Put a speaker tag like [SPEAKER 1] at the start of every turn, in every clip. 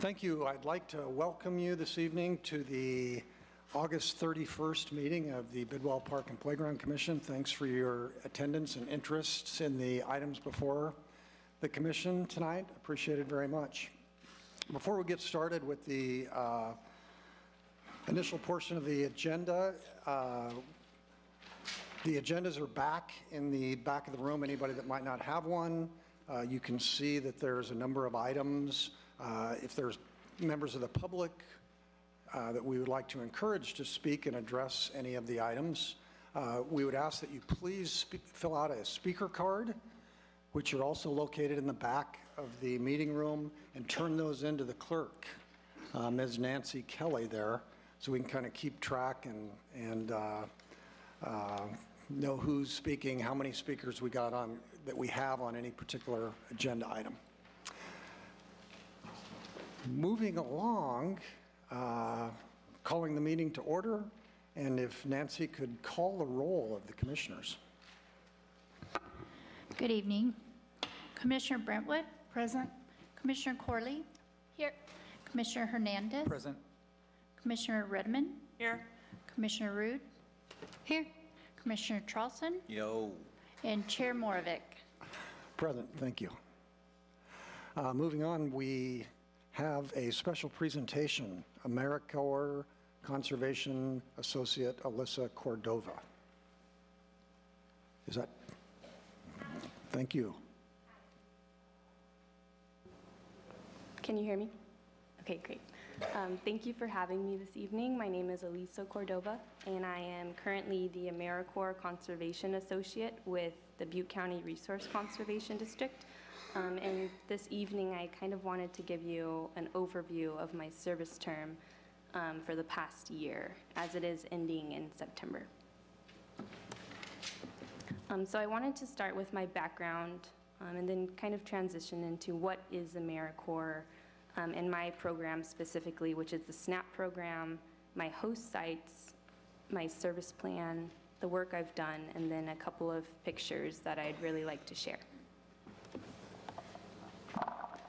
[SPEAKER 1] Thank you. I'd like to welcome you this evening to the August 31st meeting of the Bidwell Park and Playground Commission. Thanks for your attendance and interest in the items before the Commission tonight. Appreciate it very much. Before we get started with the initial portion of the agenda, the agendas are back in the back of the room. Anybody that might not have one, you can see that there's a number of items. If there's members of the public that we would like to encourage to speak and address any of the items, we would ask that you please fill out a speaker card, which are also located in the back of the meeting room, and turn those into the clerk, Ms. Nancy Kelly there, so we can kind of keep track and know who's speaking, how many speakers we got on that we have on any particular agenda item. Moving along, calling the meeting to order, and if Nancy could call the roll of the commissioners.
[SPEAKER 2] Good evening. Commissioner Brentwood? Present. Commissioner Corley? Here. Commissioner Hernandez?
[SPEAKER 3] Present.
[SPEAKER 2] Commissioner Redmond?
[SPEAKER 4] Here.
[SPEAKER 2] Commissioner Rude? Here. Commissioner Charleston?
[SPEAKER 3] Yo.
[SPEAKER 2] And Chair Moravec?
[SPEAKER 1] Present. Thank you. Moving on, we have a special presentation, AmeriCorps Conservation Associate Alyssa Cordova. Is that? Thank you.
[SPEAKER 5] Can you hear me? Okay, great. Thank you for having me this evening. My name is Alyssa Cordova, and I am currently the AmeriCorps Conservation Associate with the Butte County Resource Conservation District. And this evening, I kind of wanted to give you an overview of my service term for the past year, as it is ending in September. So I wanted to start with my background and then kind of transition into what is AmeriCorps and my program specifically, which is the SNAP program, my host sites, my service plan, the work I've done, and then a couple of pictures that I'd really like to share.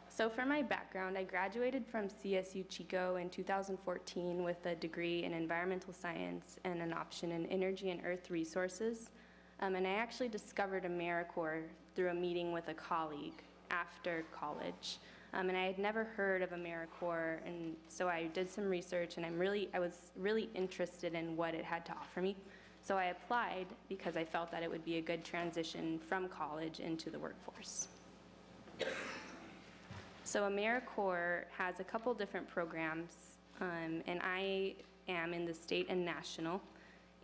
[SPEAKER 5] So for my background, I graduated from CSU Chico in 2014 with a degree in environmental science and an option in energy and earth resources. And I actually discovered AmeriCorps through a meeting with a colleague after college. And I had never heard of AmeriCorps, and so I did some research, and I was really interested in what it had to offer me. So I applied because I felt that it would be a good transition from college into the workforce. So AmeriCorps has a couple different programs, and I am in the state and national.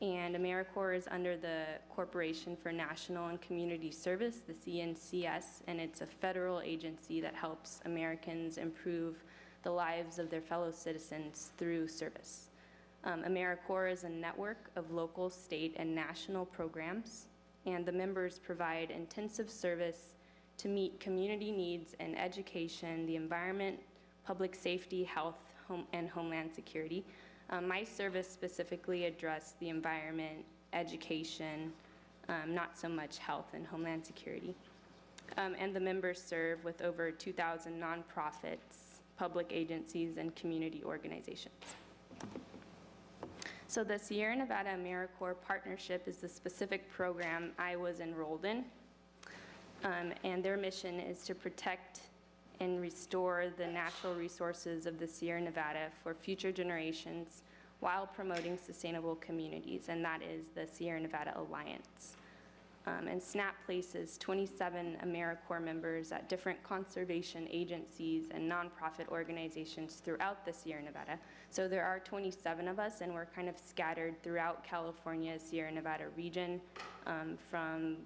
[SPEAKER 5] And AmeriCorps is under the Corporation for National and Community Service, the CNCS, and it's a federal agency that helps Americans improve the lives of their fellow citizens through service. AmeriCorps is a network of local, state, and national programs, and the members provide intensive service to meet community needs in education, the environment, public safety, health, and homeland security. My service specifically addressed the environment, education, not so much health and homeland security. And the members serve with over 2,000 nonprofits, public agencies, and community organizations. So the Sierra Nevada AmeriCorps Partnership is the specific program I was enrolled in. And their mission is to protect and restore the natural resources of the Sierra Nevada for future generations while promoting sustainable communities, and that is the Sierra Nevada Alliance. And SNAP places 27 AmeriCorps members at different conservation agencies and nonprofit organizations throughout the Sierra Nevada. So there are 27 of us, and we're kind of scattered throughout California's Sierra Nevada region, from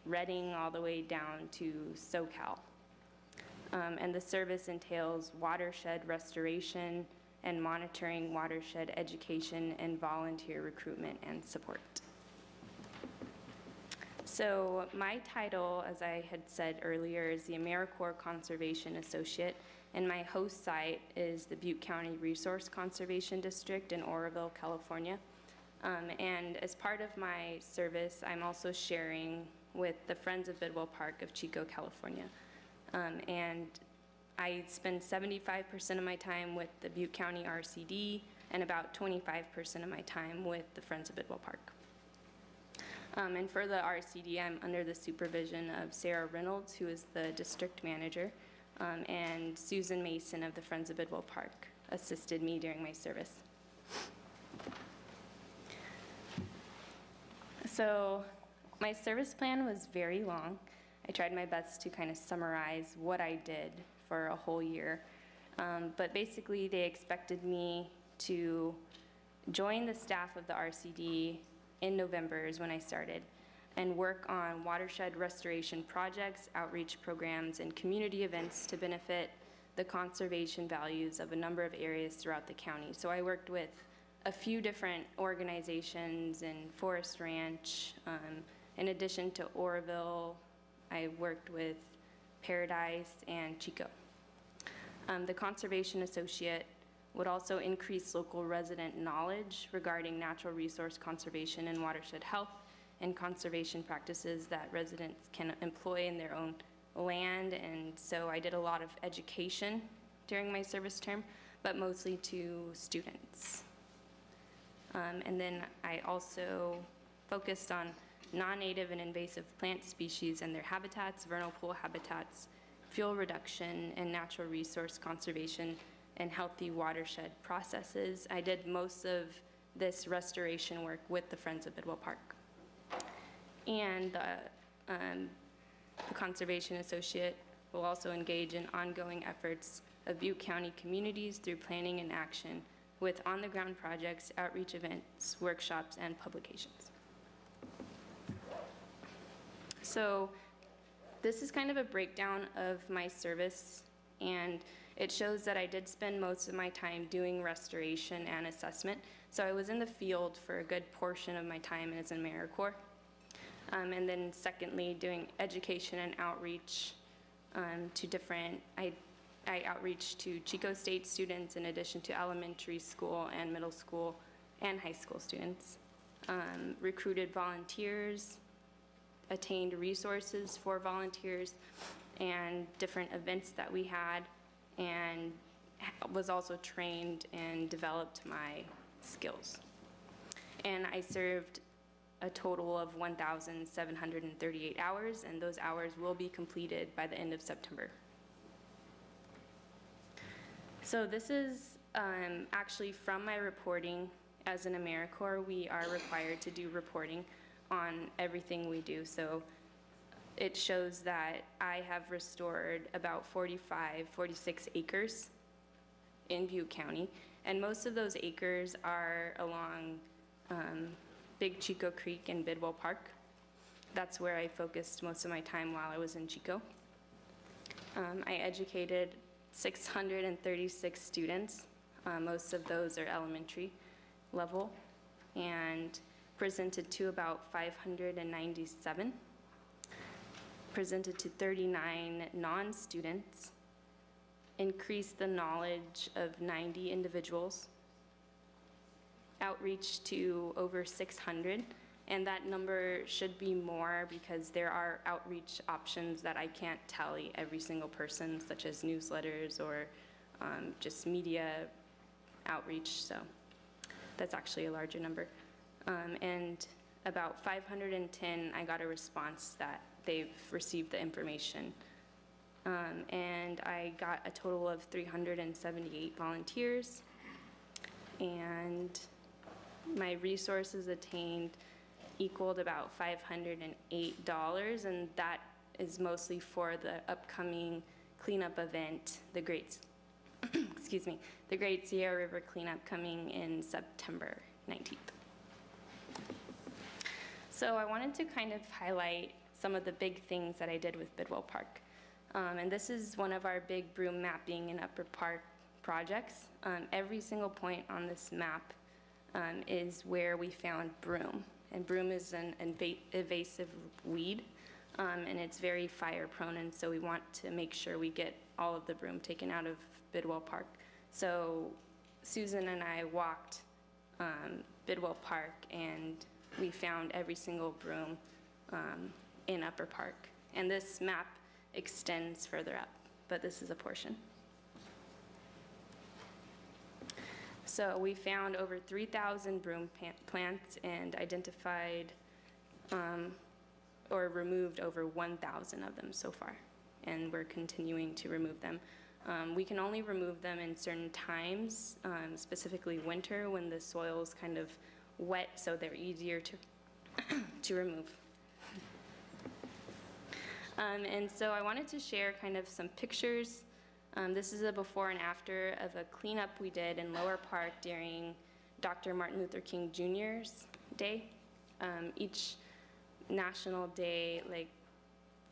[SPEAKER 5] Redding all the way down to SoCal. And the service entails watershed restoration and monitoring watershed education and volunteer recruitment and support. So my title, as I had said earlier, is the AmeriCorps Conservation Associate, and my host site is the Butte County Resource Conservation District in Oroville, California. And as part of my service, I'm also sharing with the Friends of Bidwell Park of Chico, California. And I spend 75% of my time with the Butte County RCD and about 25% of my time with the Friends of Bidwell Park. And for the RCD, I'm under the supervision of Sarah Reynolds, who is the district manager, and Susan Mason of the Friends of Bidwell Park assisted me during my service. So my service plan was very long. I tried my best to kind of summarize what I did for a whole year. But basically, they expected me to join the staff of the RCD in November is when I started, and work on watershed restoration projects, outreach programs, and community events to benefit the conservation values of a number of areas throughout the county. So I worked with a few different organizations in Forest Ranch. In addition to Oroville, I worked with Paradise and Chico. The Conservation Associate would also increase local resident knowledge regarding natural resource conservation and watershed health and conservation practices that residents can employ in their own land. And so I did a lot of education during my service term, but mostly to students. And then I also focused on non-native and invasive plant species and their habitats, vernal pool habitats, fuel reduction, and natural resource conservation and healthy watershed processes. I did most of this restoration work with the Friends of Bidwell Park. And the Conservation Associate will also engage in ongoing efforts of Butte County communities through planning and action with on-the-ground projects, outreach events, workshops, and publications. So this is kind of a breakdown of my service, and it shows that I did spend most of my time doing restoration and assessment. So I was in the field for a good portion of my time as an AmeriCorps. And then secondly, doing education and outreach to different, I outreach to Chico State students in addition to elementary school and middle school and high school students. Recruited volunteers, attained resources for volunteers and different events that we had, and was also trained and developed my skills. And I served a total of 1,738 hours, and those hours will be completed by the end of September. So this is actually from my reporting. As an AmeriCorps, we are required to do reporting on everything we do. So it shows that I have restored about 46 acres in Butte County, and most of those acres are along Big Chico Creek and Bidwell Park. That's where I focused most of my time while I was in Chico. I educated 636 students. Most of those are elementary level, and presented to about 597. Presented to 39 non-students. Increased the knowledge of 90 individuals. Outreach to over 600, and that number should be more because there are outreach options that I can't tally every single person, such as newsletters or just media outreach, so that's actually a larger number. And about 510, I got a response that they've received the information. And I got a total of 378 volunteers, and my resources attained equaled about $508, and that is mostly for the upcoming cleanup event, the Great, excuse me, the Great Sierra River Cleanup coming in September 19th. So I wanted to kind of highlight some of the big things that I did with Bidwell Park. And this is one of our big broom mapping and upper park projects. Every single point on this map is where we found broom. And broom is an invasive weed, and it's very fire prone, and so we want to make sure we get all of the broom taken out of Bidwell Park. So Susan and I walked Bidwell Park, and we found every single broom in Upper Park. And this map extends further up. but this is a portion. So we found over 3,000 broom plants and identified or removed over 1,000 of them so far, and we're continuing to remove them. We can only remove them in certain times, specifically winter when the soil's kind of wet, so they're easier to remove. And so I wanted to share kind of some pictures. This is a before and after of a cleanup we did in Lower Park during Dr. Martin Luther King Jr.'s Day. Each national day, like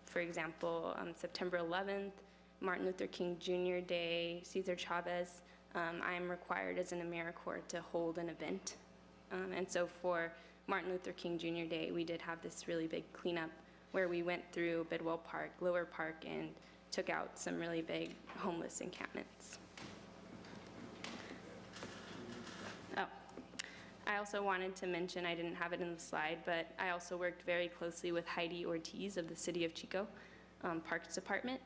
[SPEAKER 5] for example, September 11th, Martin Luther King Jr. Day, Cesar Chavez, I'm required as an AmeriCorps to hold an event. And so for Martin Luther King Jr. Day, we did have this really big cleanup where we went through Bidwell Park, Lower Park, and took out some really big homeless encampments. Oh, I also wanted to mention, I didn't have it in the slide, but I also worked very closely with Heidi Ortiz of the City of Chico Parks Department.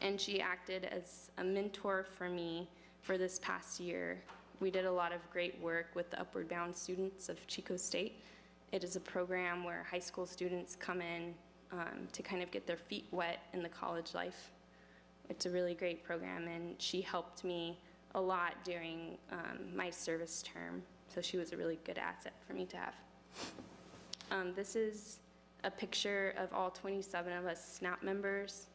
[SPEAKER 5] And she acted as a mentor for me for this past year. We did a lot of great work with the Upward Bound students of Chico State. It is a program where high school students come in to kind of get their feet wet in the college life. It's a really great program, and she helped me a lot during my service term, so she was a really good asset for me to have. This is a picture of all 27 of us SNAP members,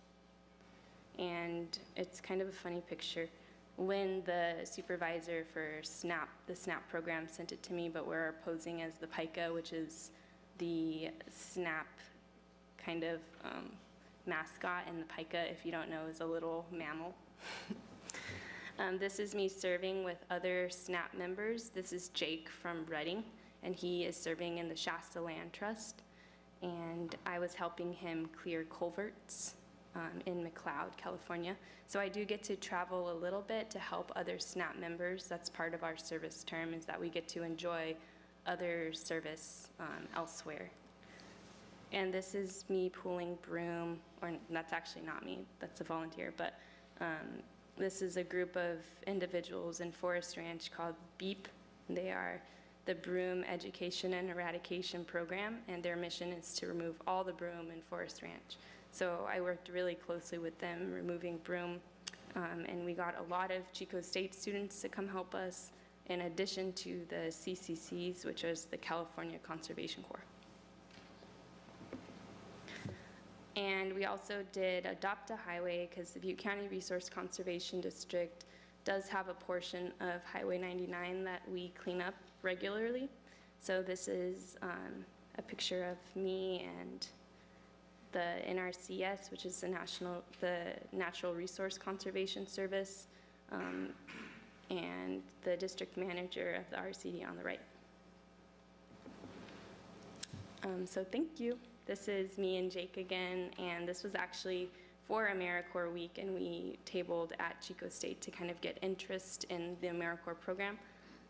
[SPEAKER 5] and it's kind of a funny picture. Lynn, the supervisor for SNAP, the SNAP program, sent it to me, but we're posing as the pica, which is the SNAP kind of mascot, and the pica, if you don't know, is a little mammal. This is me serving with other SNAP members. This is Jake from Reading, and he is serving in the Shasta Land Trust, and I was helping him clear culverts in McLeod, California. So I do get to travel a little bit to help other SNAP members. That's part of our service term, is that we get to enjoy other service elsewhere. And this is me pulling broom, or that's actually not me, that's a volunteer, but this is a group of individuals in Forest Ranch called BEEP. They are the Broom Education and Eradication Program, and their mission is to remove all the broom in Forest Ranch. So I worked really closely with them, removing broom, and we got a lot of Chico State students to come help us, in addition to the CCCs, which is the California Conservation Corps. And we also did Adopt a Highway, because the Butte County Resource Conservation District does have a portion of Highway 99 that we clean up regularly. So this is a picture of me and the NRCS, which is the Natural Resource Conservation Service, and the district manager of the RCD on the right. So thank you. This is me and Jake again, and this was actually for AmeriCorps Week, and we tabled at Chico State to kind of get interest in the AmeriCorps program.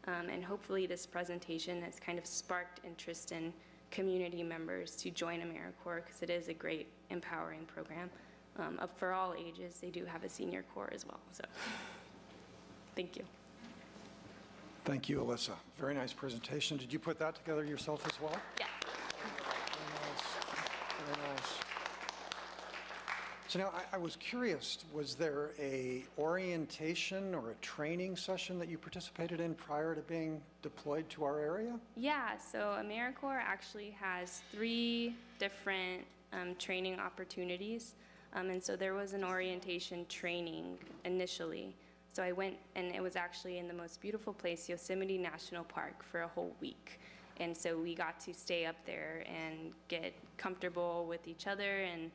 [SPEAKER 5] And hopefully this presentation has kind of sparked interest in community members to join AmeriCorps, because it is a great empowering program. For all ages, they do have a senior corps as well, so thank you.
[SPEAKER 1] Thank you, Alyssa. Very nice presentation. Did you put that together yourself as well?
[SPEAKER 5] Yeah.
[SPEAKER 1] Very nice. Very nice. So now I was curious, was there a orientation or a training session that you participated in prior to being deployed to our area?
[SPEAKER 5] Yeah, so AmeriCorps actually has 3 different training opportunities. And so there was an orientation training initially. So I went, and it was actually in the most beautiful place, Yosemite National Park, for a whole week. And so we got to stay up there and get comfortable with each other and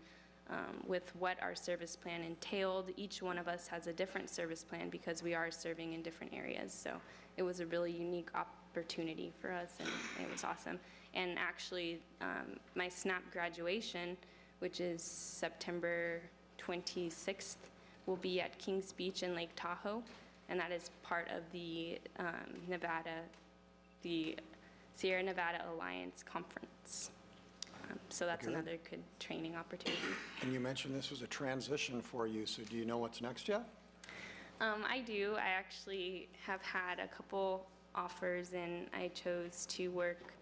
[SPEAKER 5] with what our service plan entailed. Each one of us has a different service plan because we are serving in different areas. So it was a really unique opportunity for us, and it was awesome. And actually, my SNAP graduation, which is September 26th, will be at Kings Beach in Lake Tahoe, and that is part of the Sierra Nevada Alliance Conference. So that's
[SPEAKER 1] Good.
[SPEAKER 5] another good training opportunity.
[SPEAKER 1] And you mentioned this was a transition for you, so do you know what's next yet?
[SPEAKER 5] I do. I actually have had a couple offers, and I chose to work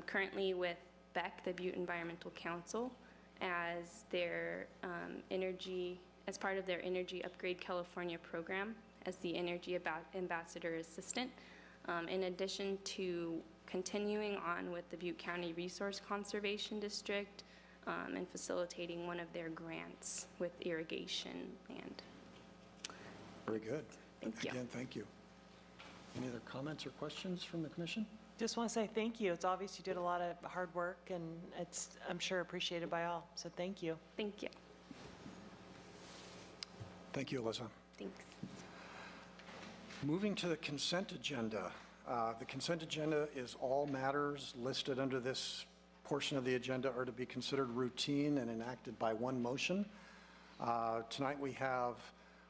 [SPEAKER 5] currently with BEC, the Butte Environmental Council, as their as part of their Energy Upgrade California program, as the Energy Ambassador Assistant, in addition to continuing on with the Butte County Resource Conservation District and facilitating one of their grants with irrigation land.
[SPEAKER 1] Very good.
[SPEAKER 5] Thank you.
[SPEAKER 1] Again, thank you. Any other comments or questions from the commission?
[SPEAKER 3] Just want to say thank you. It's obvious you did a lot of hard work, and it's, I'm sure, appreciated by all. So thank you.
[SPEAKER 5] Thank you.
[SPEAKER 1] Thank you, Alyssa.
[SPEAKER 5] Thanks.
[SPEAKER 1] Moving to the consent agenda. The consent agenda is all matters listed under this portion of the agenda are to be considered routine and enacted by one motion. Tonight we have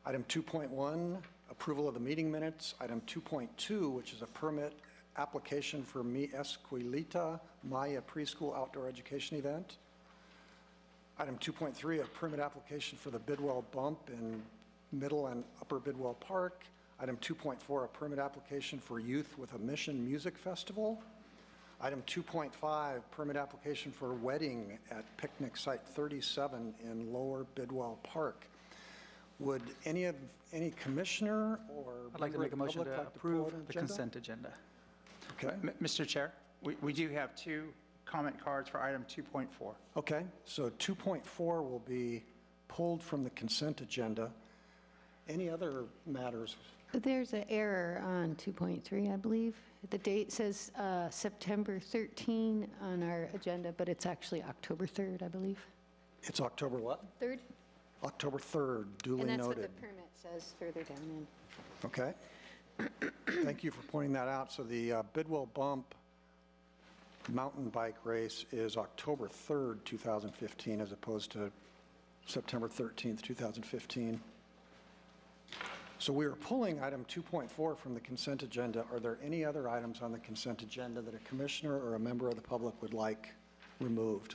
[SPEAKER 1] item 2.1, approval of the meeting minutes. Item 2.2, which is a permit application for Mi Escuelita Maya preschool outdoor education event. Item 2.3, a permit application for the Bidwell Bump in Middle and Upper Bidwell Park. Item 2.4, a permit application for Youth with a Mission Music Festival. Item 2.5, permit application for wedding at Picnic Site 37 in Lower Bidwell Park. Would any commissioner or
[SPEAKER 4] I'd like to
[SPEAKER 1] member
[SPEAKER 4] make a
[SPEAKER 1] of the
[SPEAKER 4] motion
[SPEAKER 1] public
[SPEAKER 4] to
[SPEAKER 1] like to pull
[SPEAKER 4] approve
[SPEAKER 1] an
[SPEAKER 4] the
[SPEAKER 1] agenda?
[SPEAKER 4] consent agenda.
[SPEAKER 1] Okay.
[SPEAKER 4] Mr. Chair, we do have two comment cards for item 2.4.
[SPEAKER 1] Okay, so 2.4 will be pulled from the consent agenda. Any other matters?
[SPEAKER 6] There's an error on 2.3, I believe. The date says September 13 on our agenda, but it's actually October 3rd, I believe.
[SPEAKER 1] It's October what?
[SPEAKER 6] 3rd?
[SPEAKER 1] October 3rd, duly
[SPEAKER 6] And that's
[SPEAKER 1] noted.
[SPEAKER 6] what the permit says further down in.
[SPEAKER 1] Okay. Thank you for pointing that out. So the Bidwell Bump mountain bike race is October 3rd, 2015, as opposed to September 13th, 2015. So we are pulling item 2.4 from the consent agenda. Are there any other items on the consent agenda that a commissioner or a member of the public would like removed?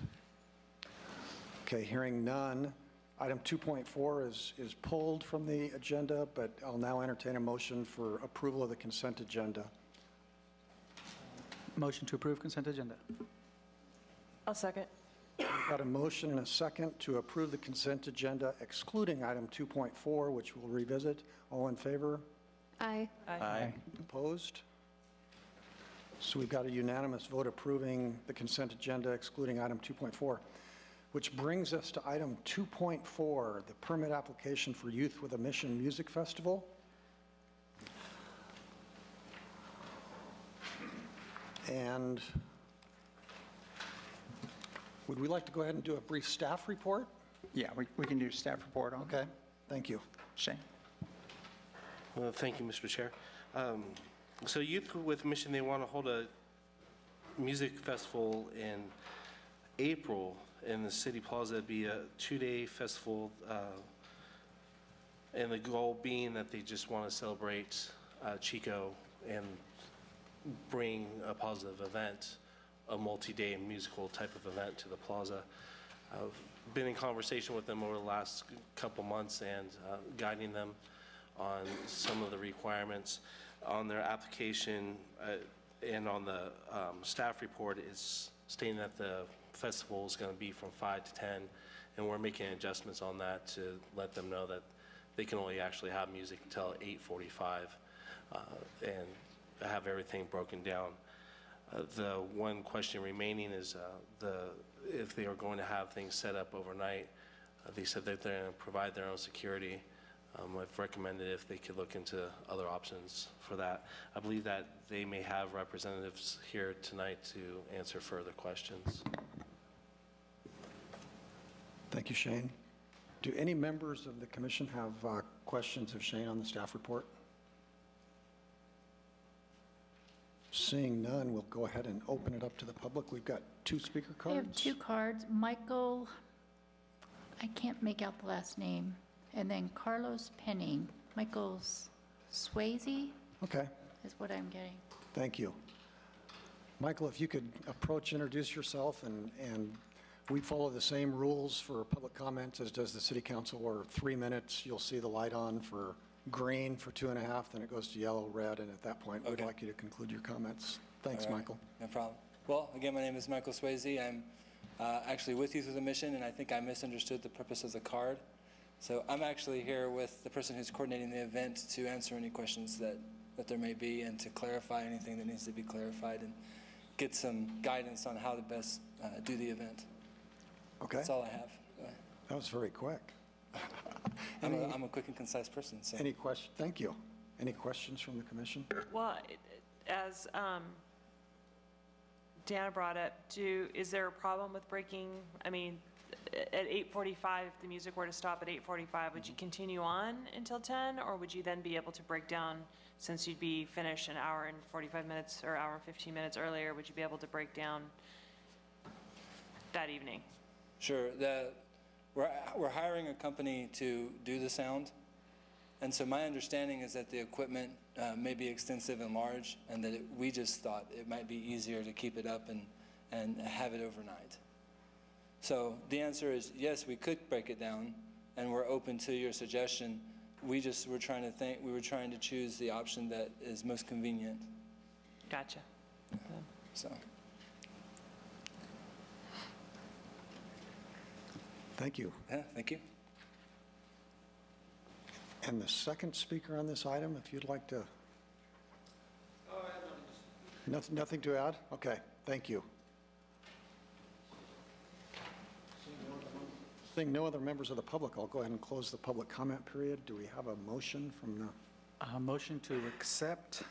[SPEAKER 1] Okay, hearing none. Item 2.4 is pulled from the agenda, but I'll now entertain a motion for approval of the consent agenda.
[SPEAKER 4] Motion to approve consent agenda.
[SPEAKER 3] I'll second.
[SPEAKER 1] We've got a motion and a second to approve the consent agenda excluding item 2.4, which we'll revisit. All in favor?
[SPEAKER 6] Aye.
[SPEAKER 4] Aye.
[SPEAKER 1] Opposed? So we've got a unanimous vote approving the consent agenda excluding item 2.4, which brings us to item 2.4, the permit application for Youth with a Mission Music Festival. And would we like to go ahead and do a brief staff report?
[SPEAKER 4] Yeah, we can do staff report on.
[SPEAKER 1] Okay, thank you.
[SPEAKER 4] Shane?
[SPEAKER 7] Well, thank you, Mr. Chair. So Youth with Mission, they want to hold a music festival in April in the City Plaza. It'd be a 2-day festival, and the goal being that they just want to celebrate Chico and bring a positive event, a multi-day musical type of event to the plaza. I've been in conversation with them over the last couple months and guiding them on some of the requirements on their application, and on the staff report is stating that the festival is going to be from 5 to 10, and we're making adjustments on that to let them know that they can only actually have music until 8:45 and have everything broken down. The one question remaining is if they are going to have things set up overnight. They said that they're going to provide their own security. I've recommended if they could look into other options for that. I believe that they may have representatives here tonight to answer further questions.
[SPEAKER 1] Thank you, Shane. Do any members of the commission have questions of Shane on the staff report? Seeing none, we'll go ahead and open it up to the public. We've got 2 speaker
[SPEAKER 2] We
[SPEAKER 1] cards.
[SPEAKER 2] have 2 cards. Michael, I can't make out the last name, and then Carlos Penning. Michael's Swayze
[SPEAKER 1] Okay,
[SPEAKER 2] is what I'm getting.
[SPEAKER 1] thank you. Michael, if you could approach, introduce yourself, and We follow the same rules for public comments as does the city council, where 3 minutes, you'll see the light on for green for 2.5, then it goes to yellow, red, and at that point, we'd
[SPEAKER 8] Okay.
[SPEAKER 1] like you to conclude your comments. Thanks,
[SPEAKER 8] All right,
[SPEAKER 1] Michael.
[SPEAKER 8] No problem. Well, again, my name is Michael Swayze. I'm actually with Youth with a Mission, and I think I misunderstood the purpose of the card. So I'm actually here with the person who's coordinating the event to answer any questions that there may be and to clarify anything that needs to be clarified and get some guidance on how to best do the event.
[SPEAKER 1] Okay,
[SPEAKER 8] That's all I have.
[SPEAKER 1] that was very quick.
[SPEAKER 8] I'm a quick and concise person, so.
[SPEAKER 1] Any question? Thank you. Any questions from the commission?
[SPEAKER 3] Well, as Dana brought up, is there a problem with breaking, I mean, at 8:45, if the music were to stop at 8:45, would you continue on until 10? Or would you then be able to break down, since you'd be finished an hour and 45 minutes or hour and 15 minutes earlier, would you be able to break down that evening?
[SPEAKER 8] Sure. We're hiring a company to do the sound. And so my understanding is that the equipment may be extensive and large, and that we just thought it might be easier to keep it up and have it overnight. So the answer is yes, we could break it down, and we're open to your suggestion. We were trying to choose the option that is most convenient.
[SPEAKER 3] Gotcha.
[SPEAKER 8] So
[SPEAKER 1] Thank you.
[SPEAKER 8] yeah, thank you.
[SPEAKER 1] And the second speaker on this item, if you'd like to. Nothing to add? Okay, thank you. Seeing no other members of the public, I'll go ahead and close the public comment period. Do we have a motion from the?
[SPEAKER 4] Motion to accept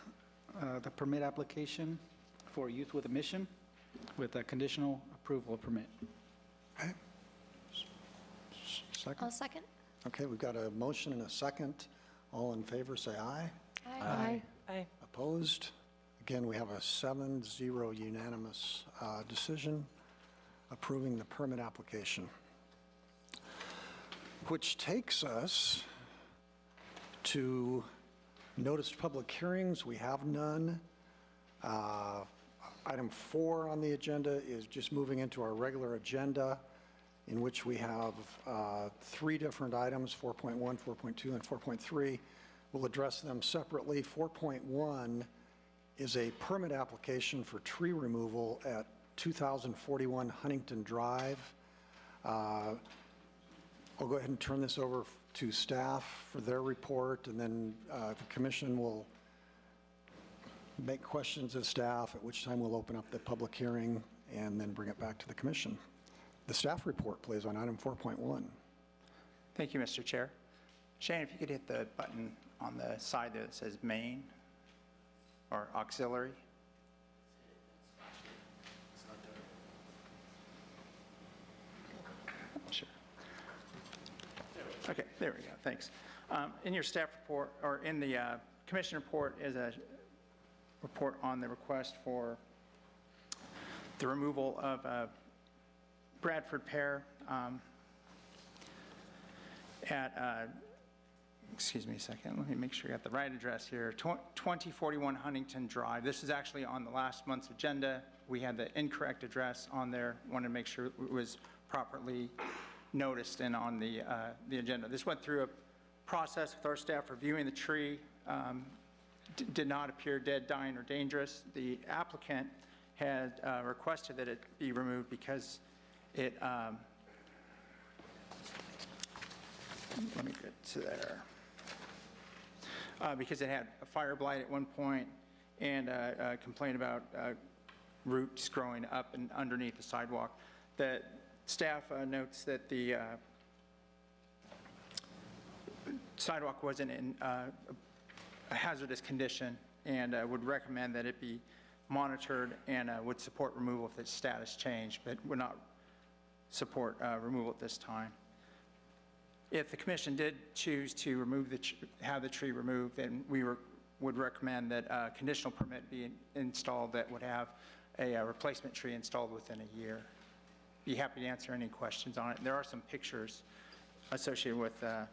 [SPEAKER 4] the permit application for Youth with a Mission with a conditional approval of permit.
[SPEAKER 1] Okay.
[SPEAKER 9] I'll
[SPEAKER 1] Second?
[SPEAKER 9] second.
[SPEAKER 1] Okay, we've got a motion and a second. All in favor, say aye.
[SPEAKER 6] Aye.
[SPEAKER 3] Aye.
[SPEAKER 1] Opposed? Again, we have a 7-0 unanimous decision approving the permit application. Which takes us to noticed public hearings. We have none. Item 4 on the agenda is just moving into our regular agenda, in which we have 3 different items, 4.1, 4.2, and 4.3. We'll address them separately. 4.1 is a permit application for tree removal at 2041 Huntington Drive. I'll go ahead and turn this over to staff for their report, and then the commission will make questions of staff, at which time we'll open up the public hearing and then bring it back to the commission. The staff report, please, on item 4.1.
[SPEAKER 4] Thank you, Mr. Chair. Shane, if you could hit the button on the side there that says main or auxiliary. Sure. Okay, there we go, thanks. In your staff report, or in the commission report, is a report on the request for the removal of Bradford pear at, excuse me a second, let me make sure I got the right address here, 2041 Huntington Drive. This is actually on the last month's agenda. We had the incorrect address on there, wanted to make sure it was properly noticed and on the agenda. This went through a process with our staff reviewing the tree. Did not appear dead, dying, or dangerous. The applicant had requested that it be removed because it, let me get to there. Because it had a fire blight at one point and a complaint about roots growing up and underneath the sidewalk. The staff notes that the sidewalk wasn't in a hazardous condition and would recommend that it be monitored and would support removal if its status changed, but would not support removal at this time. If the commission did choose to remove have the tree removed, then we would recommend that a conditional permit be installed that would have a replacement tree installed within a year. Be happy to answer any questions on it. There are some pictures associated with the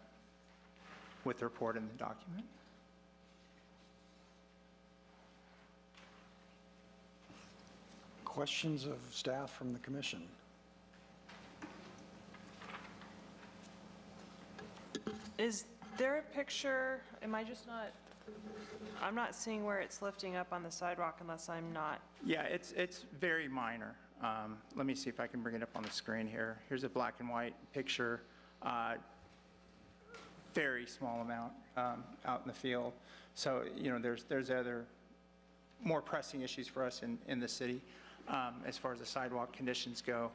[SPEAKER 4] report in the document.
[SPEAKER 1] Questions of staff from the commission?
[SPEAKER 3] Is there a picture, am I just not, I'm not seeing where it's lifting up on the sidewalk unless I'm not.
[SPEAKER 4] Yeah, it's very minor. Let me see if I can bring it up on the screen here. Here's a black and white picture. Very small amount out in the field. So, you know, there's other more pressing issues for us in the city as far as the sidewalk conditions go.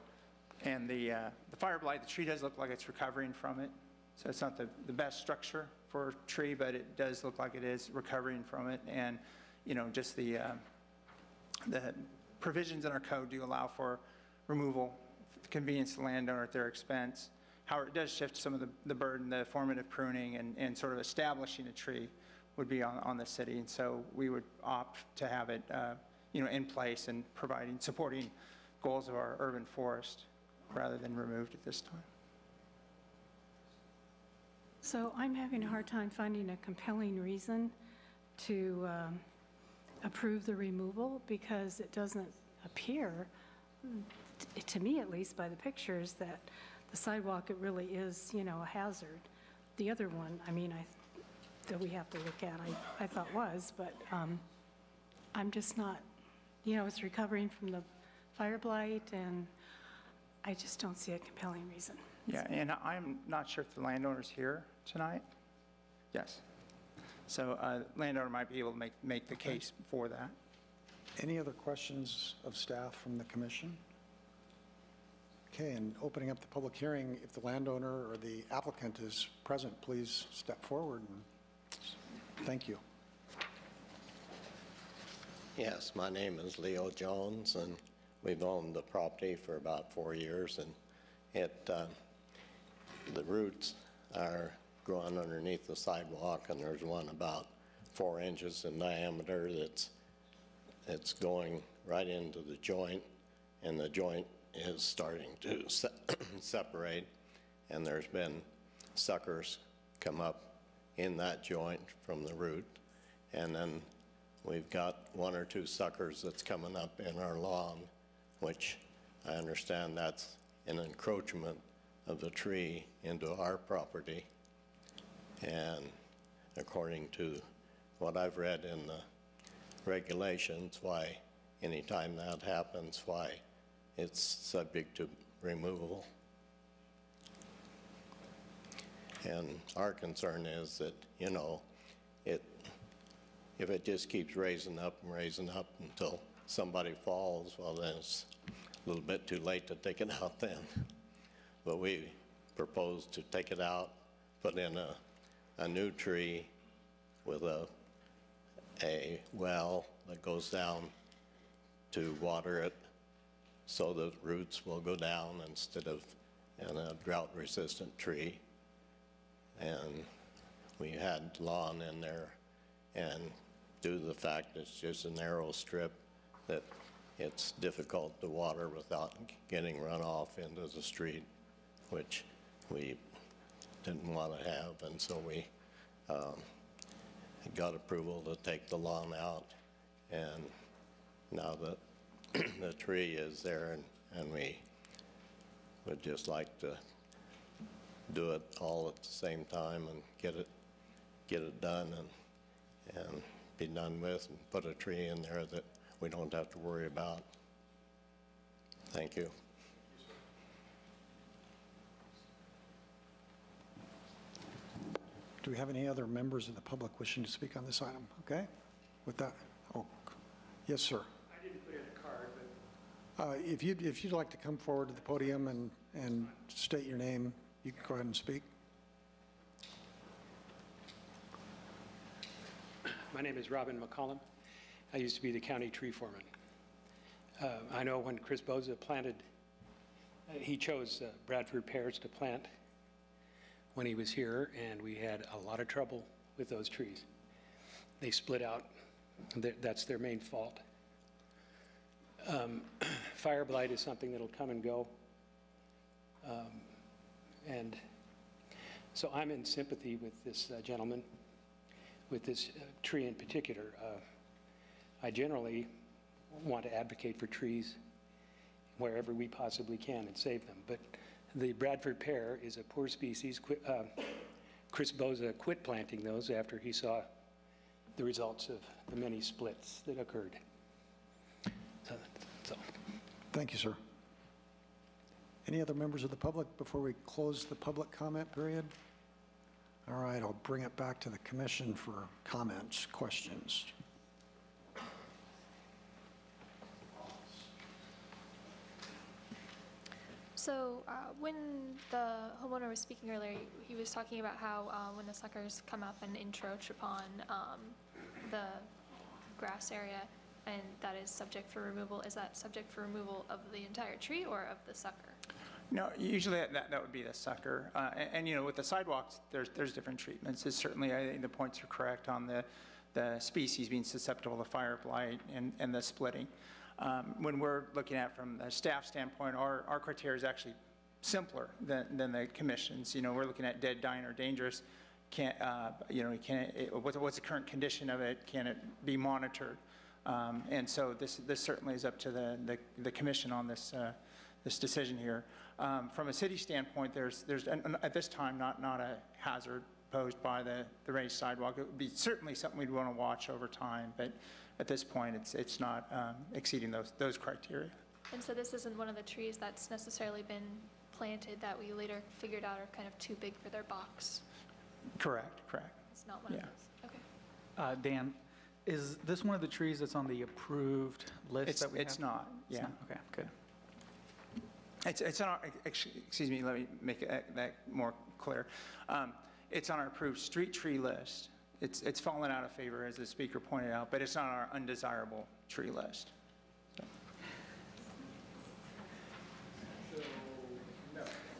[SPEAKER 4] And the fire blight, the tree does look like it's recovering from it. So it's not the best structure for a tree, but it does look like it is recovering from it. And, you know, just the provisions in our code do allow for removal, convenience to the landowner at their expense. However, it does shift some of the burden, the formative pruning and sort of establishing a tree would be on the city. And so we would opt to have it, you know, in place and supporting goals of our urban forest rather than removed at this time.
[SPEAKER 9] So I'm having a hard time finding a compelling reason to approve the removal because it doesn't appear, to me at least by the pictures, that the sidewalk, it really is, you know, a hazard. The other one, I mean, that we have to look at, I thought was, but I'm just not, you know, it's recovering from the fire blight, and I just don't see a compelling reason.
[SPEAKER 4] Yeah, and I'm not sure if the landowner's here tonight. Yes. So landowner might be able to make the case for that.
[SPEAKER 1] Any other questions of staff from the commission? Okay, and opening up the public hearing, if the landowner or the applicant is present, please step forward. And thank you.
[SPEAKER 10] Yes, my name is Leo Jones, and we've owned the property for about 4 years, and the roots are growing underneath the sidewalk, and there's one about 4 inches in diameter that's going right into the joint, and the joint is starting to separate, and there's been suckers come up in that joint from the root, and then we've got 1 or 2 suckers that's coming up in our lawn, which I understand that's an encroachment of the tree into our property. And according to what I've read in the regulations, why anytime that happens, why it's subject to removal. And our concern is that, you know, if it just keeps raising up until somebody falls, well, then it's a little bit too late to take it out then. But we propose to take it out, put in a new tree with a well that goes down to water it so the roots will go down instead of in a drought-resistant tree. And we had lawn in there, and due to the fact it's just a narrow strip, that it's difficult to water without getting runoff into the street, which we didn't want to have, and so we got approval to take the lawn out, and now that the tree is there, and we would just like to do it all at the same time and get it done and be done with, and put a tree in there that we don't have to worry about. Thank you.
[SPEAKER 1] Do we have any other members of the public wishing to speak on this item? Okay, with that, oh, yes, sir.
[SPEAKER 11] I didn't put in a card, but
[SPEAKER 1] If you'd like to come forward to the podium and state your name, you can go ahead and speak.
[SPEAKER 11] my name is Robin McCollum. I used to be the county tree foreman. I know when Chris Boza planted, he chose Bradford pears to plant when he was here, and we had a lot of trouble with those trees. They split out. That's their main fault. Fire blight is something that'll come and go. And so I'm in sympathy with this gentleman, with this tree in particular. I generally want to advocate for trees wherever we possibly can and save them. But the Bradford pear is a poor species, Chris Boza quit planting those after he saw the results of the many splits that occurred. So.
[SPEAKER 1] Thank you, sir. Any other members of the public before we close the public comment period? All right, I'll bring it back to the commission for comments, questions.
[SPEAKER 12] So when the homeowner was speaking earlier, he was talking about how when the suckers come up and encroach upon the grass area, and that is subject for removal, is that subject for removal of the entire tree or of the sucker?
[SPEAKER 4] No, usually that would be the sucker. And you know, with the sidewalks, there's different treatments. It's certainly, I think the points are correct on the species being susceptible to fire blight and the splitting. When we're looking at from the staff standpoint, our criteria is actually simpler than the commission's. You know, we're looking at dead, dying, or dangerous. What's the current condition of it? Can it be monitored? And so this certainly is up to the commission on this decision here. From a city standpoint, there's at this time not a hazard posed by the raised sidewalk. It would be certainly something we'd want to watch over time, but at this point, it's not exceeding those criteria.
[SPEAKER 12] And so this isn't one of the trees that's necessarily been planted that we later figured out are kind of too big for their box?
[SPEAKER 4] Correct.
[SPEAKER 12] It's not one of those? Okay.
[SPEAKER 13] Dan, is this one of the trees that's on the approved list that we have?
[SPEAKER 4] It's not, yeah.
[SPEAKER 13] Okay, good.
[SPEAKER 4] It's on our, excuse me, let me make that more clear. It's on our approved street tree list. It's fallen out of favor, as the speaker pointed out, but it's not on our undesirable tree list.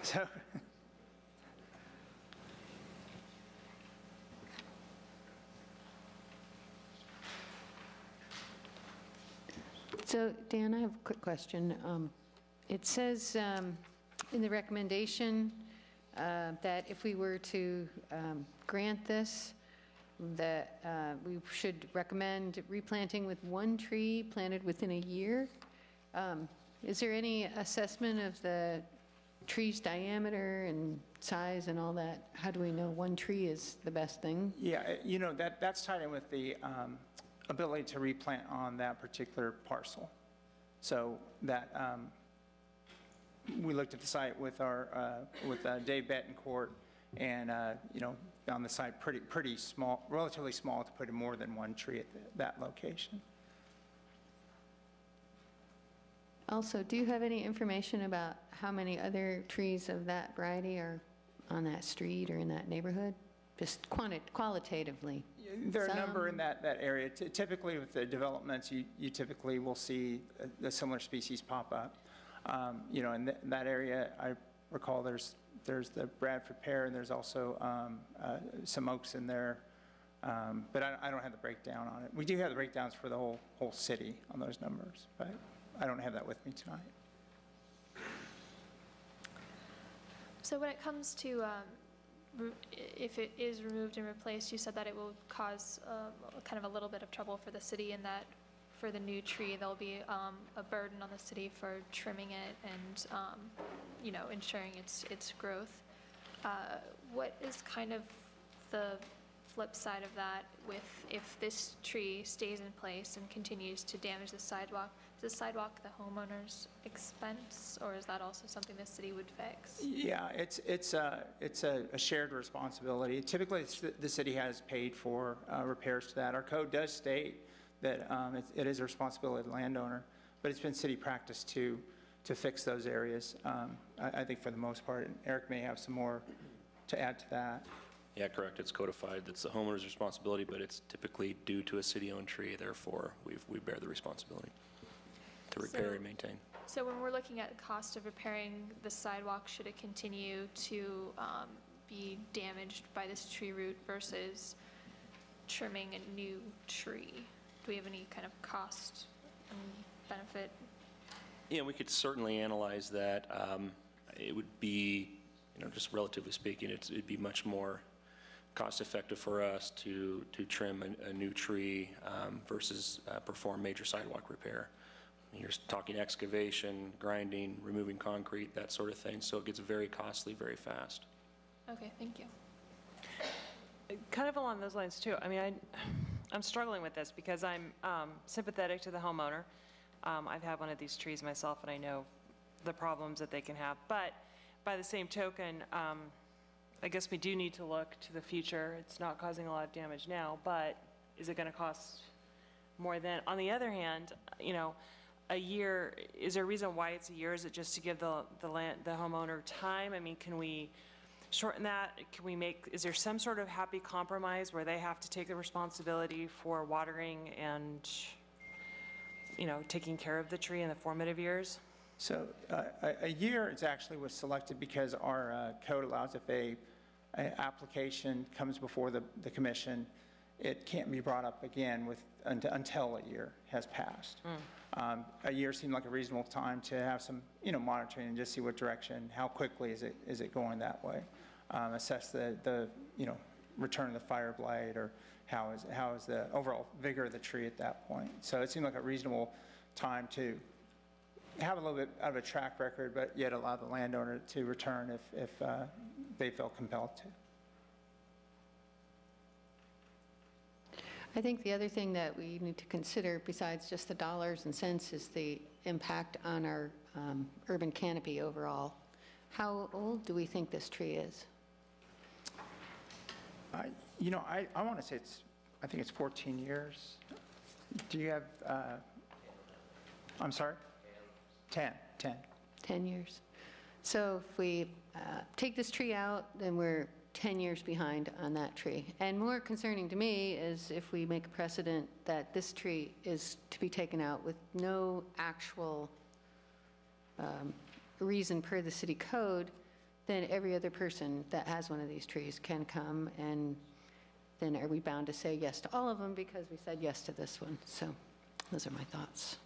[SPEAKER 4] So
[SPEAKER 6] So, Dan, I have a quick question. It says in the recommendation that if we were to grant this, that we should recommend replanting with one tree planted within a year. Is there any assessment of the tree's diameter and size and all that? How do we know one tree is the best thing?
[SPEAKER 4] yeah, you know, that's tied in with the ability to replant on that particular parcel. So that we looked at the site with Dave Betancourt, and you know, on the site pretty small, relatively small to put in more than one tree at that location.
[SPEAKER 6] Also, do you have any information about how many other trees of that variety are on that street or in that neighborhood? Just qualitatively.
[SPEAKER 4] There are a number in that area. Typically with the developments, you typically will see a similar species pop up. You know, in that area, I recall there's the Bradford pear, and there's also some oaks in there. But I don't have the breakdown on it. We do have the breakdowns for the whole city on those numbers, but I don't have that with me tonight.
[SPEAKER 12] So when it comes to if it is removed and replaced, you said that it will cause kind of a little bit of trouble for the city, and that for the new tree, there'll be a burden on the city for trimming it and, you know, ensuring its growth. What is kind of the flip side of that with if this tree stays in place and continues to damage the sidewalk? Is the sidewalk the homeowner's expense, or is that also something the city would fix?
[SPEAKER 4] Yeah, it's a shared responsibility. Typically, the city has paid for repairs to that. Our code does state that it is a responsibility of the landowner, but it's been city practice to fix those areas. I think for the most part, and Eric may have some more to add to that.
[SPEAKER 14] Yeah, correct. It's codified. It's the homeowner's responsibility, but it's typically due to a city-owned tree. Therefore, we bear the responsibility to repair and maintain.
[SPEAKER 12] So when we're looking at the cost of repairing the sidewalk, should it continue to be damaged by this tree root versus trimming a new tree? Do we have any kind of cost and benefit?
[SPEAKER 14] Yeah, we could certainly analyze that. It would be, you know, just relatively speaking, it'd be much more cost-effective for us to trim a new tree versus perform major sidewalk repair. You're talking excavation, grinding, removing concrete, that sort of thing. So it gets very costly very fast.
[SPEAKER 12] Okay, thank you.
[SPEAKER 3] kind of along those lines too. I mean, I'm struggling with this because I'm sympathetic to the homeowner. I've had one of these trees myself, and I know the problems that they can have. But by the same token, I guess we do need to look to the future. It's not causing a lot of damage now, but is it going to cost more then? On the other hand, you know, a year, is there a reason why it's a year? Is it just to give the homeowner time? I mean, can we shorten that? Can we make, is there some sort of happy compromise where they have to take the responsibility for watering and, you know, taking care of the tree in the formative years?
[SPEAKER 4] So a year is actually was selected because our code allows if a application comes before the commission, it can't be brought up again until a year has passed. A year seemed like a reasonable time to have some, you know, monitoring and just see what direction, how quickly is it going that way. Assess the you know, return of the fire blight, or how is the overall vigor of the tree at that point. So it seemed like a reasonable time to have a little bit of a track record, but yet allow the landowner to return if they feel compelled to.
[SPEAKER 6] I think the other thing that we need to consider, besides just the dollars and cents, is the impact on our urban canopy overall. How old do we think this tree is?
[SPEAKER 4] You know, I want to say I think it's 14 years. Do you have, I'm sorry? 10.
[SPEAKER 6] 10 years. So if we take this tree out, then we're 10 years behind on that tree. And more concerning to me is if we make a precedent that this tree is to be taken out with no actual reason per the city code, then every other person that has one of these trees can come, and then are we bound to say yes to all of them because we said yes to this one? So those are my thoughts.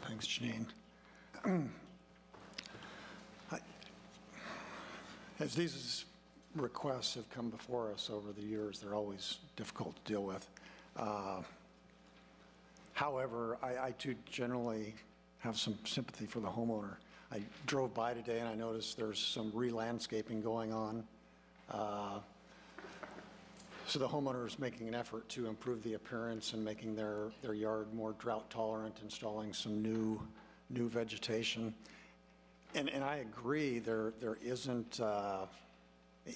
[SPEAKER 1] Thanks, Janine. As these requests have come before us over the years, they're always difficult to deal with. However, I too generally have some sympathy for the homeowner. I drove by today and I noticed there's some re-landscaping going on. So the homeowner is making an effort to improve the appearance and making their yard more drought tolerant, installing some new vegetation. And I agree, there isn't,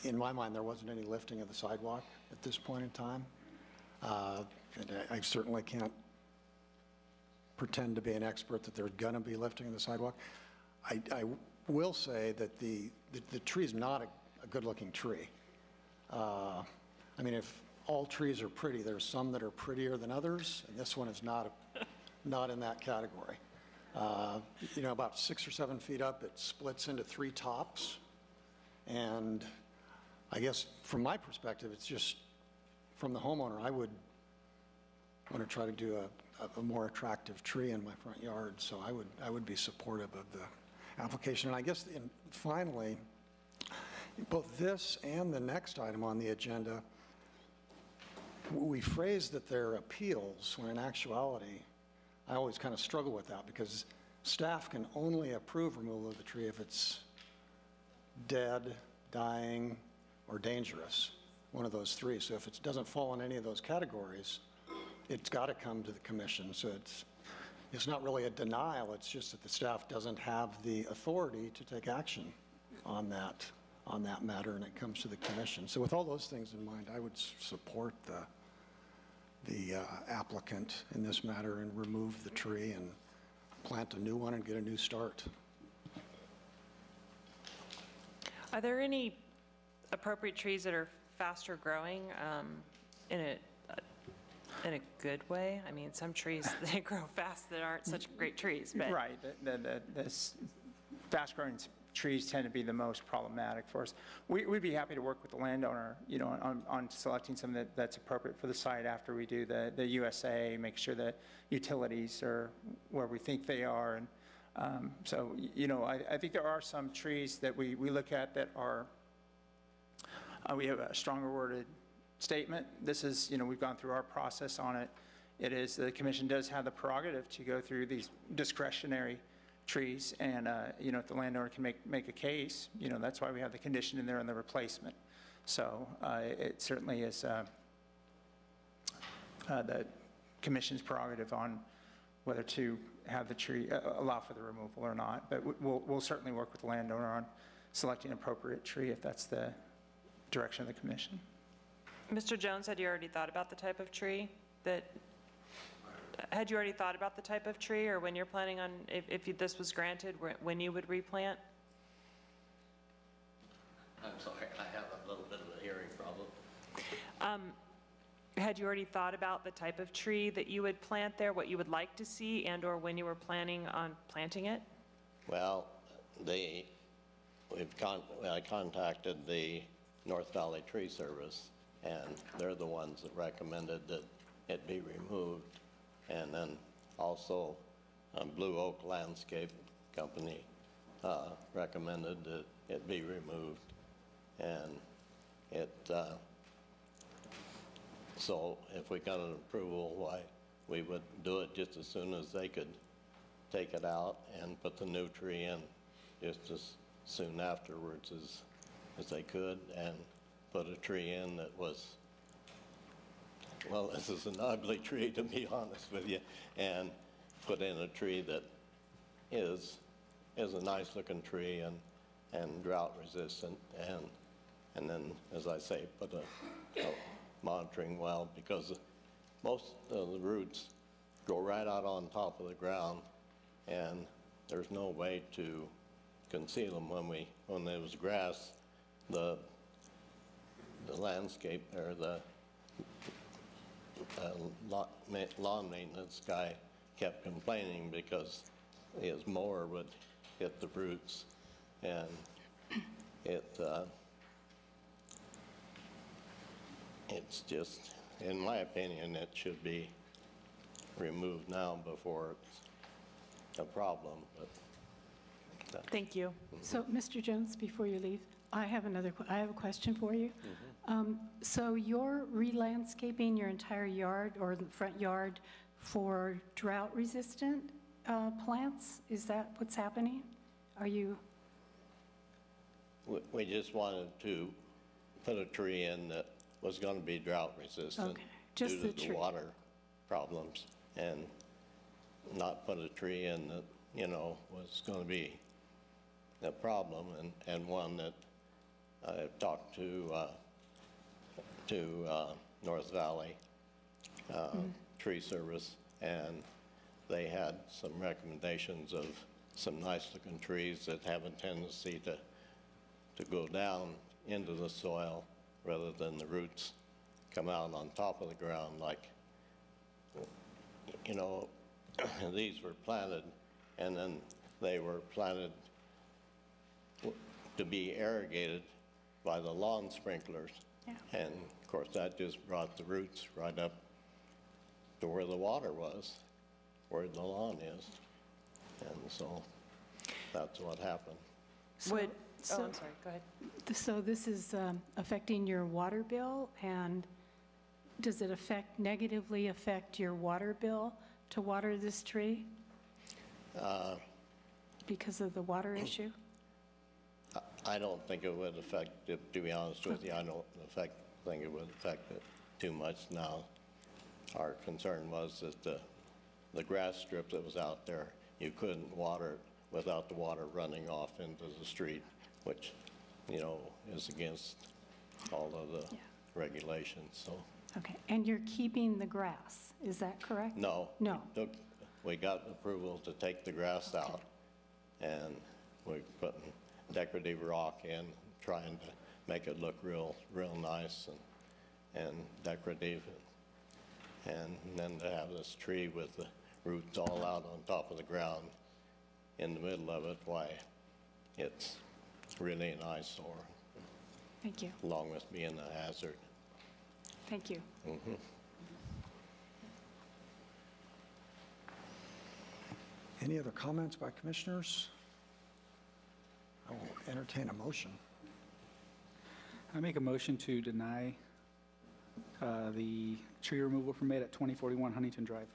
[SPEAKER 1] in my mind, there wasn't any lifting of the sidewalk at this point in time. And I certainly can't pretend to be an expert that there's going to be lifting of the sidewalk. I will say that the tree is not a good-looking tree. I mean, if all trees are pretty, there's some that are prettier than others, and this one is not in that category. You know, about 6 or 7 feet up, it splits into 3 tops, and I guess from my perspective, it's just, from the homeowner, I would want to try to do a more attractive tree in my front yard, so I would be supportive of the application. And I guess, finally, both this and the next item on the agenda, we phrase that they're appeals, when in actuality, I always kind of struggle with that, because staff can only approve removal of the tree if it's dead, dying, or dangerous, one of those 3. So if it doesn't fall in any of those categories, it's got to come to the commission. So it's not really a denial, it's just that the staff doesn't have the authority to take action on that matter, and it comes to the commission. So with all those things in mind, I would support the applicant in this matter and remove the tree and plant a new one and get a new start.
[SPEAKER 3] Are there any appropriate trees that are faster growing in a good way? I mean, some trees, they grow fast that aren't such great trees, but...
[SPEAKER 4] Right. The fast-growing trees tend to be the most problematic for us. We'd be happy to work with the landowner, you know, on selecting something that's appropriate for the site after we do the USA, make sure that utilities are where we think they are. And so, you know, I think there are some trees that we look at that are, we have a stronger worded statement. This is, you know, we've gone through our process on it. It is, the commission does have the prerogative to go through these discretionary trees, and, you know, if the landowner can make a case, you know, that's why we have the condition in there and the replacement. So it certainly is the commission's prerogative on whether to have the tree, allow for the removal or not. But we'll certainly work with the landowner on selecting an appropriate tree if that's the direction of the commission.
[SPEAKER 3] Mr. Jones, had you already thought about the type of tree had you already thought about the type of tree, or when you're planning on, if this was granted, when you would replant?
[SPEAKER 10] I'm sorry, I have a little bit of a hearing problem.
[SPEAKER 3] Had you already thought about the type of tree that you would plant there, what you would like to see, and/or when you were planning on planting it?
[SPEAKER 10] Well, I contacted the North Valley Tree Service, and they're the ones that recommended that it be removed. And then also Blue Oak Landscape Company recommended that it be removed. And so if we got an approval, why we would do it just as soon as they could take it out and put the new tree in just as soon afterwards as they could, and put a tree in that was, well, this is an ugly tree, to be honest with you, and put in a tree that is a nice looking tree and drought resistant, and then, as I say, put a monitoring well, because most of the roots go right out on top of the ground, and there's no way to conceal them. When there was grass, the landscape, or the lawn maintenance guy kept complaining because his mower would hit the roots, and it's just, in my opinion, it should be removed now before it's a problem. But
[SPEAKER 3] thank you.
[SPEAKER 9] So, Mr. Jones, before you leave, I have a question for you. So you're re-landscaping your entire yard or the front yard for drought-resistant plants? Is that what's happening? Are you?
[SPEAKER 10] We just wanted to put a tree in that was going to be drought-resistant due to the water problems, and not put a tree in that, you know, was going to be a problem, and one that I've talked to North Valley Tree Service, and they had some recommendations of some nice-looking trees that have a tendency to go down into the soil rather than the roots come out on top of the ground. Like, you know, these were planted, and then they were planted to be irrigated by the lawn sprinklers. Yeah. And of course that just brought the roots right up to where the water was, where the lawn is. And so that's what happened.
[SPEAKER 3] I'm sorry, go ahead.
[SPEAKER 9] So this is affecting your water bill, and does it negatively affect your water bill to water this tree? Because of the water issue?
[SPEAKER 10] I don't think it would affect it, to be honest with you. I don't think it would affect it too much now. Our concern was that the grass strip that was out there, you couldn't water it without the water running off into the street, which, you know, is against all of the regulations. So.
[SPEAKER 9] Okay, and you're keeping the grass, is that correct?
[SPEAKER 10] No.
[SPEAKER 9] No.
[SPEAKER 10] We got approval to take the grass out, and we put decorative rock in, trying to make it look real nice and decorative, and then to have this tree with the roots all out on top of the ground in the middle of it, why, it's really an eyesore.
[SPEAKER 9] Thank you.
[SPEAKER 10] Along with being a hazard.
[SPEAKER 9] Thank you.
[SPEAKER 10] Mm-hmm.
[SPEAKER 1] Any other comments by commissioners? I will entertain a motion.
[SPEAKER 13] I make a motion to deny the tree removal permit at 2041 Huntington Drive.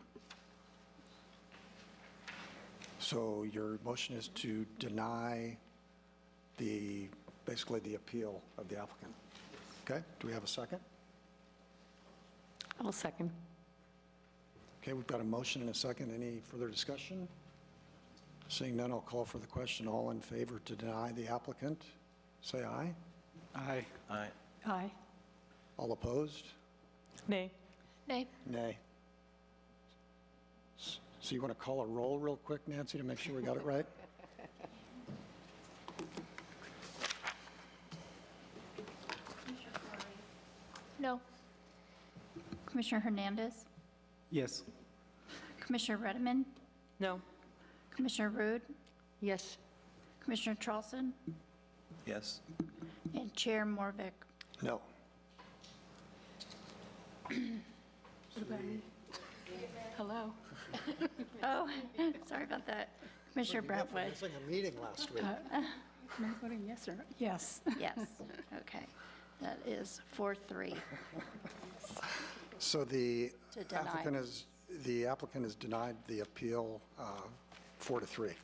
[SPEAKER 1] So your motion is to deny basically the appeal of the applicant. Okay, do we have a second?
[SPEAKER 6] I'll second.
[SPEAKER 1] Okay, we've got a motion and a second. Any further discussion? Seeing none, I'll call for the question. All in favor to deny the applicant, say aye.
[SPEAKER 13] Aye.
[SPEAKER 7] Aye.
[SPEAKER 9] Aye.
[SPEAKER 1] All opposed?
[SPEAKER 3] Nay.
[SPEAKER 12] Nay.
[SPEAKER 1] Nay. So you want to call a roll real quick, Nancy, to make sure we got it right?
[SPEAKER 12] No.
[SPEAKER 2] Commissioner Hernandez,
[SPEAKER 13] Yes.
[SPEAKER 2] Commissioner Redeman,
[SPEAKER 3] No.
[SPEAKER 2] Commissioner Rude,
[SPEAKER 6] Yes.
[SPEAKER 2] Commissioner Charleston,
[SPEAKER 7] Yes.
[SPEAKER 2] and Chair Morvick.
[SPEAKER 1] No.
[SPEAKER 9] What about me? Hello?
[SPEAKER 2] Oh, sorry about that. Commissioner Brentwood.
[SPEAKER 1] Missing a meeting last week.
[SPEAKER 9] Am I voting yes or no? Yes.
[SPEAKER 2] Yes, okay. That is 4-3.
[SPEAKER 1] So the
[SPEAKER 2] To deny.
[SPEAKER 1] applicant has denied the appeal 4-3.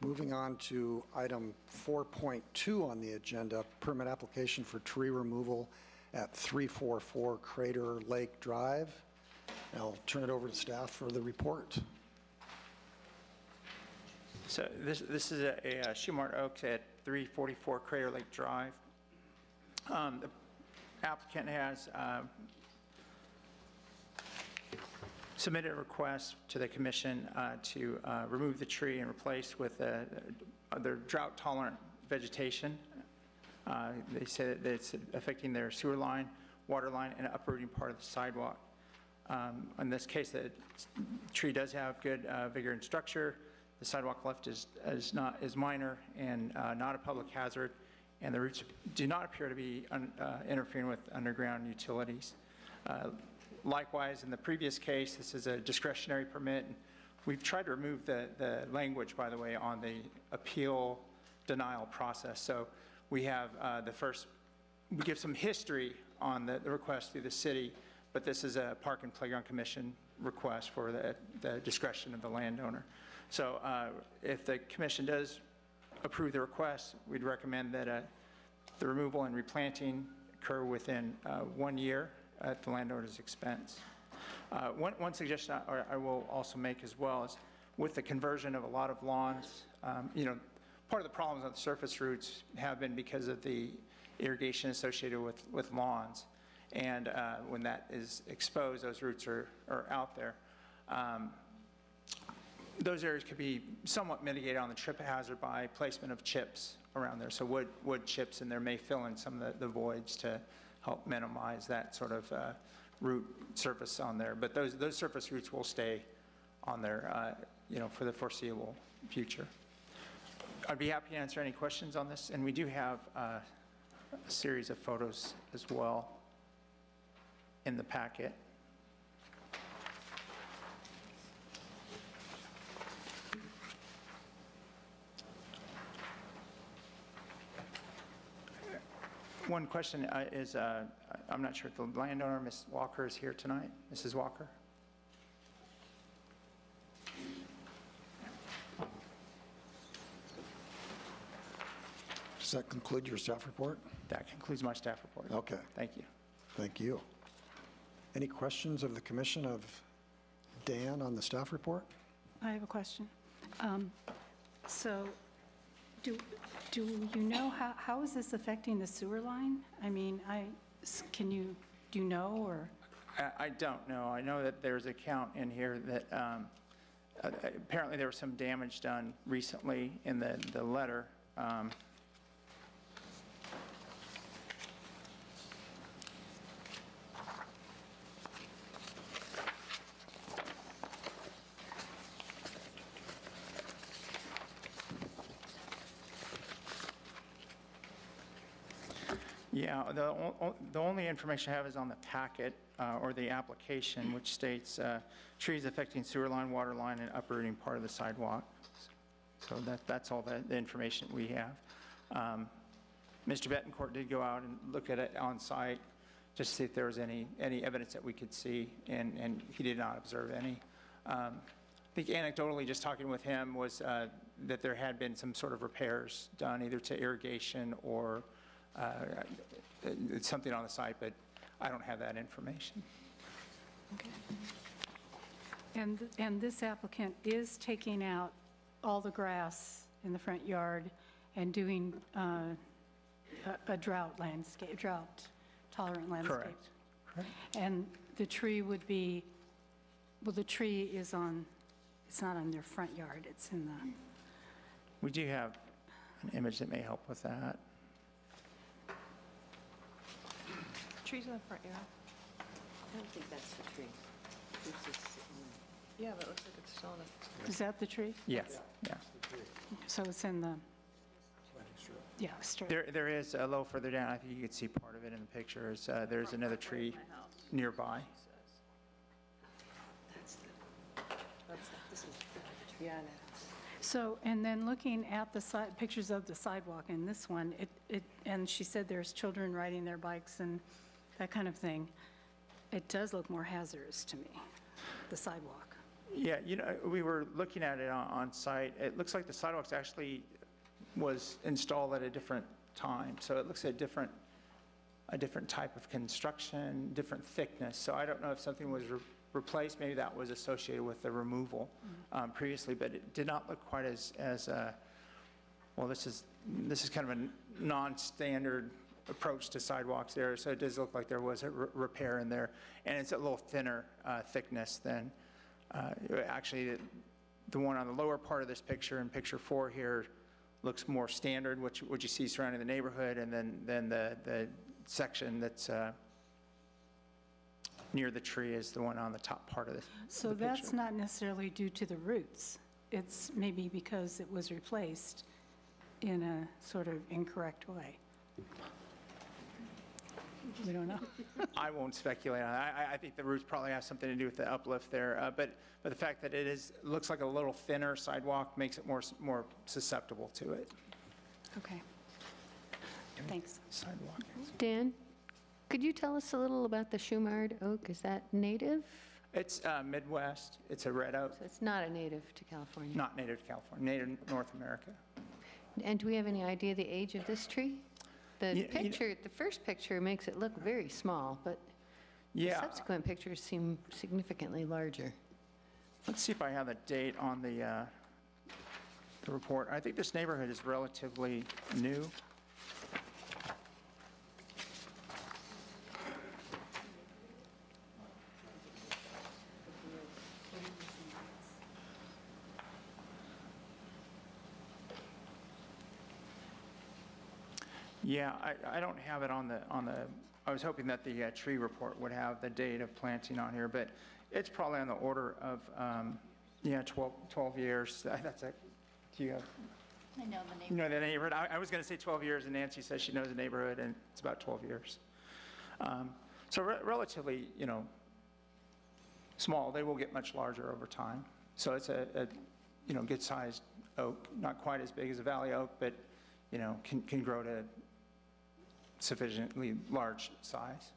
[SPEAKER 1] Moving on to item 4.2 on the agenda, permit application for tree removal at 344 Crater Lake Drive. I'll turn it over to staff for the report.
[SPEAKER 4] So this is a Shumart Oaks at 344 Crater Lake Drive. The applicant has submitted a request to the commission to remove the tree and replace with other drought-tolerant vegetation. They say that it's affecting their sewer line, water line, and uprooting part of the sidewalk. In this case, the tree does have good vigor and structure. The sidewalk left is minor and not a public hazard, and the roots do not appear to be interfering with underground utilities. Likewise, in the previous case, this is a discretionary permit. We've tried to remove the language, by the way, on the appeal denial process. So we have we give some history on the request through the city, but this is a Park and Playground Commission request for the discretion of the landowner. So if the commission does approve the request, we'd recommend that the removal and replanting occur within 1 year at the landowner's expense. One suggestion I will also make as well is with the conversion of a lot of lawns, part of the problems on the surface roots have been because of the irrigation associated with lawns. And when that is exposed, those roots are out there. Those areas could be somewhat mitigated on the trip hazard by placement of chips around there. So wood chips in there may fill in some of the voids to help minimize that sort of root surface on there. But those surface roots will stay on there, for the foreseeable future. I'd be happy to answer any questions on this, and we do have a series of photos as well in the packet. One question is, I'm not sure if the landowner, Ms. Walker, is here tonight. Mrs. Walker?
[SPEAKER 1] Does that conclude your staff report?
[SPEAKER 4] That concludes my staff report.
[SPEAKER 1] Okay.
[SPEAKER 4] Thank you.
[SPEAKER 1] Thank you. Any questions of the commission of Dan on the staff report?
[SPEAKER 9] I have a question. So do you know how is this affecting the sewer line? I mean, do you know, or?
[SPEAKER 4] I don't know. I know that there's a count in here that apparently there was some damage done recently in the letter. Yeah, the only information I have is on the packet or the application, which states trees affecting sewer line, water line, and uprooting part of the sidewalk. So that's all the information we have. Mr. Betancourt did go out and look at it on site just to see if there was any evidence that we could see, and he did not observe any. think anecdotally, just talking with him, was that there had been some sort of repairs done either to irrigation or something on the site, but I don't have that information.
[SPEAKER 9] And this applicant is taking out all the grass in the front yard and doing a drought tolerant landscape.
[SPEAKER 4] Correct.
[SPEAKER 9] And the tree would be, well, the tree is on, it's not on their front yard, it's in the,
[SPEAKER 4] We do have an image that may help with that.
[SPEAKER 3] Trees in the front yard.
[SPEAKER 15] I don't think that's the tree. This is,
[SPEAKER 3] Yeah, but it looks like it's still in the.
[SPEAKER 9] is that the tree?
[SPEAKER 4] Yes, yeah.
[SPEAKER 9] So it's in the, yeah, straight.
[SPEAKER 4] There is a little further down, I think you can see part of it in the pictures. There's another tree nearby.
[SPEAKER 15] this is the tree. Yeah, I know.
[SPEAKER 9] So, and then looking at the pictures of the sidewalk in this one, and she said there's children riding their bikes and that kind of thing. It does look more hazardous to me, the sidewalk.
[SPEAKER 4] Yeah, we were looking at it on site. It looks like the sidewalks actually was installed at a different time. So it looks at a different type of construction, different thickness. So I don't know if something was replaced. Maybe that was associated with the removal previously, but it did not look quite as well. This is kind of a non-standard approach to sidewalks there. So it does look like there was a repair in there, and it's a little thinner thickness than actually the one on the lower part of this picture in picture 4 here looks more standard, what you see surrounding the neighborhood, and then the section that's near the tree is the one on the top part of
[SPEAKER 9] So
[SPEAKER 4] the
[SPEAKER 9] that's
[SPEAKER 4] picture.
[SPEAKER 9] not necessarily due to the roots. It's maybe because it was replaced in a sort of incorrect way. We don't know.
[SPEAKER 4] I won't speculate on that. I think the roots probably have something to do with the uplift there, but the fact that it looks like a little thinner sidewalk makes it more susceptible to it.
[SPEAKER 9] Okay. Thanks.
[SPEAKER 4] Sidewalk.
[SPEAKER 6] Dan, could you tell us a little about the Shumard oak? Is that native?
[SPEAKER 4] It's Midwest. It's a red oak.
[SPEAKER 6] So it's not a native to California?
[SPEAKER 4] Not native to California, native to North America.
[SPEAKER 6] And do we have any idea the age of this tree? The
[SPEAKER 4] Yeah,
[SPEAKER 6] the first picture makes it look very small, but the
[SPEAKER 4] Yeah.
[SPEAKER 6] subsequent pictures seem significantly larger.
[SPEAKER 4] Let's see if I have a date on the report. I think this neighborhood is relatively new. Yeah, I don't have it on the, I was hoping that the tree report would have the date of planting on here, but it's probably on the order of, 12 years. That's a, do you have,
[SPEAKER 2] I know the name.
[SPEAKER 4] you know the neighborhood? I was going to say 12 years, and Nancy says she knows the neighborhood, and it's about 12 years. So relatively, small. They will get much larger over time. So it's a good-sized oak, not quite as big as a valley oak, but, can grow to sufficiently large size.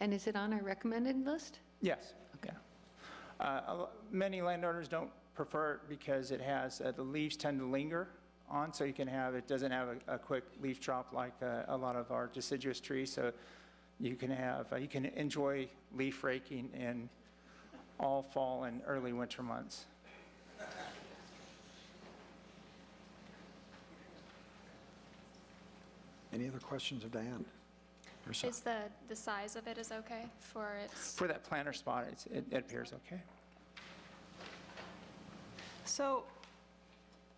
[SPEAKER 6] And is it on our recommended list?
[SPEAKER 4] Yes.
[SPEAKER 6] Okay.
[SPEAKER 4] Yeah. Many landowners don't prefer it because it has, the leaves tend to linger on, so it doesn't have a quick leaf drop like a lot of our deciduous trees, so you can enjoy leaf raking in all fall and early winter months.
[SPEAKER 1] Any other questions of Diane? Yourself?
[SPEAKER 12] Is the size of it is okay for its?
[SPEAKER 4] For that planter spot, it appears okay.
[SPEAKER 3] So,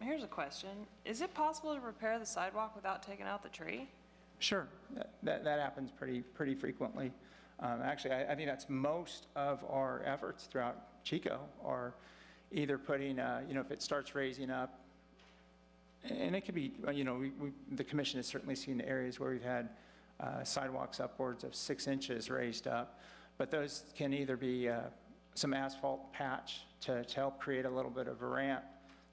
[SPEAKER 3] here's a question. Is it possible to repair the sidewalk without taking out the tree?
[SPEAKER 4] Sure, that happens pretty frequently. Actually, I think that's most of our efforts throughout Chico are either putting, if it starts raising up, and it could be, the commission has certainly seen areas where we've had sidewalks upwards of 6 inches raised up, but those can either be some asphalt patch to help create a little bit of a ramp.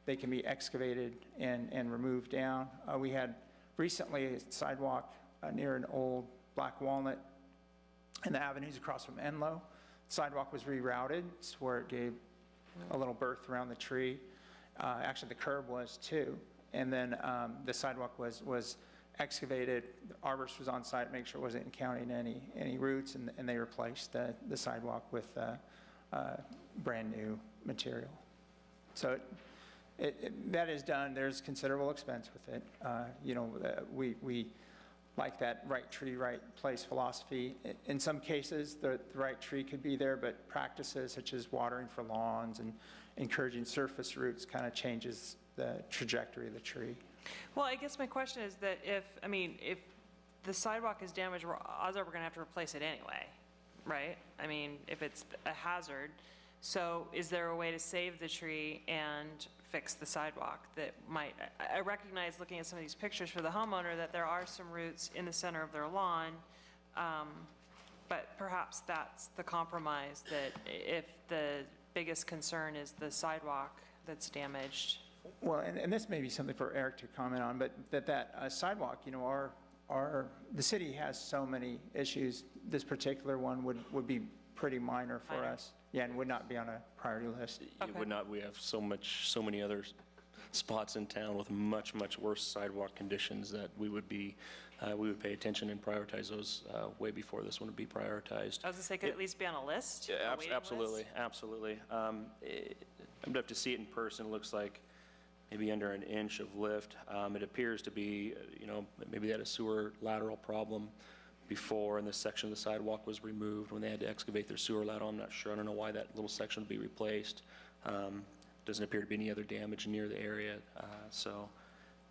[SPEAKER 4] They can be excavated and removed down. We had recently a sidewalk near an old black walnut in the avenues across from Enloe. Sidewalk was rerouted where it gave a little berth around the tree. Actually, the curb was too. And then the sidewalk was excavated. The arborist was on site, make sure it wasn't encountering any roots, and they replaced the sidewalk with brand new material. So that is done. There's considerable expense with it. We like that right tree, right place philosophy. In some cases, the right tree could be there, but practices such as watering for lawns and encouraging surface roots kind of changes the trajectory of the tree.
[SPEAKER 3] Well, I guess my question is that if the sidewalk is damaged, odds are we're going to have to replace it anyway, right? I mean, if it's a hazard. So is there a way to save the tree and fix the sidewalk that might, I recognize looking at some of these pictures for the homeowner that there are some roots in the center of their lawn, but perhaps that's the compromise, that if the biggest concern is the sidewalk that's damaged.
[SPEAKER 4] Well, and this may be something for Eric to comment on, but that sidewalk, the city has so many issues. This particular one would be pretty minor for us. Yeah, and would not be on a priority list.
[SPEAKER 14] It would not. We have so many other spots in town with much worse sidewalk conditions that we would pay attention and prioritize those way before this one would be prioritized.
[SPEAKER 3] I was going to say, could it at least be on a list?
[SPEAKER 14] Yeah,
[SPEAKER 3] absolutely.
[SPEAKER 14] I'm going to have to see it in person. It looks like maybe under an inch of lift. It appears to be, maybe they had a sewer lateral problem before, and this section of the sidewalk was removed when they had to excavate their sewer lateral. I'm not sure. I don't know why that little section would be replaced. Doesn't appear to be any other damage near the area. So,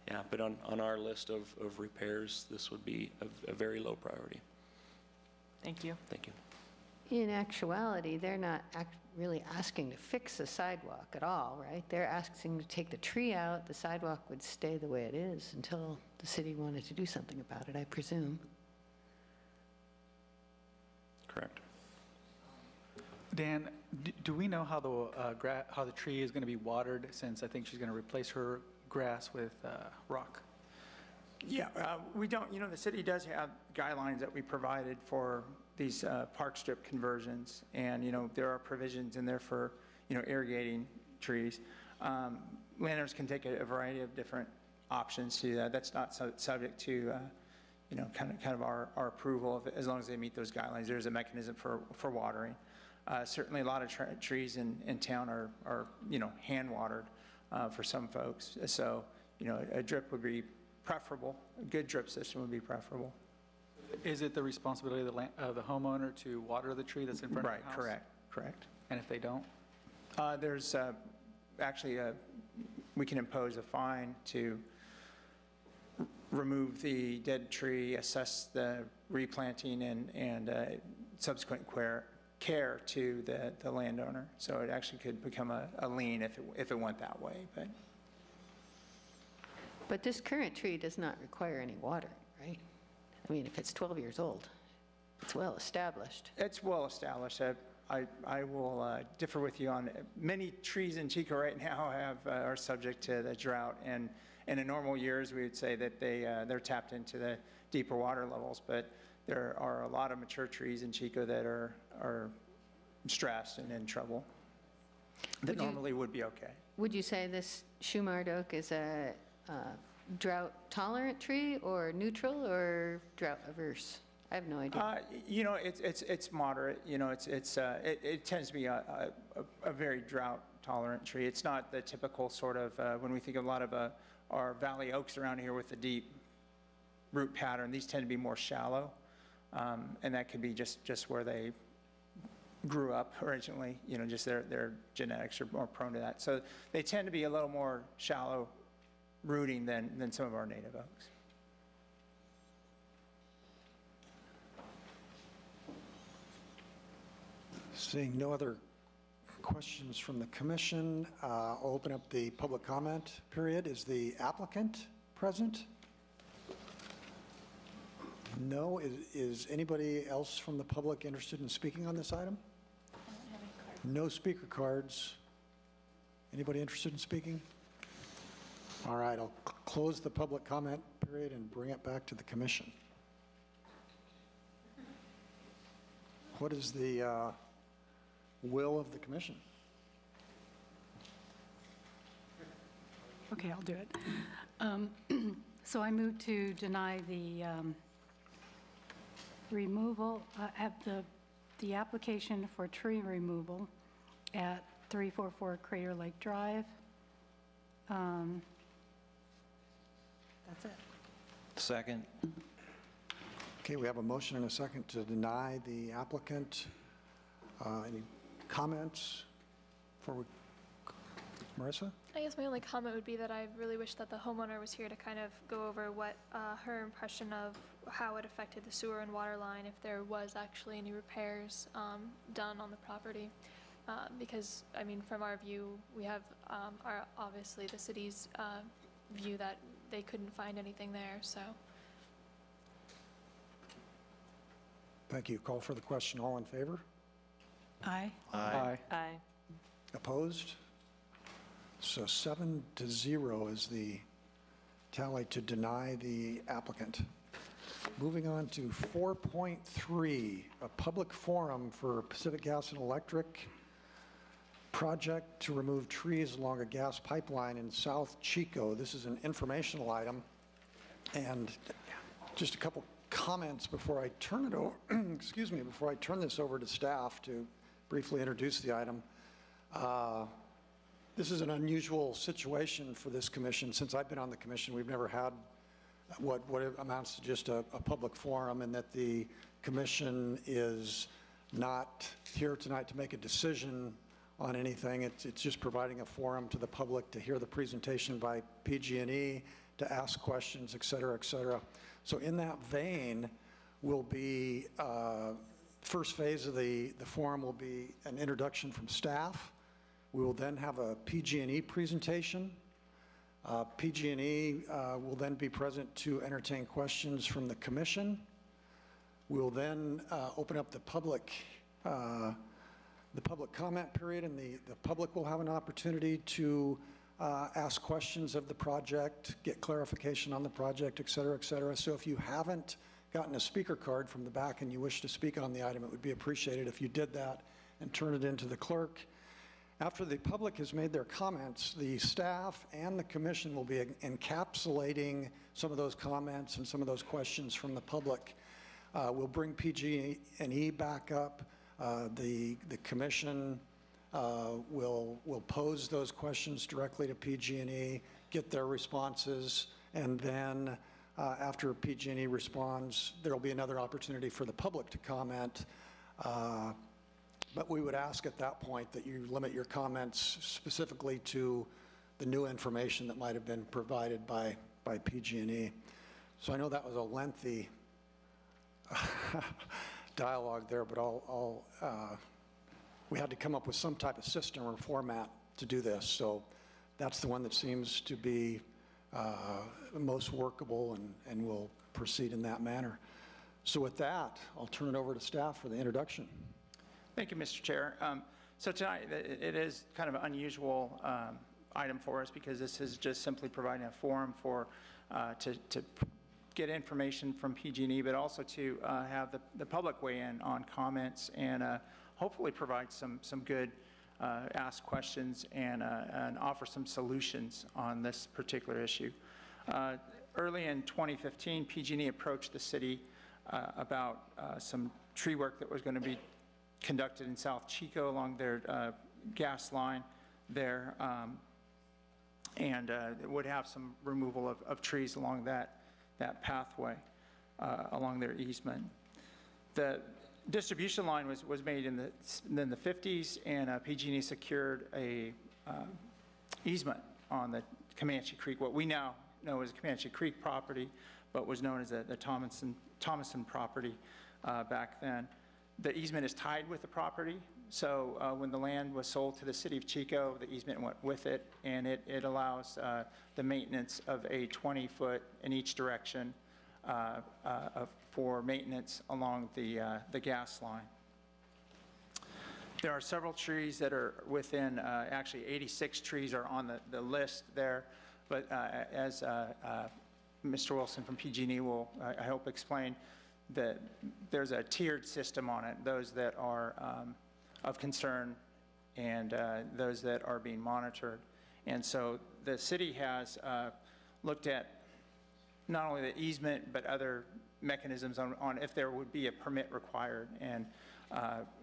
[SPEAKER 14] yeah, but on our list of repairs, this would be a very low priority.
[SPEAKER 3] Thank you.
[SPEAKER 14] Thank you.
[SPEAKER 6] In actuality, they're not really asking to fix the sidewalk at all, right? They're asking to take the tree out. The sidewalk would stay the way it is until the city wanted to do something about it, I presume.
[SPEAKER 14] Correct.
[SPEAKER 13] Dan, do we know how the tree is going to be watered, since I think she's going to replace her grass with rock?
[SPEAKER 4] Yeah, we don't, the city does have guidelines that we provided for these park strip conversions, and, there are provisions in there for, irrigating trees. Landowners can take a variety of different options to that. That's not subject to, kind of our approval, as long as they meet those guidelines. There's a mechanism for watering. Certainly a lot of trees in town are hand watered for some folks. So, a drip would be preferable. A good drip system would be preferable.
[SPEAKER 13] Is it the responsibility of the homeowner to water the tree that's in front of the house?
[SPEAKER 4] Right, correct.
[SPEAKER 13] And if they don't?
[SPEAKER 4] There's actually, we can impose a fine to remove the dead tree, assess the replanting, and subsequent care to the landowner. So it actually could become a lien if it went that way.
[SPEAKER 6] But this current tree does not require any watering, right? I mean, if it's 12 years old, it's well established.
[SPEAKER 4] It's well established. I will differ with you on many trees in Chico right now are subject to the drought, and in normal years we would say that they're tapped into the deeper water levels, but there are a lot of mature trees in Chico that are stressed and in trouble that normally would be okay. Would
[SPEAKER 6] you say this Shumard oak is a drought-tolerant tree, or neutral, or drought-averse? I have no idea.
[SPEAKER 4] It's moderate. It tends to be a very drought-tolerant tree. It's not the typical sort of, when we think of a lot of our valley oaks around here with the deep root pattern, these tend to be more shallow, and that could be just where they grew up originally. Just their genetics are more prone to that. So they tend to be a little more shallow rooting than some of our native oaks.
[SPEAKER 1] Seeing no other questions from the commission, I'll open up the public comment period. Is the applicant present? No. Is anybody else from the public interested in speaking on this item?
[SPEAKER 2] I don't have any cards.
[SPEAKER 1] No speaker cards. Anybody interested in speaking? All right, I'll close the public comment period and bring it back to the commission. What is the will of the commission?
[SPEAKER 9] Okay, I'll do it. So I move to deny the removal, the application for tree removal at 344 Crater Lake Drive. That's it.
[SPEAKER 16] Second.
[SPEAKER 1] Okay, we have a motion and a second to deny the applicant. Any comments before we, Marissa?
[SPEAKER 12] I guess my only comment would be that I really wish that the homeowner was here to kind of go over what her impression of how it affected the sewer and water line, if there was actually any repairs done on the property. Because, I mean, from our view, we have obviously the city's view that they couldn't find anything there, so.
[SPEAKER 1] Thank you. Call for the question. All in favor?
[SPEAKER 9] Aye.
[SPEAKER 13] Aye.
[SPEAKER 3] Aye.
[SPEAKER 1] Opposed? So 7-0 is the tally to deny the applicant. Moving on to 4.3, a public forum for Pacific Gas and Electric project to remove trees along a gas pipeline in South Chico. This is an informational item. And just a couple comments before I turn it over, excuse me, before I turn this over to staff to briefly introduce the item. This is an unusual situation for this commission. Since I've been on the commission, we've never had what amounts to just a public forum, and that the commission is not here tonight to make a decision on anything. It's just providing a forum to the public to hear the presentation by PG&E, to ask questions, et cetera, et cetera. So in that vein will be, first phase of the forum will be an introduction from staff. We will then have a PG&E presentation. PG&E will then be present to entertain questions from the commission. We will then open up the public comment period, and the public will have an opportunity to ask questions of the project, get clarification on the project, et cetera, et cetera. So if you haven't gotten a speaker card from the back and you wish to speak on the item, it would be appreciated if you did that and turn it into the clerk. After the public has made their comments, the staff and the commission will be encapsulating some of those comments and some of those questions from the public. We'll bring PG&E back up. The commission will pose those questions directly to PG&E, get their responses, and then after PG&E responds, there will be another opportunity for the public to comment. But we would ask at that point that you limit your comments specifically to the new information that might have been provided by PG&E. So I know that was a lengthy dialogue there, but we had to come up with some type of system or format to do this. So that's the one that seems to be most workable, and we'll proceed in that manner. So with that, I'll turn it over to staff for the introduction.
[SPEAKER 4] Thank you, Mr. Chair. So tonight, it is kind of an unusual item for us, because this is just simply providing a forum for to get information from PG&E, but also to have the public weigh in on comments and hopefully provide some good ask questions and offer some solutions on this particular issue. Early in 2015, PG&E approached the city about some tree work that was going to be conducted in South Chico along their gas line there, and it would have some removal of trees along that pathway along their easement. The distribution line was made in the 50s, and PG&E secured a easement on the Comanche Creek, what we now know as Comanche Creek property, but was known as the Thomason property back then. The easement is tied with the property, so when the land was sold to the city of Chico, the easement went with it, and it allows the maintenance of a 20-foot in each direction for maintenance along the gas line. There are several trees that are within, actually 86 trees are on the list there, but as Mr. Wilson from PG&E will, I hope, explain, that there's a tiered system on it, those that are of concern and those that are being monitored. And so the city has looked at not only the easement, but other mechanisms on if there would be a permit required, and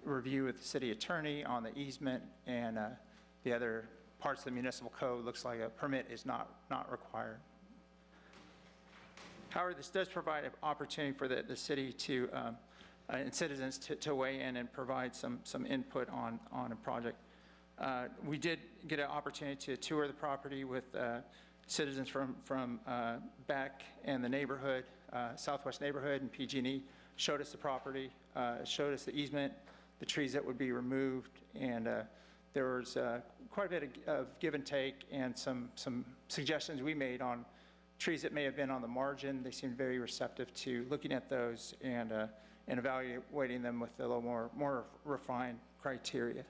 [SPEAKER 4] review with the city attorney on the easement and the other parts of the municipal code. Looks like a permit is not required. However, this does provide an opportunity for the city to and citizens to weigh in and provide some input on a project. We did get an opportunity to tour the property with citizens from Beck and the neighborhood, Southwest neighborhood, and PG&E showed us the property, showed us the easement, the trees that would be removed, and there was quite a bit of give and take and some suggestions we made on trees that may have been on the margin. They seemed very receptive to looking at those and evaluating them with a little more refined criteria.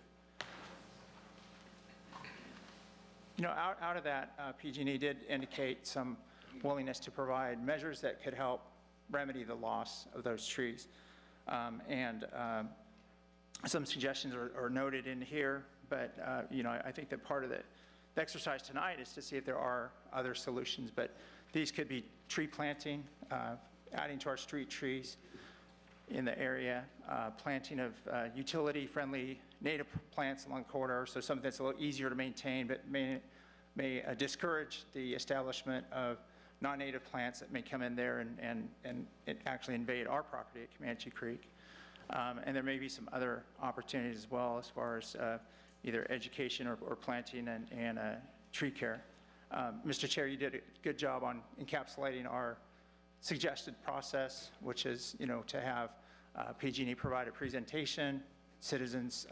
[SPEAKER 4] You know, out of that, PG&E did indicate some willingness to provide measures that could help remedy the loss of those trees. Some suggestions are noted in here, but you know, I think that part of the exercise tonight is to see if there are other solutions, but these could be tree planting, adding to our street trees in the area, planting of utility-friendly native plants along the corridor, so something that's a little easier to maintain, but may discourage the establishment of non-native plants that may come in there and actually invade our property at Comanche Creek. And there may be some other opportunities as well as far as either education or planting and tree care. Mr. Chair, you did a good job on encapsulating our suggested process, which is, you know, to have PG&E provide a presentation, citizens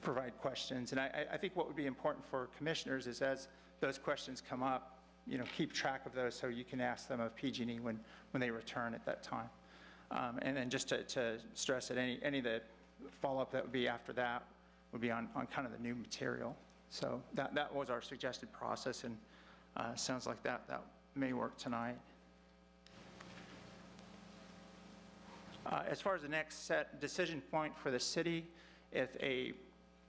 [SPEAKER 4] provide questions. And I think what would be important for commissioners is, as those questions come up, you know, keep track of those so you can ask them of PG&E when they return at that time. And then just to stress that any of the follow-up that would be after that would be on kind of the new material. So that was our suggested process, and sounds like that may work tonight. As far as the next set decision point for the city, if a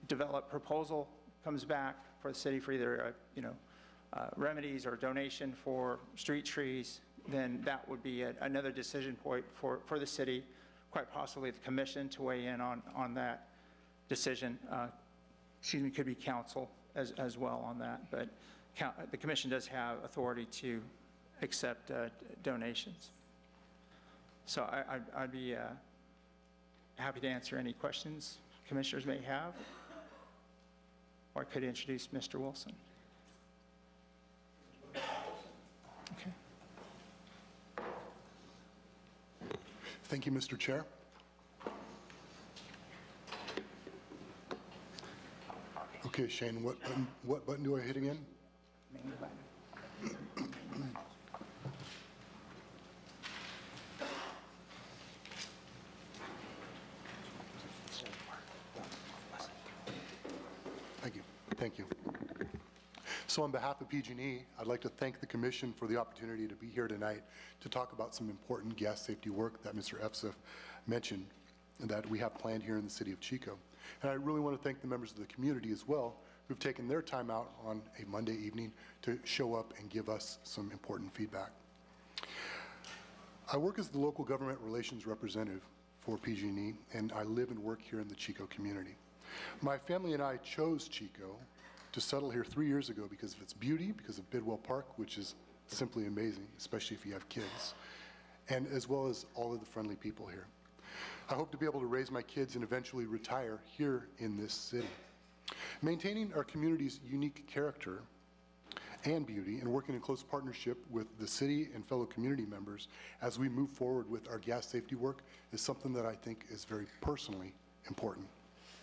[SPEAKER 4] developed proposal comes back for the city for either remedies or donation for street trees, then that would be another decision point for the city, quite possibly the commission to weigh in on that decision. Could be council as well on that, but the commission does have authority to accept donations. So I'd be happy to answer any questions commissioners may have, or I could introduce Mr. Wilson. Okay.
[SPEAKER 16] Thank you, Mr. Chair. Okay, Shane, what button do I hit again?
[SPEAKER 4] Main button.
[SPEAKER 16] Thank you. So on behalf of PG&E, I'd like to thank the Commission for the opportunity to be here tonight to talk about some important gas safety work that Mr. Efsef mentioned and that we have planned here in the city of Chico. And I really want to thank the members of the community as well who've taken their time out on a Monday evening to show up and give us some important feedback. I work as the local government relations representative for PG&E, and I live and work here in the Chico community. My family and I chose Chico to settle here 3 years ago because of its beauty, because of Bidwell Park, which is simply amazing, especially if you have kids, and as well as all of the friendly people here. I hope to be able to raise my kids and eventually retire here in this city. Maintaining our community's unique character and beauty and working in close partnership with the city and fellow community members as we move forward with our gas safety work is something that I think is very personally important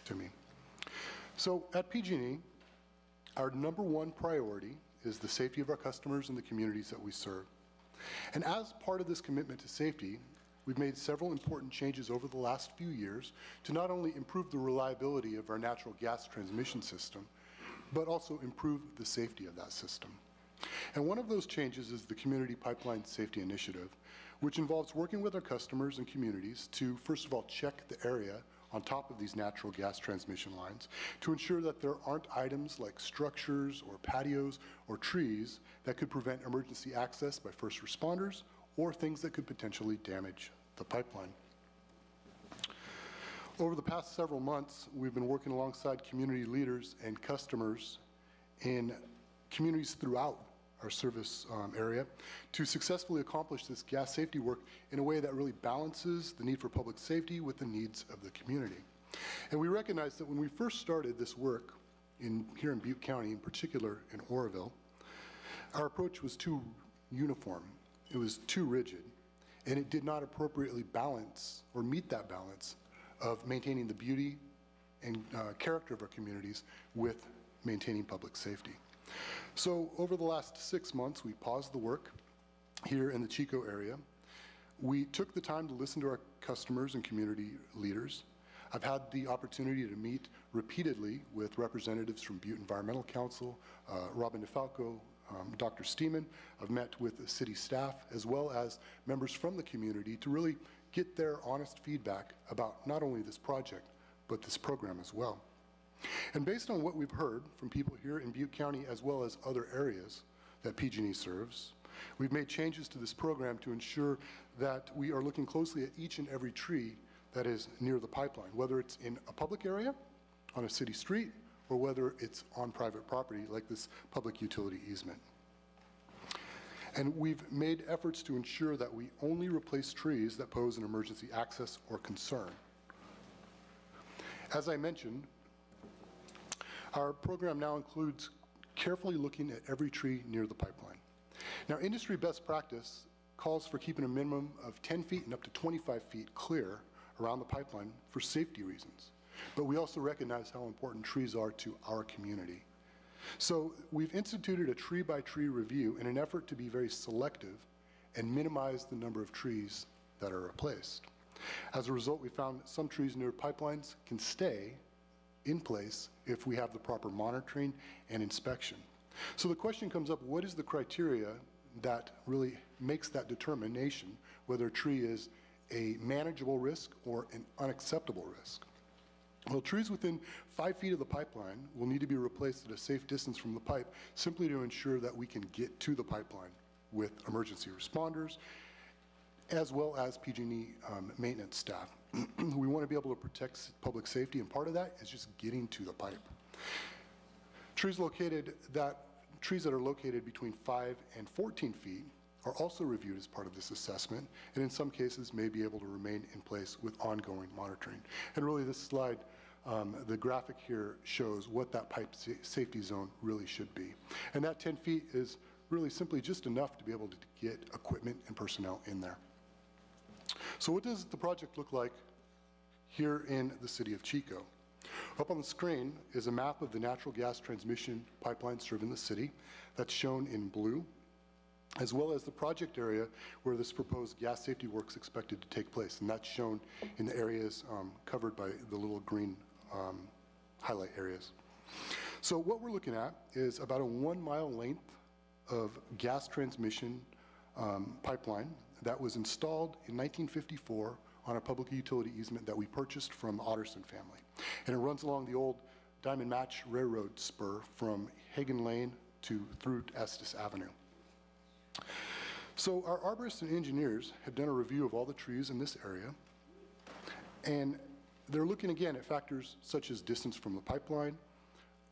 [SPEAKER 16] to me. So at PG&E, our #1 priority is the safety of our customers and the communities that we serve. And as part of this commitment to safety, we've made several important changes over the last few years to not only improve the reliability of our natural gas transmission system, but also improve the safety of that system. And one of those changes is the Community Pipeline Safety Initiative, which involves working with our customers and communities to, first of all, check the area on top of these natural gas transmission lines to ensure that there aren't items like structures or patios or trees that could prevent emergency access by first responders or things that could potentially damage the pipeline. Over the past several months, we've been working alongside community leaders and customers in communities throughout our service area to successfully accomplish this gas safety work in a way that really balances the need for public safety with the needs of the community. And we recognize that when we first started this work here in Butte County, in particular in Oroville, our approach was too uniform. It was too rigid, and it did not appropriately balance or meet that balance of maintaining the beauty and character of our communities with maintaining public safety. So over the last 6 months, we paused the work here in the Chico area. We took the time to listen to our customers and community leaders. I've had the opportunity to meet repeatedly with representatives from Butte Environmental Council, Robin DeFalco, Dr. Steeman. I've met with the city staff as well as members from the community to really get their honest feedback about not only this project, but this program as well. And based on what we've heard from people here in Butte County as well as other areas that PG&E serves, we've made changes to this program to ensure that we are looking closely at each and every tree that is near the pipeline, whether it's in a public area, on a city street, or whether it's on private property like this public utility easement. And we've made efforts to ensure that we only replace trees that pose an emergency access or concern. As I mentioned, our program now includes carefully looking at every tree near the pipeline. Now, industry best practice calls for keeping a minimum of 10 feet and up to 25 feet clear around the pipeline for safety reasons. But we also recognize how important trees are to our community. So we've instituted a tree-by-tree review in an effort to be very selective and minimize the number of trees that are replaced. As a result, we found that some trees near pipelines can stay in place if we have the proper monitoring and inspection. So the question comes up, what is the criteria that really makes that determination whether a tree is a manageable risk or an unacceptable risk? Well, trees within 5 feet of the pipeline will need to be replaced at a safe distance from the pipe simply to ensure that we can get to the pipeline with emergency responders as well as PG&E maintenance staff. We want to be able to protect public safety, and part of that is just getting to the pipe. Trees that are located between 5 and 14 feet are also reviewed as part of this assessment, and in some cases may be able to remain in place with ongoing monitoring. And really this slide, the graphic here shows what that pipe safety zone really should be. And that 10 feet is really simply just enough to be able to get equipment and personnel in there. So what does the project look like here in the city of Chico? Up on the screen is a map of the natural gas transmission pipeline serving the city. That's shown in blue, as well as the project area where this proposed gas safety work is expected to take place. And that's shown in the areas covered by the little green highlight areas. So what we're looking at is about a 1 mile length of gas transmission pipeline that was installed in 1954 on a public utility easement that we purchased from the Otterson family. And it runs along the old Diamond Match Railroad spur from Hagen Lane through Estes Avenue. So our arborists and engineers have done a review of all the trees in this area, and they're looking again at factors such as distance from the pipeline,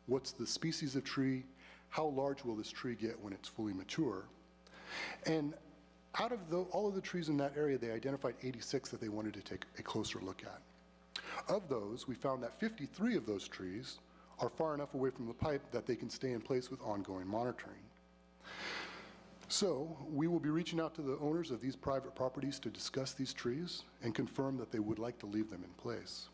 [SPEAKER 16] what's the species of tree, how large will this tree get when it's fully mature. And out of all of the trees in that area, they identified 86 that they wanted to take a closer look at. Of those, we found that 53 of those trees are far enough away from the pipe that they can stay in place with ongoing monitoring. So we will be reaching out to the owners of these private properties to discuss these trees and confirm that they would like to leave them in place.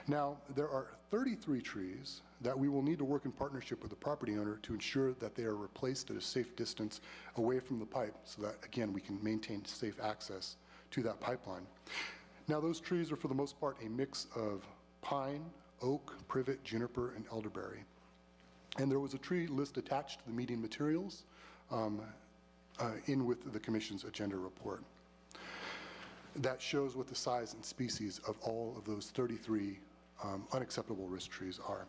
[SPEAKER 16] Now, there are 33 trees that we will need to work in partnership with the property owner to ensure that they are replaced at a safe distance away from the pipe so that, again, we can maintain safe access to that pipeline. Now, those trees are for the most part a mix of pine, oak, privet, juniper, and elderberry. And there was a tree list attached to the meeting materials in with the Commission's agenda report. that shows what the size and species of all of those 33 unacceptable risk trees are.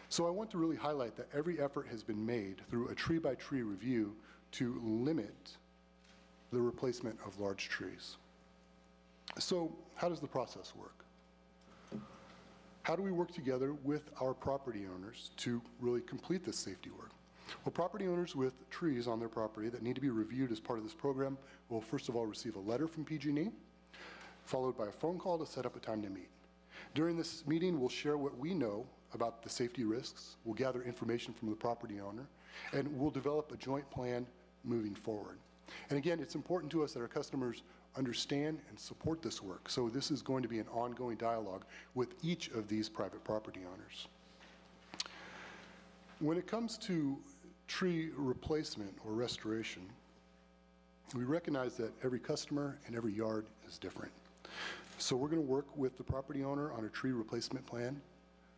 [SPEAKER 16] So I want to really highlight that every effort has been made through a tree-by-tree review to limit the replacement of large trees. So how does the process work? How do we work together with our property owners to really complete this safety work? Well, property owners with trees on their property that need to be reviewed as part of this program will first of all receive a letter from PG&E, followed by a phone call to set up a time to meet. During this meeting, we'll share what we know about the safety risks, we'll gather information from the property owner, and we'll develop a joint plan moving forward. And again, it's important to us that our customers understand and support this work. So this is going to be an ongoing dialogue with each of these private property owners. When it comes to tree replacement or restoration, we recognize that every customer and every yard is different. So we're going to work with the property owner on a tree replacement plan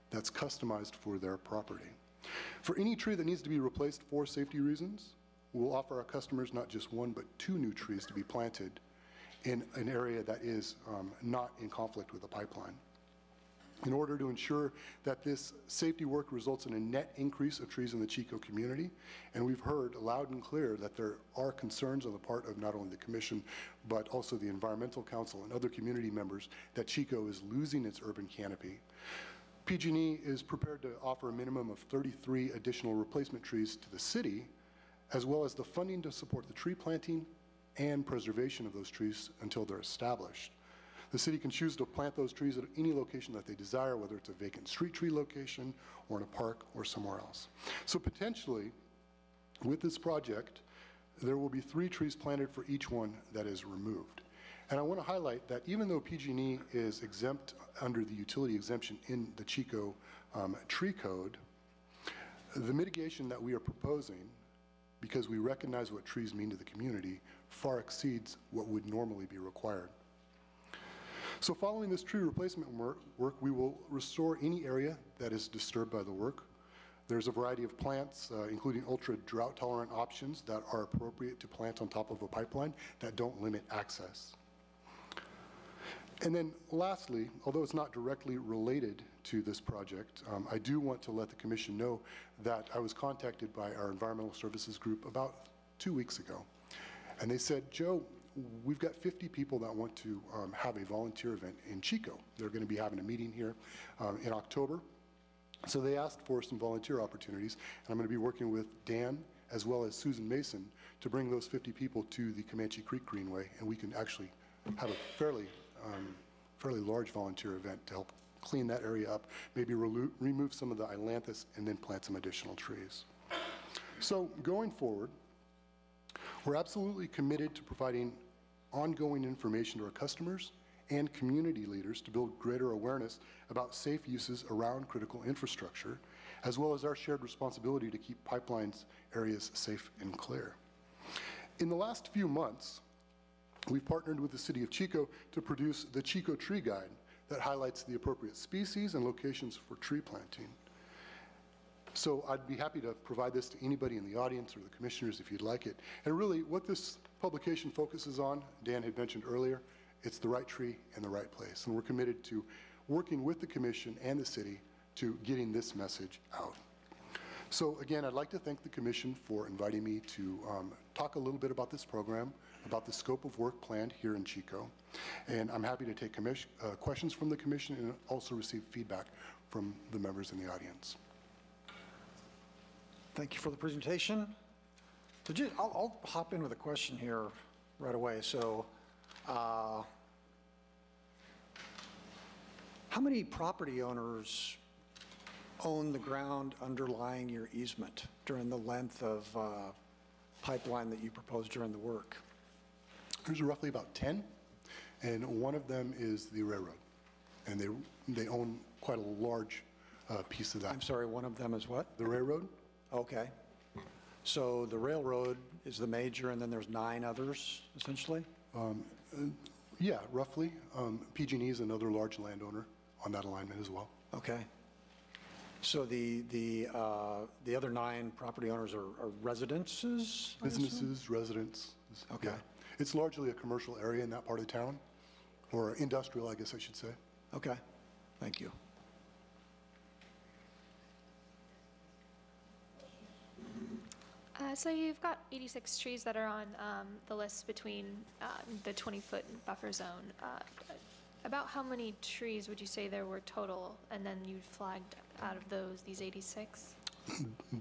[SPEAKER 16] that's customized for their property. For any tree that needs to be replaced for safety reasons, we'll offer our customers not just one, but 2 new trees to be planted in an area that is not in conflict with the pipeline. In order to ensure that this safety work results in a net increase of trees in the Chico community, and we've heard loud and clear that there are concerns on the part of not only the Commission, but also the Environmental Council and other community members that Chico is losing its urban canopy. PG&E is prepared to offer a minimum of 33 additional replacement trees to the city, as well as the funding to support the tree planting and preservation of those trees until they're established. The city can choose to plant those trees at any location that they desire, whether it's a vacant street tree location or in a park or somewhere else. So potentially, with this project, there will be 3 trees planted for each one that is removed. And I want to highlight that even though PG&E is exempt under the utility exemption in the Chico tree code, the mitigation that we are proposing, because we recognize what trees mean to the community, far exceeds what would normally be required. So following this tree replacement work, we will restore any area that is disturbed by the work. There's a variety of plants, including ultra drought tolerant options that are appropriate to plant on top of a pipeline that don't limit access. And then lastly, although it's not directly related to this project, I do want to let the Commission know that I was contacted by our Environmental Services Group about 2 weeks ago. And they said, Joe, we've got 50 people that want to have a volunteer event in Chico. They're going to be having a meeting here in October. So they asked for some volunteer opportunities, and I'm going to be working with Dan as well as Susan Mason to bring those 50 people to the Comanche Creek Greenway, and we can actually have a fairly large volunteer event to help clean that area up, maybe remove some of the ailanthus, and then plant some additional trees. So going forward, we're absolutely committed to providing ongoing information to our customers and community leaders to build greater awareness about safe uses around critical infrastructure, as well as our shared responsibility to keep pipelines areas safe and clear. In the last few months, we've partnered with the City of Chico to produce the Chico Tree Guide that highlights the appropriate species and locations for tree planting. So I'd be happy to provide this to anybody in the audience or the commissioners if you'd like it. And really what this publication focuses on, Dan had mentioned earlier, it's the right tree in the right place. And we're committed to working with the Commission and the city to getting this message out. So again, I'd like to thank the Commission for inviting me to talk a little bit about this program, about the scope of work planned here in Chico. And I'm happy to take questions from the Commission and also receive feedback from the members in the audience.
[SPEAKER 1] Thank you for the presentation. I'll hop in with a question here right away. So how many property owners own the ground underlying your easement during the length of pipeline that you proposed during the work?
[SPEAKER 16] There's roughly about 10, and one of them is the railroad, and they own quite a large piece of that.
[SPEAKER 1] I'm sorry, one of them is what?
[SPEAKER 16] The railroad.
[SPEAKER 1] Okay. So the railroad is the major, and then there's 9 others, essentially?
[SPEAKER 16] Yeah, roughly. PG&E is another large landowner on that alignment as well.
[SPEAKER 1] Okay. So the other 9 property owners are residences?
[SPEAKER 16] Businesses, residents.
[SPEAKER 1] Okay.
[SPEAKER 16] Yeah. It's largely a commercial area in that part of town. or industrial, I guess I should say.
[SPEAKER 1] Okay, thank you.
[SPEAKER 12] So you've got 86 trees that are on the list between the 20-foot buffer zone. About how many trees would you say there were total, and then you flagged out of those, these 86?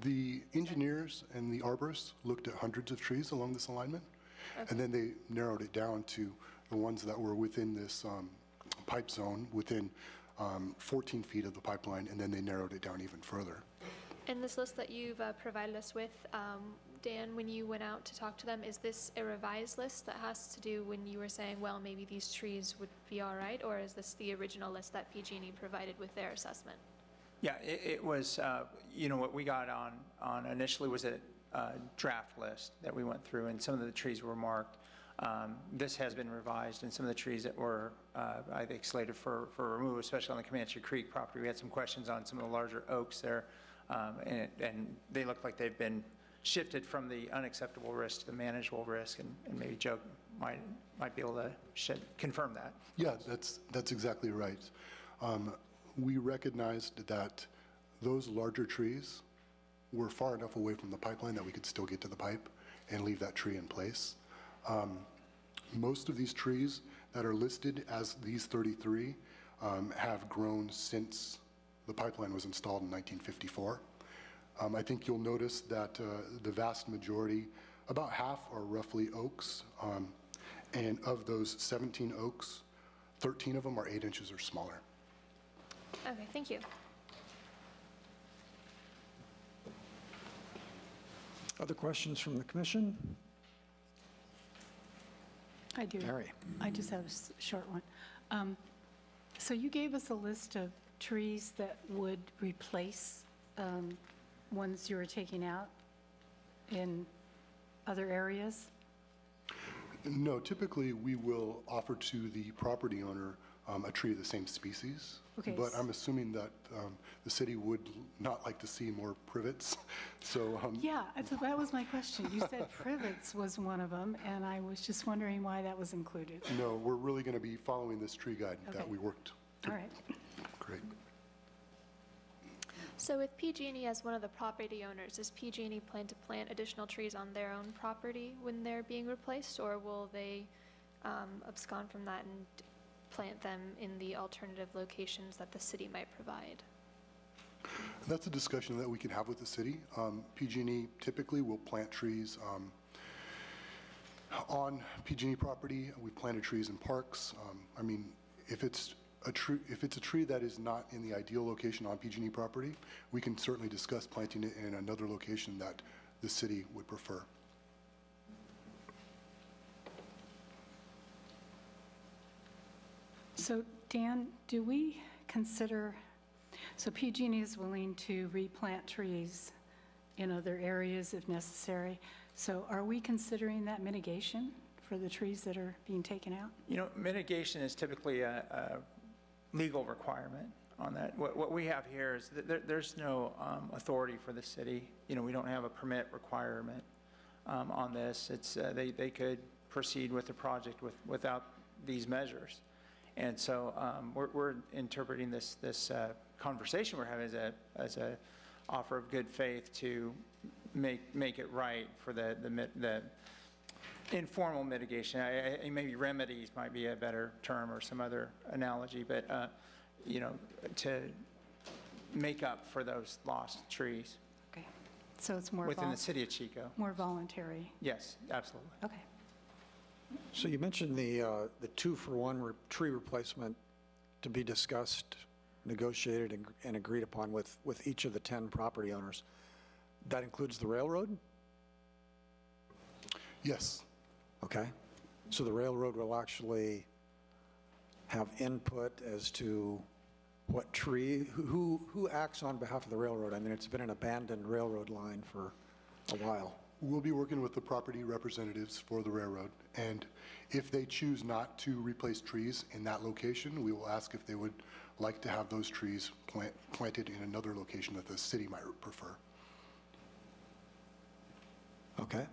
[SPEAKER 16] The engineers and the arborists looked at hundreds of trees along this alignment, and then they narrowed it down to the ones that were within this pipe zone, within 14 feet of the pipeline, and then they narrowed it down even further.
[SPEAKER 12] And this list that you've provided us with, Dan, when you went out to talk to them, is this a revised list that has to do when you were saying, well, maybe these trees would be all right, or is this the original list that PG&E provided with their assessment?
[SPEAKER 4] Yeah, it was, you know, what we got on initially was a draft list that we went through, and some of the trees were marked. This has been revised, and some of the trees that were, I think, slated for removal, especially on the Comanche Creek property. We had some questions on some of the larger oaks there, and they look like they've been shifted from the unacceptable risk to the manageable risk, and maybe Joe might be able to confirm that.
[SPEAKER 16] Yeah, that's exactly right. We recognized that those larger trees were far enough away from the pipeline that we could still get to the pipe and leave that tree in place. Most of these trees that are listed as these 33 have grown since the pipeline was installed in 1954. I think you'll notice that the vast majority, about half, are roughly oaks. And of those 17 oaks, 13 of them are 8 inches or smaller.
[SPEAKER 12] Okay, thank you.
[SPEAKER 1] Other questions from the commission?
[SPEAKER 9] I do.
[SPEAKER 1] Mary.
[SPEAKER 9] I just have a short one. So you gave us a list of trees that would replace ones you were taking out in other areas?
[SPEAKER 16] No, typically we will offer to the property owner a tree of the same species.
[SPEAKER 9] Okay.
[SPEAKER 16] But I'm assuming that the city would not like to see more privets, so.
[SPEAKER 9] Yeah, so that was my question. You said privets was one of them, and I was just wondering why that was included.
[SPEAKER 16] No, we're really going to be following this tree guide that
[SPEAKER 9] Okay.
[SPEAKER 16] we worked.
[SPEAKER 9] All right.
[SPEAKER 16] Great.
[SPEAKER 12] So with PG&E as one of the property owners, does PG&E plan to plant additional trees on their own property when they're being replaced, or will they abscond from that and plant them in the alternative locations that the city might provide?
[SPEAKER 16] That's a discussion that we can have with the city. PG&E typically will plant trees on PG&E property. We've planted trees in parks. I mean, if it's a tree that is not in the ideal location on PG&E property, we can certainly discuss planting it in another location that the city would prefer.
[SPEAKER 9] So Dan, do we consider, so PG&E is willing to replant trees in other areas if necessary. So are we considering that mitigation for the trees that are being taken out?
[SPEAKER 4] You know, mitigation is typically a legal requirement on that. What we have here is that there's no authority for the city. You know, we don't have a permit requirement on this. It's they could proceed with the project without these measures. And so we're interpreting this conversation we're having as a offer of good faith to make it right for the informal mitigation. Maybe remedies might be a better term or some other analogy, but you know, to make up for those lost trees.
[SPEAKER 9] Okay, so it's more
[SPEAKER 4] within the city of Chico.
[SPEAKER 9] More voluntary.
[SPEAKER 4] Yes, absolutely.
[SPEAKER 9] Okay.
[SPEAKER 1] So you mentioned the 2-for-1 tree replacement to be discussed, negotiated, and agreed upon with each of the 10 property owners. That includes the railroad?
[SPEAKER 16] Yes.
[SPEAKER 1] Okay. So the railroad will actually have input as to what tree, who acts on behalf of the railroad? I mean, it's been an abandoned railroad line for a while.
[SPEAKER 16] We'll be working with the property representatives for the railroad, and if they choose not to replace trees in that location, we will ask if they would like to have those trees planted in another location that the city might prefer.
[SPEAKER 1] Okay.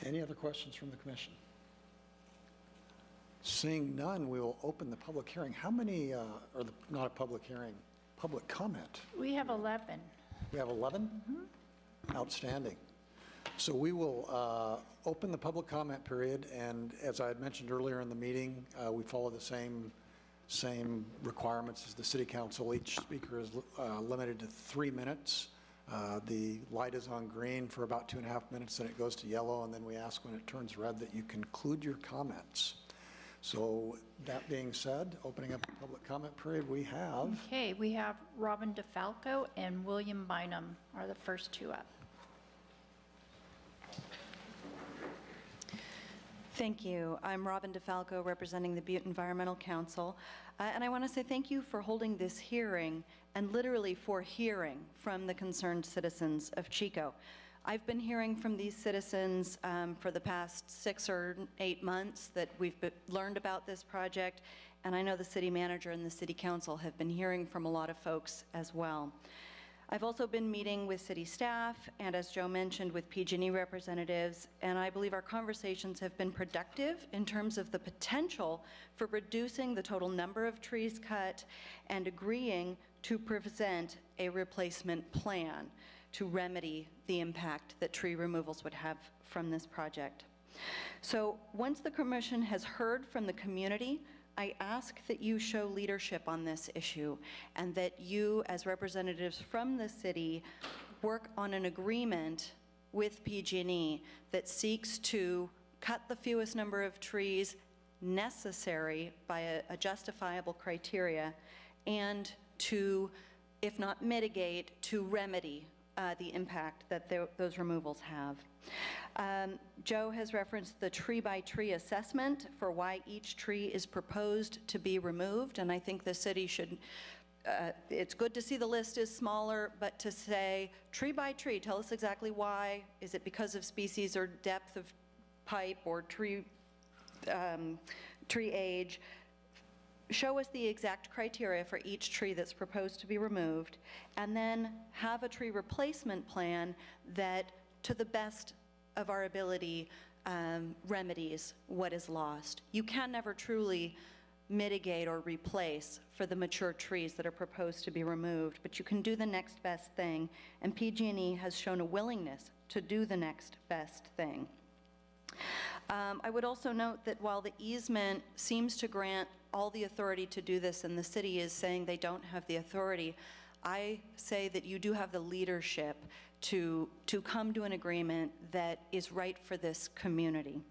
[SPEAKER 1] Any other questions from the commission? Seeing none, we will open the public hearing. How many, not a public hearing, public comment?
[SPEAKER 2] We have 11.
[SPEAKER 1] We have 11? Outstanding. So we will open the public comment period, and as I had mentioned earlier in the meeting, we follow the same requirements as the city council. Each speaker is limited to 3 minutes. The light is on green for about 2.5 minutes, then it goes to yellow, and then we ask when it turns red that you conclude your comments. So that being said, opening up the public comment period, we have...
[SPEAKER 2] Okay, we have Robin DeFalco and William Bynum are the first two up.
[SPEAKER 17] Thank you. I'm Robin DeFalco, representing the Butte Environmental Council. And I want to say thank you for holding this hearing, and literally for hearing from the concerned citizens of Chico. I've been hearing from these citizens for the past 6 or 8 months that we've learned about this project, and I know the city manager and the city council have been hearing from a lot of folks as well. I've also been meeting with city staff and, as Joe mentioned, with PG&E representatives, and I believe our conversations have been productive in terms of the potential for reducing the total number of trees cut and agreeing to present a replacement plan to remedy the impact that tree removals would have from this project. So once the commission has heard from the community, I ask that you show leadership on this issue, and that you, as representatives from the city, work on an agreement with PG&E that seeks to cut the fewest number of trees necessary by a justifiable criteria, and to, if not mitigate, to remedy the impact that those removals have. Joe has referenced the tree-by-tree assessment for why each tree is proposed to be removed, and I think the city should, it's good to see the list is smaller, but to say tree by tree, tell us exactly why. Is it because of species or depth of pipe or tree age? Show us the exact criteria for each tree that's proposed to be removed, and then have a tree replacement plan that, to the best of our ability, remedies what is lost. You can never truly mitigate or replace for the mature trees that are proposed to be removed, but you can do the next best thing, and PG&E has shown a willingness to do the next best thing. I would also note that while the easement seems to grant all the authority to do this, and the city is saying they don't have the authority, I say that you do have the leadership to come to an agreement that is right for this community.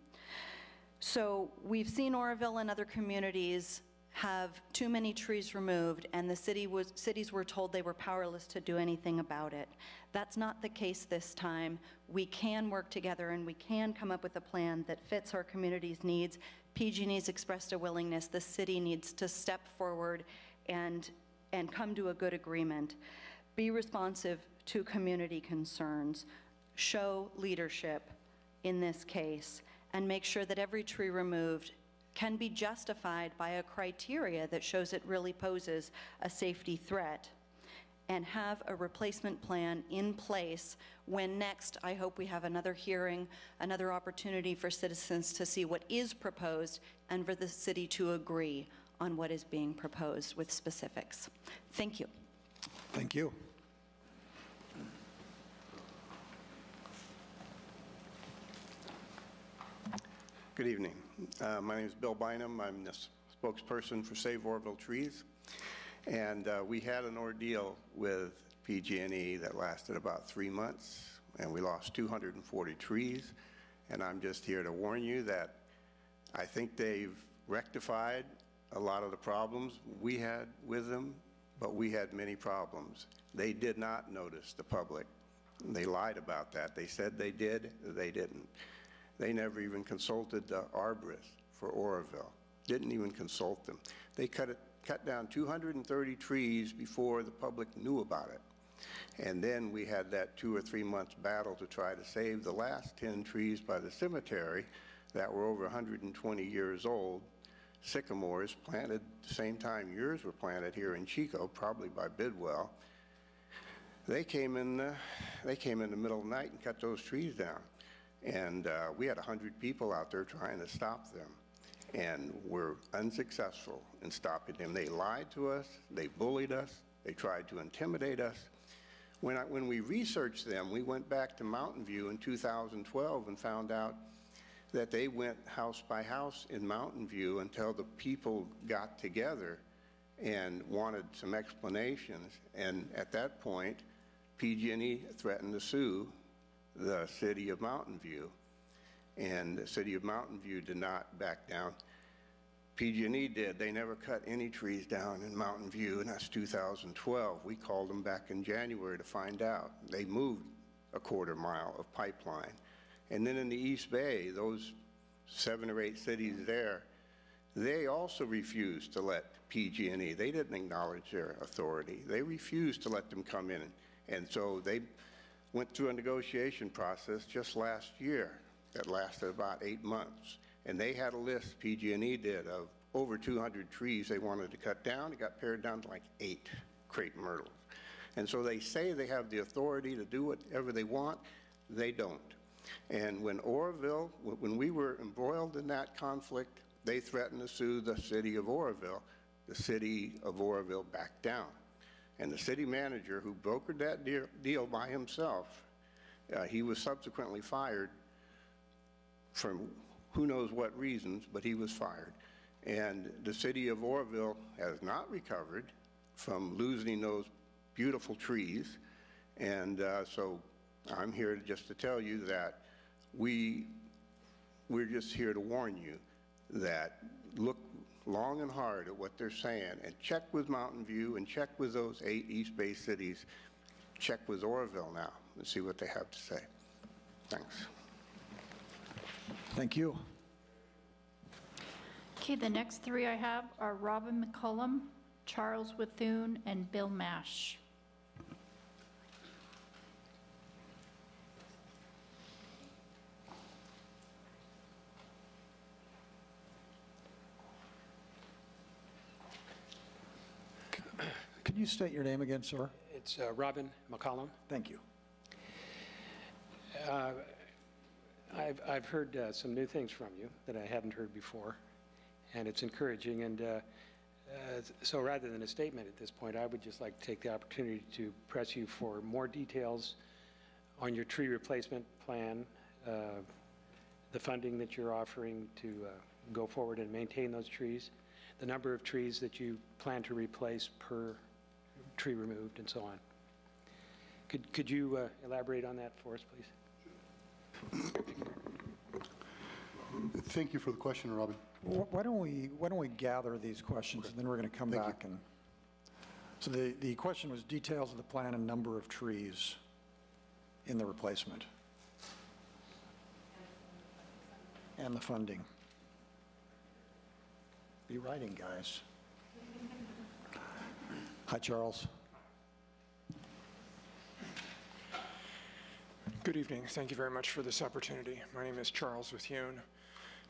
[SPEAKER 17] So we've seen Oroville and other communities have too many trees removed, and the cities were told they were powerless to do anything about it. That's not the case this time. We can work together, and we can come up with a plan that fits our community's needs. PG&E's expressed a willingness. The city needs to step forward and come to a good agreement. Be responsive to community concerns. Show leadership in this case, and make sure that every tree removed can be justified by a criteria that shows it really poses a safety threat, and have a replacement plan in place when next, I hope we have another hearing, another opportunity for citizens to see what is proposed, and for the city to agree on what is being proposed with specifics. Thank you.
[SPEAKER 1] Thank you.
[SPEAKER 18] Good evening. My name is Bill Bynum. I'm the spokesperson for Save Oroville Trees. And we had an ordeal with PG&E that lasted about 3 months, and we lost 240 trees. And I'm just here to warn you that I think they've rectified a lot of the problems we had with them, but we had many problems. They did not notice the public. They lied about that. They said they did, they didn't. They never even consulted the arborist for Oroville, didn't even consult them. They cut down 230 trees before the public knew about it. And then we had that 2 or 3 months battle to try to save the last 10 trees by the cemetery that were over 120 years old. Sycamores planted the same time yours were planted here in Chico, probably by Bidwell. They came in the middle of the night and cut those trees down. And we had 100 people out there trying to stop them, and we're unsuccessful in stopping them. They lied to us, they bullied us, they tried to intimidate us. When we researched them, we went back to Mountain View in 2012 and found out that they went house by house in Mountain View until the people got together and wanted some explanations. And at that point, PG&E threatened to sue the city of Mountain View. And the city of Mountain View did not back down. PG&E did. They never cut any trees down in Mountain View, and that's 2012. We called them back in January to find out. They moved a quarter mile of pipeline. And then in the East Bay, those 7 or 8 cities there, they also refused to let PG&E, they didn't acknowledge their authority. They refused to let them come in. And so they went through a negotiation process just last year that lasted about 8 months. And they had a list, PG&E did, of over 200 trees they wanted to cut down. It got pared down to like 8 crepe myrtles. And so they say they have the authority to do whatever they want. They don't. And when Oroville, when we were embroiled in that conflict, they threatened to sue the city of Oroville. The city of Oroville backed down. And the city manager who brokered that deal by himself, he was subsequently fired from who knows what reasons, but he was fired. And the city of Oroville has not recovered from losing those beautiful trees. And so I'm here just to tell you that we're just here to warn you that look long and hard at what they're saying, and check with Mountain View and check with those 8 East Bay cities. Check with Oroville now and see what they have to say. Thanks.
[SPEAKER 1] Thank you.
[SPEAKER 2] Okay, the next 3 I have are Robin McCullum, Charles Withune, and Bill Mash.
[SPEAKER 1] Could you state your name again, sir?
[SPEAKER 11] It's Robin McCollum.
[SPEAKER 1] Thank you.
[SPEAKER 11] I've heard some new things from you that I haven't heard before, and it's encouraging. And so rather than a statement at this point, I would just like to take the opportunity to press you for more details on your tree replacement plan, the funding that you're offering to go forward and maintain those trees, the number of trees that you plan to replace per tree removed, and so on. Could you elaborate on that for us, please?
[SPEAKER 16] Thank you for the question, Robin.
[SPEAKER 1] Why don't we gather these questions, and then we're going to come back and. So the question was details of the plan and number of trees in the replacement. And the funding. Be writing, guys. Hi, Charles.
[SPEAKER 19] Good evening. Thank you very much for this opportunity. My name is Charles Withune,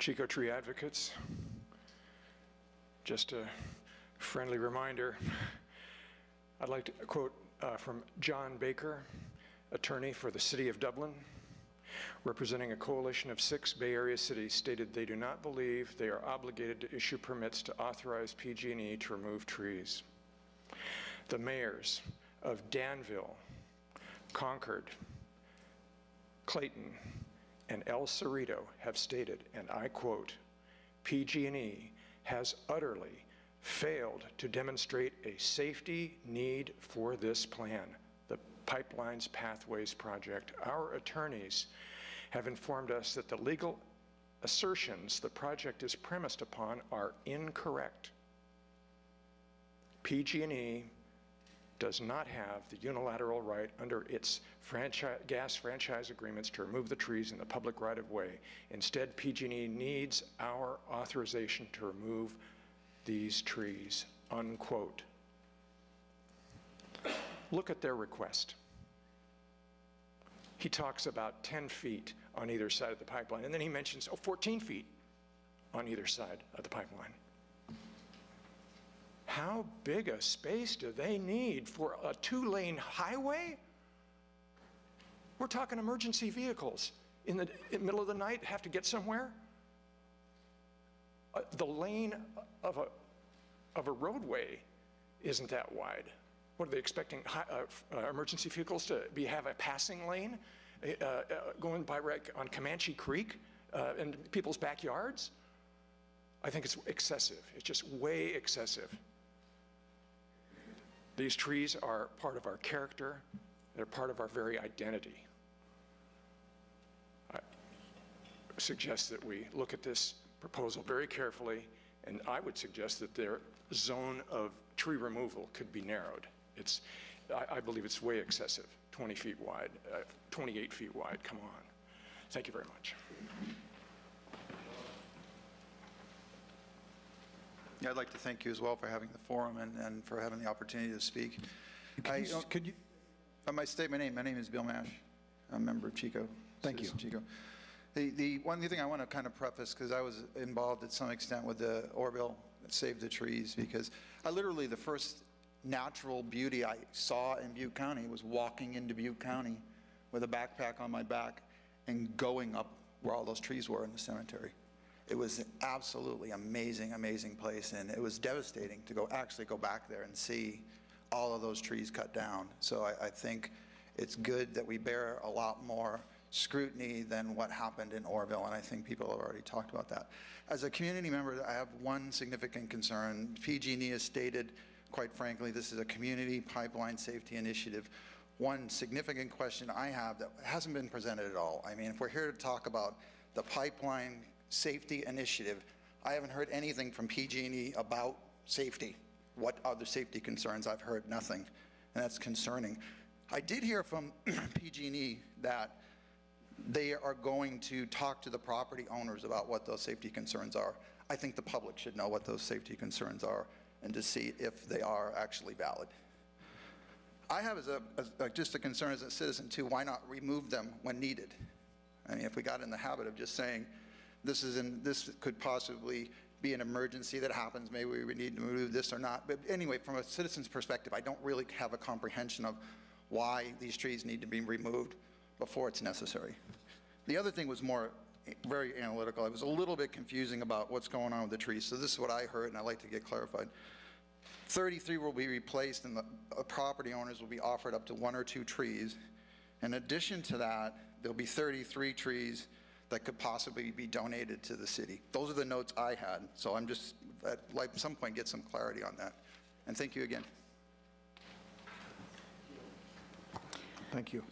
[SPEAKER 19] Chico Tree Advocates. Just a friendly reminder, I'd like to quote from John Baker, attorney for the City of Dublin, representing a coalition of 6 Bay Area cities, stated they do not believe they are obligated to issue permits to authorize PG&E to remove trees. The mayors of Danville, Concord, Clayton, and El Cerrito have stated, and I quote, PG&E has utterly failed to demonstrate a safety need for this plan, the Pipelines Pathways Project. Our attorneys have informed us that the legal assertions the project is premised upon are incorrect. PG&E does not have the unilateral right under its gas franchise agreements to remove the trees in the public right-of-way. Instead, PG&E needs our authorization to remove these trees, unquote. Look at their request. He talks about 10 feet on either side of the pipeline, and then he mentions 14 feet on either side of the pipeline. How big a space do they need for a 2-lane highway? We're talking emergency vehicles in the middle of the night, have to get somewhere. The lane of a roadway isn't that wide. What are they expecting? Emergency vehicles to have a passing lane going by on Comanche Creek in people's backyards? I think it's excessive. It's just way excessive. These trees are part of our character. They're part of our very identity. I suggest that we look at this proposal very carefully, and I would suggest that their zone of tree removal could be narrowed. I believe it's way excessive, 20 feet wide, 28 feet wide, come on. Thank you very much.
[SPEAKER 20] Yeah, I'd like to thank you as well for having the forum and for having the opportunity to speak. Could you state my name? My name is Bill Mash. I'm a member of Chico.
[SPEAKER 1] Thank you.
[SPEAKER 20] Chico. The one thing I want to kind of preface, because I was involved to some extent with the Orville Save the Trees, because the first natural beauty I saw in Butte County was walking into Butte County with a backpack on my back and going up where all those trees were in the cemetery. It was an absolutely amazing, amazing place, and it was devastating to actually go back there and see all of those trees cut down. So I think it's good that we bear a lot more scrutiny than what happened in Orville, and I think people have already talked about that. As a community member, I have one significant concern. PG&E has stated, quite frankly, this is a community pipeline safety initiative. One significant question I have that hasn't been presented at all. I mean, if we're here to talk about the pipeline safety initiative, I haven't heard anything from PG&E about safety. What are the safety concerns? I've heard nothing, and that's concerning. I did hear from PG&E that they are going to talk to the property owners about what those safety concerns are. I think the public should know what those safety concerns are and to see if they are actually valid. I have just a concern as a citizen too, why not remove them when needed? I mean, if we got in the habit of just saying, this could possibly be an emergency that happens, maybe we need to remove this or not. But anyway, from a citizen's perspective, I don't really have a comprehension of why these trees need to be removed before it's necessary. The other thing was very analytical. It was a little bit confusing about what's going on with the trees. So this is what I heard, and I'd like to get clarified. 33 will be replaced, and the property owners will be offered up to 1 or 2 trees. In addition to that, there'll be 33 trees that could possibly be donated to the city. Those are the notes I had, so I'm just, at some point, get some clarity on that. And thank you again.
[SPEAKER 1] Thank you.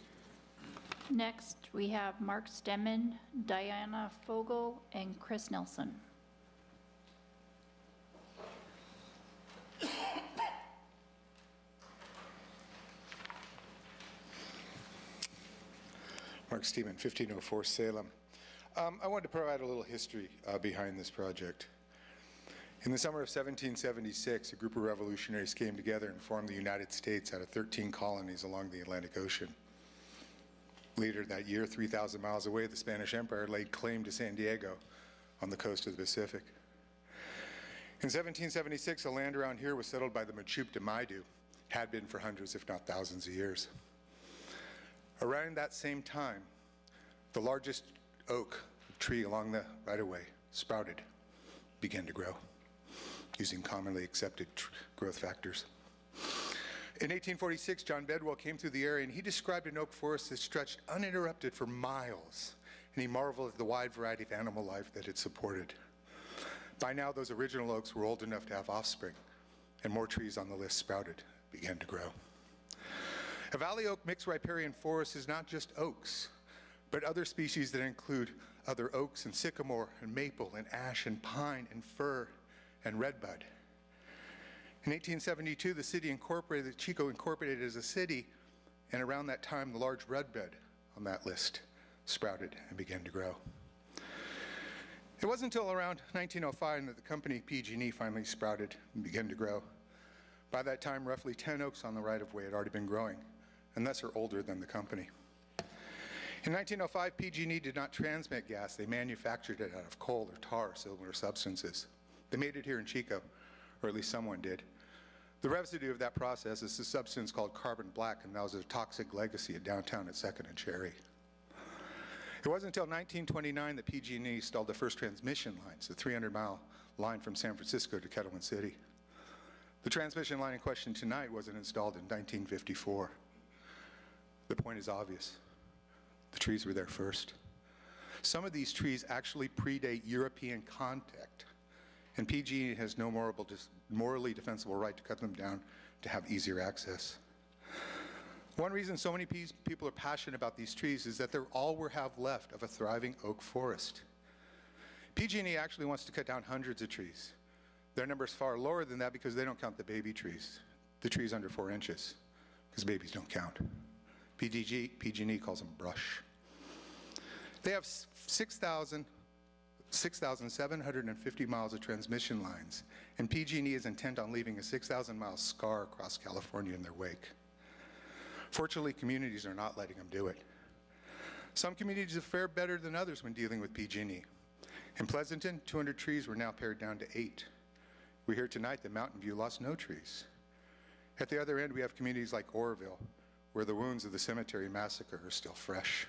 [SPEAKER 2] Next, we have Mark Stemmen, Diana Fogel, and Chris Nelson.
[SPEAKER 21] Mark Steeman, 1504 Salem. I wanted to provide a little history behind this project. In the summer of 1776, a group of revolutionaries came together and formed the United States out of 13 colonies along the Atlantic Ocean. Later that year, 3,000 miles away, the Spanish Empire laid claim to San Diego on the coast of the Pacific. In 1776, the land around here was settled by the Machupta-Maidu, had been for hundreds, if not thousands of years. Around that same time, the largest oak tree along the right-of-way sprouted, began to grow, using commonly accepted growth factors. In 1846, John Bedwell came through the area and he described an oak forest that stretched uninterrupted for miles, and he marveled at the wide variety of animal life that it supported. By now, those original oaks were old enough to have offspring, and more trees on the list sprouted, began to grow. A valley oak mixed riparian forest is not just oaks, but other species that include other oaks and sycamore and maple and ash and pine and fir and redbud. In 1872, the city incorporated, Chico incorporated as a city, and around that time, the large redbud on that list sprouted and began to grow. It wasn't until around 1905 that the company PG&E finally sprouted and began to grow. By that time, roughly 10 oaks on the right-of-way had already been growing, and thus are older than the company. In 1905, PG&E did not transmit gas. They manufactured it out of coal or tar or similar substances. They made it here in Chico, or at least someone did. The residue of that process is a substance called carbon black, and that was a toxic legacy at downtown at 2nd and Cherry. It wasn't until 1929 that PG&E installed the first transmission lines, the 300-mile line from San Francisco to Kettle City. The transmission line in question tonight wasn't installed in 1954. The point is obvious. The trees were there first. Some of these trees actually predate European contact, and PG&E has no morally defensible right to cut them down to have easier access. One reason so many people are passionate about these trees is that they're all we have left of a thriving oak forest. PG&E actually wants to cut down hundreds of trees. Their number is far lower than that because they don't count the baby trees, the trees under 4 inches, because babies don't count. PG&E calls them brush. They have 6,750 miles of transmission lines, and PG&E is intent on leaving a 6,000-mile scar across California in their wake. Fortunately, communities are not letting them do it. Some communities have fared better than others when dealing with PG&E. In Pleasanton, 200 trees were now pared down to 8. We hear tonight that Mountain View lost no trees. At the other end, we have communities like Oroville, where the wounds of the cemetery massacre are still fresh.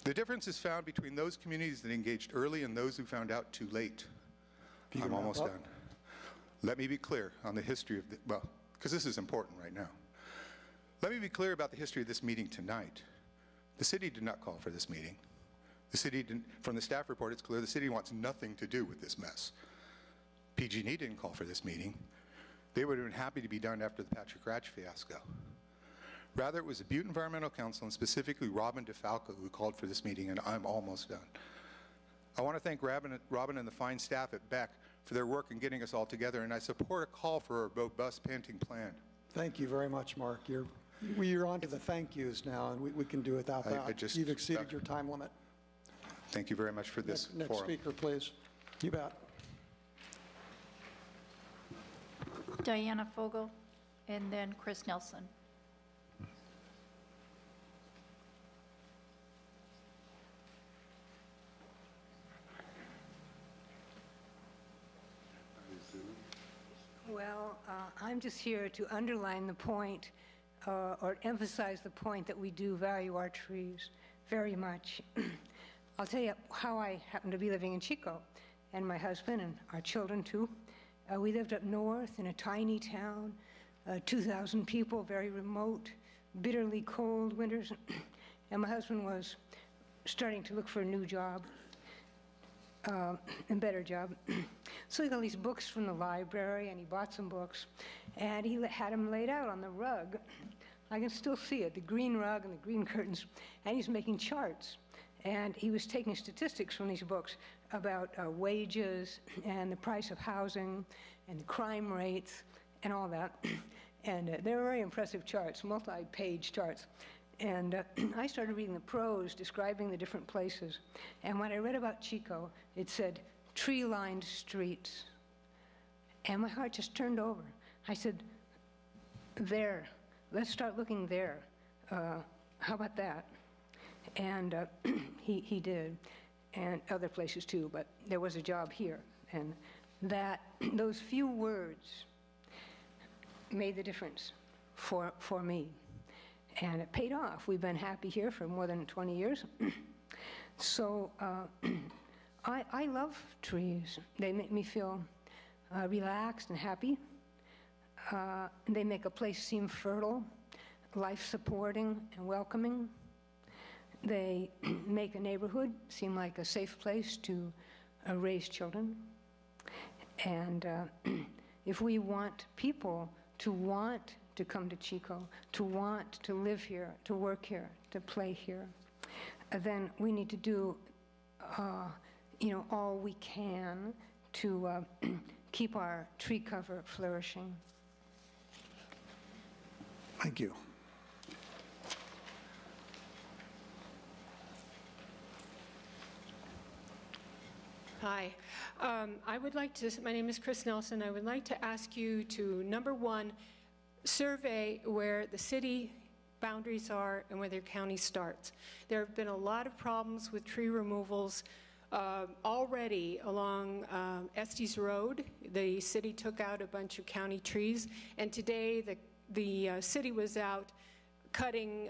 [SPEAKER 21] The difference is found between those communities that engaged early and those who found out too late. I'm almost done. Let me be clear on the history of well, because this is important right now. Let me be clear about the history of this meeting tonight. The city did not call for this meeting. The city didn't, from the staff report, it's clear the city wants nothing to do with this mess. PG&E didn't call for this meeting. They would have been happy to be done after the Patrick Ratch fiasco. Rather, it was the Butte Environmental Council, and specifically Robin DeFalco, who called for this meeting, and I'm almost done. I want to thank Robin and the fine staff at Beck for their work in getting us all together, and I support a call for a robust painting plan.
[SPEAKER 1] Thank you very much, Mark. You're on to the thank yous now, and we can do without that. You've exceeded your time limit.
[SPEAKER 21] Thank you very much for this
[SPEAKER 1] Next
[SPEAKER 21] forum.
[SPEAKER 1] speaker, please. You bet.
[SPEAKER 2] Diana Fogel, and then Chris Nelson.
[SPEAKER 5] Well, I'm just here to underline the point or emphasize the point that we do value our trees very much. I'll tell you how I happen to be living in Chico, and my husband and our children too. We lived up north in a tiny town, 2,000 people, very remote, bitterly cold winters, and my husband was starting to look for a new job, a better job. So he got these books from the library, and he bought some books, and he had them laid out on the rug. I can still see it, the green rug and the green curtains, and he's making charts. And he was taking statistics from these books about wages and the price of housing and the crime rates and all that. And they were very impressive charts, multi-page charts. And I started reading the prose describing the different places. And when I read about Chico, it said, tree-lined streets. And my heart just turned over. I said, there, let's start looking there. How about that? And he did, and other places too, but there was a job here. And those few words made the difference for me. And it paid off. We've been happy here for more than 20 years. So I love trees. They make me feel relaxed and happy. They make a place seem fertile, life-supporting and welcoming. They make a neighborhood seem like a safe place to raise children. And if we want people to want to come to Chico, to want to live here, to work here, to play here, then we need to do all we can to keep our tree cover flourishing.
[SPEAKER 1] Thank you.
[SPEAKER 22] Hi. I would like to, my name is Chris Nelson. I would like to ask you to, number one, survey where the city boundaries are and where their county starts. There have been a lot of problems with tree removals already along Estes Road. The city took out a bunch of county trees, and today the city was out cutting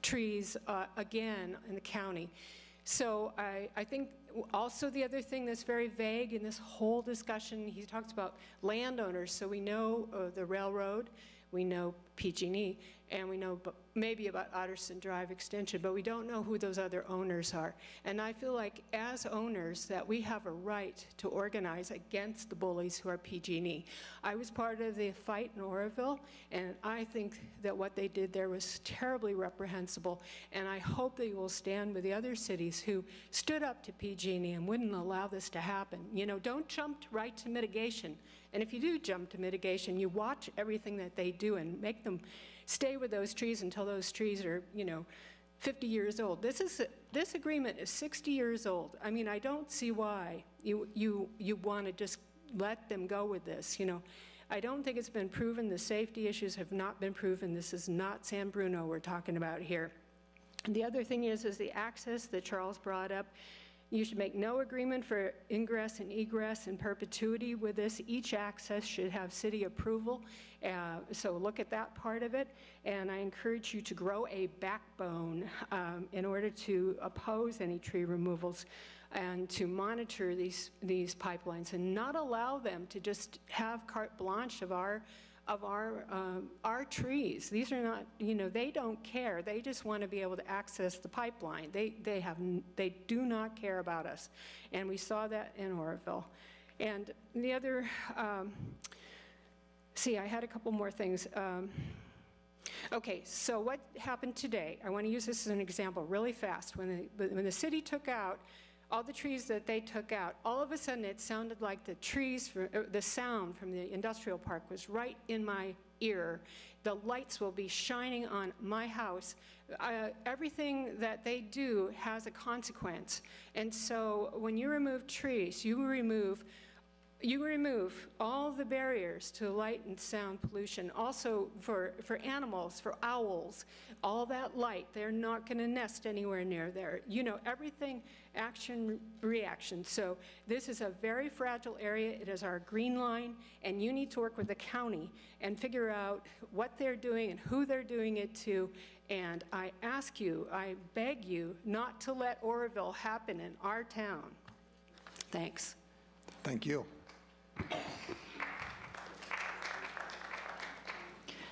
[SPEAKER 22] trees again in the county. So I think also the other thing that's very vague in this whole discussion, he talks about landowners. So we know the railroad, we know PG&E, and we know maybe about Otterson Drive Extension, but we don't know who those other owners are. And I feel like as owners that we have a right to organize against the bullies who are PG&E. I was part of the fight in Oroville, and I think that what they did there was terribly reprehensible, and I hope they will stand with the other cities who stood up to PG&E and wouldn't allow this to happen. You know, don't jump right to mitigation. And if you do jump to mitigation, you watch everything that they do and make them stay with those trees until those trees are, you know, 50 years old. This agreement is 60 years old. I mean, I don't see why you want to just let them go with this. You know, I don't think it's been proven. The safety issues have not been proven. This is not San Bruno we're talking about here. And the other thing is the access that Charles brought up. You should make no agreement for ingress and egress in perpetuity with this. Each access should have city approval. So look at that part of it. And I encourage you to grow a backbone in order to oppose any tree removals and to monitor these pipelines and not allow them to just have carte blanche of our trees. These are not, you know, they don't care. They just want to be able to access the pipeline. They do not care about us. And we saw that in Oroville. And the other, I had a couple more things. Okay, so what happened today? I want to use this as an example really fast. When the city took out all the trees that they took out, all of a sudden it sounded like the sound from the industrial park was right in my ear. The lights will be shining on my house. Everything that they do has a consequence. And so when you remove trees, you remove all the barriers to light and sound pollution. Also for animals, for owls, all that light, they're not going to nest anywhere near there. You know, everything, action, reaction. So this is a very fragile area. It is our green line, and you need to work with the county and figure out what they're doing and who they're doing it to. And I ask you, I beg you, not to let Oroville happen in our town. Thanks.
[SPEAKER 1] Thank you.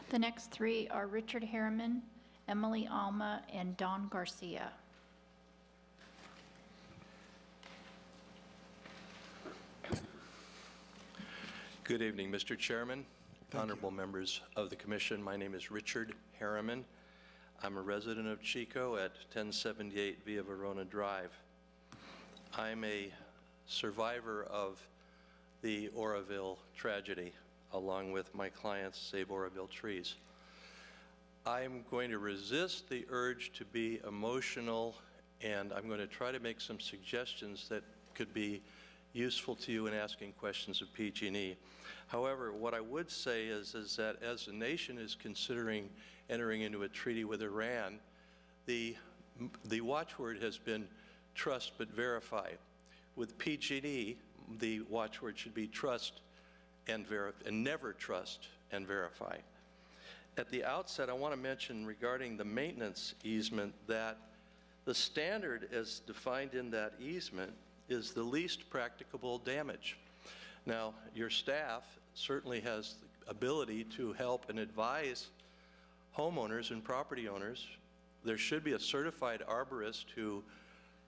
[SPEAKER 2] The next three are Richard Harriman, Emily Alma, and Don Garcia.
[SPEAKER 8] Good evening, Mr. Chairman, honorable members of the commission. My name is Richard Harriman. I'm a resident of Chico at 1078 Via Verona Drive. I'm a survivor of the Oroville tragedy, along with my clients, Save Oroville Trees. I'm going to resist the urge to be emotional, and I'm going to try to make some suggestions that could be useful to you in asking questions of PG&E. However, what I would say is that as the nation is considering entering into a treaty with Iran, the watchword has been trust but verify. With PG&E, the watchword should be trust and never trust and verify. At the outset, I want to mention regarding the maintenance easement that the standard as defined in that easement is the least practicable damage. Now, your staff certainly has the ability to help and advise homeowners and property owners. There should be a certified arborist who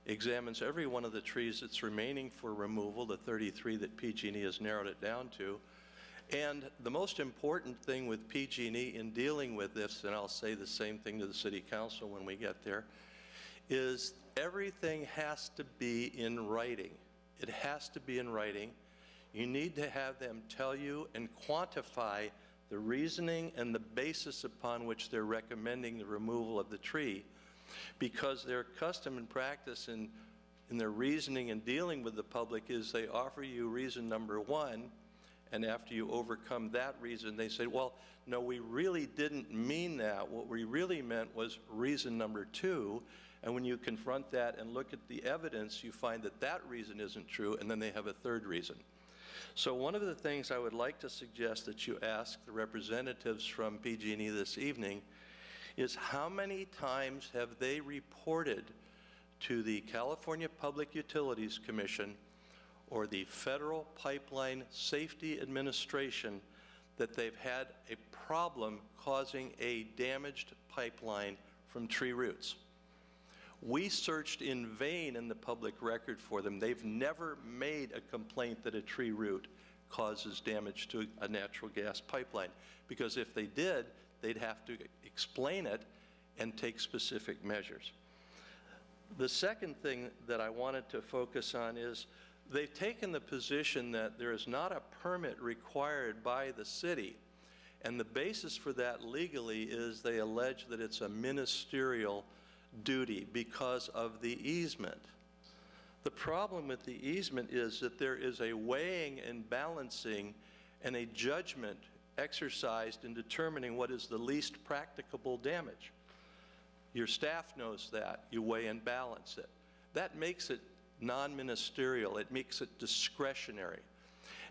[SPEAKER 8] examines every one of the trees that's remaining for removal, the 33 that PG&E has narrowed it down to. And the most important thing with PG&E in dealing with this, and I'll say the same thing to the City Council when we get there, is everything has to be in writing. It has to be in writing. You need to have them tell you and quantify the reasoning and the basis upon which they're recommending the removal of the tree, because their custom and practice in their reasoning and dealing with the public is they offer you reason number one, and after you overcome that reason, they say, well, no, we really didn't mean that. What we really meant was reason number two. And when you confront that and look at the evidence, you find that that reason isn't true, and then they have a third reason. So one of the things I would like to suggest that you ask the representatives from PG&E this evening is how many times have they reported to the California Public Utilities Commission or the Federal Pipeline Safety Administration that they've had a problem causing a damaged pipeline from tree roots. We searched in vain in the public record for them. They've never made a complaint that a tree root causes damage to a natural gas pipeline, because if they did, they'd have to explain it and take specific measures. The second thing that I wanted to focus on is they've taken the position that there is not a permit required by the city, and the basis for that legally is they allege that it's a ministerial duty because of the easement. The problem with the easement is that there is a weighing and balancing and a judgment exercised in determining what is the least practicable damage. Your staff knows that. You weigh and balance it. That makes it non-ministerial. It makes it discretionary.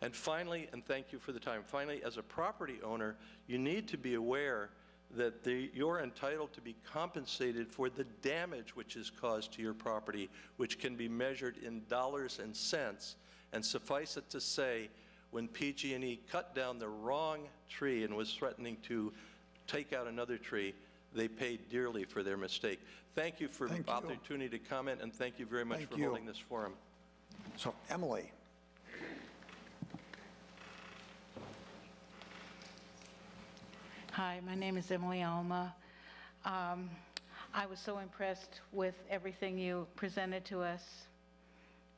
[SPEAKER 8] And finally, and thank you for the time, finally, as a property owner, you need to be aware that you're entitled to be compensated for the damage which is caused to your property, which can be measured in dollars and cents. And suffice it to say, when PG&E cut down the wrong tree and was threatening to take out another tree, they paid dearly for their mistake. Thank you for the opportunity to comment, and thank you very much for holding this forum.
[SPEAKER 1] So, Emily.
[SPEAKER 7] Hi, my name is Emily Alma. I was so impressed with everything you presented to us,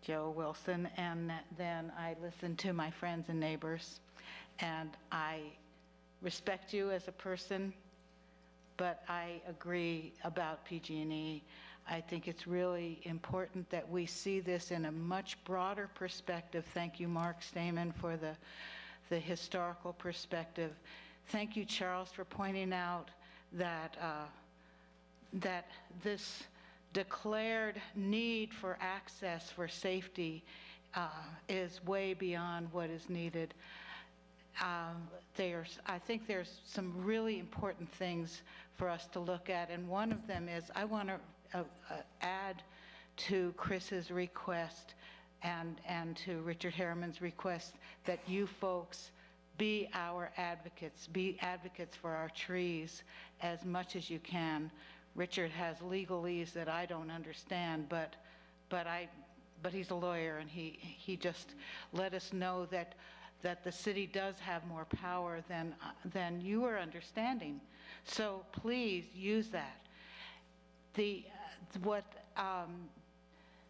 [SPEAKER 7] Joe Wilson, and then I listened to my friends and neighbors, and I respect you as a person, but I agree about PG&E. I think it's really important that we see this in a much broader perspective. Thank you, Mark Stamen, for the historical perspective. Thank you, Charles, for pointing out that that this declared need for access for safety is way beyond what is needed. I think there's some really important things for us to look at, and one of them is I want to add to Chris's request and to Richard Harriman's request that you folks be our advocates, be advocates for our trees as much as you can. Richard has legalese that I don't understand, but he's a lawyer, and he just let us know that the city does have more power than you are understanding. So please use that.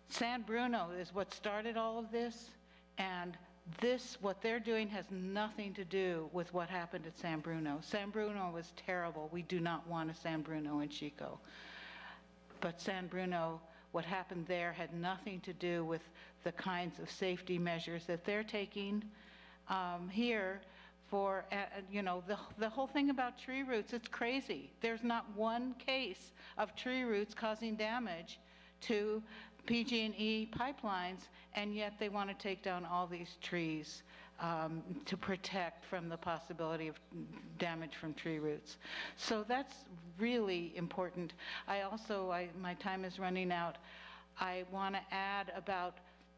[SPEAKER 7] San Bruno is what started all of this, and what they're doing has nothing to do with what happened at San Bruno. San Bruno was terrible. We do not want a San Bruno in Chico. But San Bruno, what happened there had nothing to do with the kinds of safety measures that they're taking here for, the whole thing about tree roots, it's crazy. There's not one case of tree roots causing damage to PG&E pipelines, and yet they want to take down all these trees to protect from the possibility of damage from tree roots. So that's really important. My time is running out. I want to add about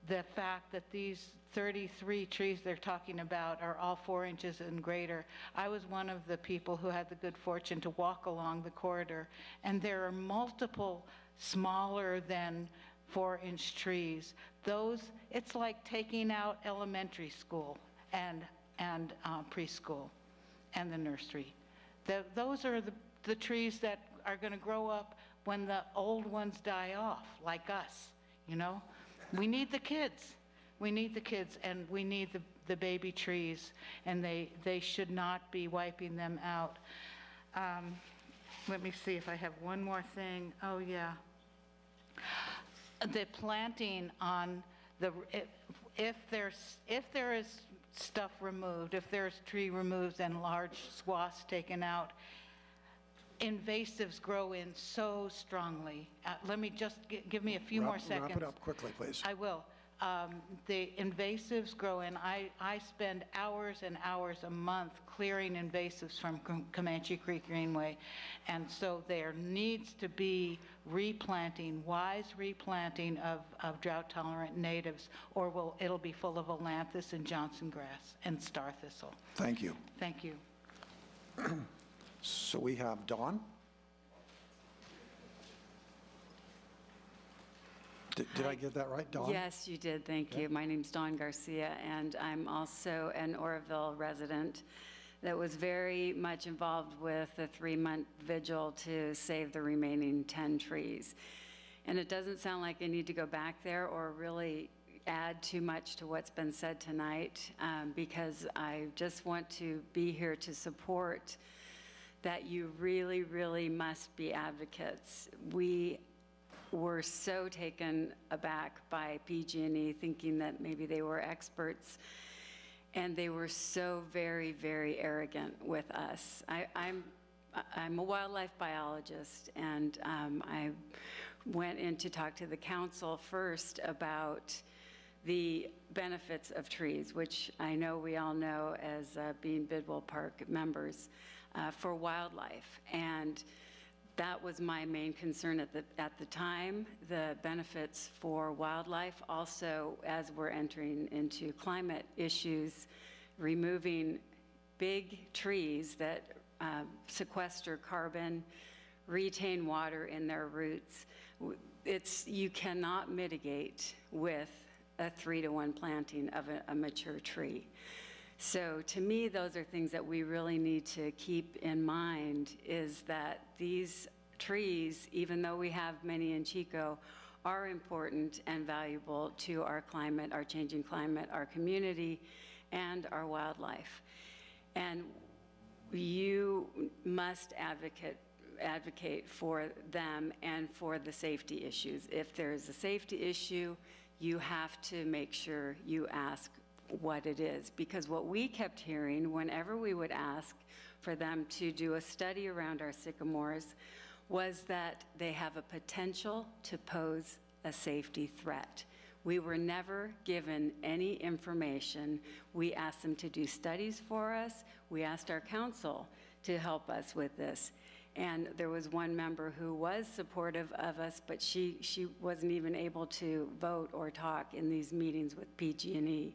[SPEAKER 7] the fact that these 33 trees they're talking about are all 4 inches and greater. I was one of the people who had the good fortune to walk along the corridor, and there are multiple smaller than 4-inch trees. It's like taking out elementary school and preschool and the nursery. Those are the trees that are going to grow up when the old ones die off, like us, We need the kids. We need the kids, and we need the baby trees, and they should not be wiping them out. Let me see if I have one more thing. Oh, yeah. The planting on if there is stuff removed, if there's tree removed and large swaths taken out, invasives grow in so strongly. Let me just give me a few more seconds.
[SPEAKER 1] Wrap it up quickly, please.
[SPEAKER 7] I will. The invasives grow in. I spend hours and hours a month clearing invasives from Comanche Creek Greenway. And so there needs to be replanting, wise replanting of drought-tolerant natives, or it'll be full of ailanthus and Johnson grass and star thistle.
[SPEAKER 1] Thank you.
[SPEAKER 7] Thank you.
[SPEAKER 1] So we have Dawn. Did I get that right, Dawn?
[SPEAKER 10] Yes, you did. Thank you. My name's Dawn Garcia, and I'm also an Oroville resident that was very much involved with the 3-month vigil to save the remaining 10 trees. And it doesn't sound like I need to go back there or really add too much to what's been said tonight, because I just want to be here to support that you really, really must be advocates. We were so taken aback by PG&E, thinking that maybe they were experts, and they were so very, very arrogant with us. I'm a wildlife biologist, and I went in to talk to the council first about the benefits of trees, which I know we all know as being Bidwell Park members, for wildlife. And that was my main concern at the time, the benefits for wildlife. Also, as we're entering into climate issues, removing big trees that sequester carbon, retain water in their roots, you cannot mitigate with a 3-to-1 planting of a mature tree. So to me, those are things that we really need to keep in mind, is that these trees, even though we have many in Chico, are important and valuable to our climate, our changing climate, our community, and our wildlife. And you must advocate for them and for the safety issues. If there is a safety issue, you have to make sure you ask what it is, because what we kept hearing whenever we would ask for them to do a study around our sycamores was that they have a potential to pose a safety threat. We were never given any information. We asked them to do studies for us. We asked our council to help us with this. And there was one member who was supportive of us, but she wasn't even able to vote or talk in these meetings with PG&E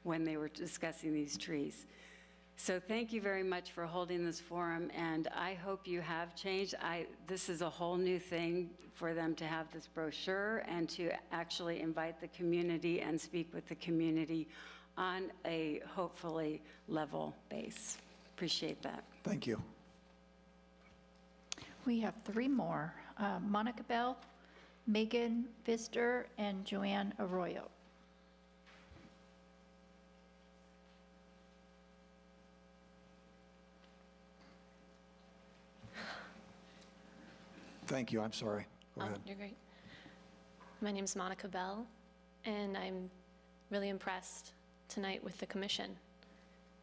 [SPEAKER 10] when they were discussing these trees. So thank you very much for holding this forum, and I hope you have changed. This is a whole new thing for them to have this brochure and to actually invite the community and speak with the community on a hopefully level base. Appreciate that.
[SPEAKER 1] Thank you.
[SPEAKER 2] We have 3 more. Monica Bell, Megan Pfister, and Joanne Arroyo.
[SPEAKER 1] Thank you. I'm sorry. Go ahead.
[SPEAKER 12] You're great. My name's Monica Bell, and I'm really impressed tonight with the commission.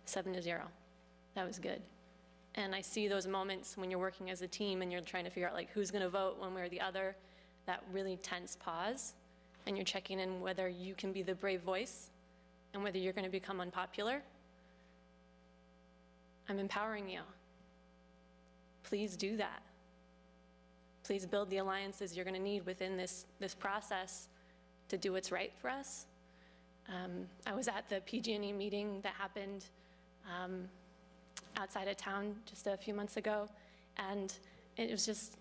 [SPEAKER 12] 7-0. That was good. And I see those moments when you're working as a team and you're trying to figure out like who's going to vote one way or the other, that really tense pause, and you're checking in whether you can be the brave voice and whether you're going to become unpopular. I'm empowering you. Please do that. Please build the alliances you're going to need within this process to do what's right for us. I was at the PG&E meeting that happened outside of town just a few months ago, and it was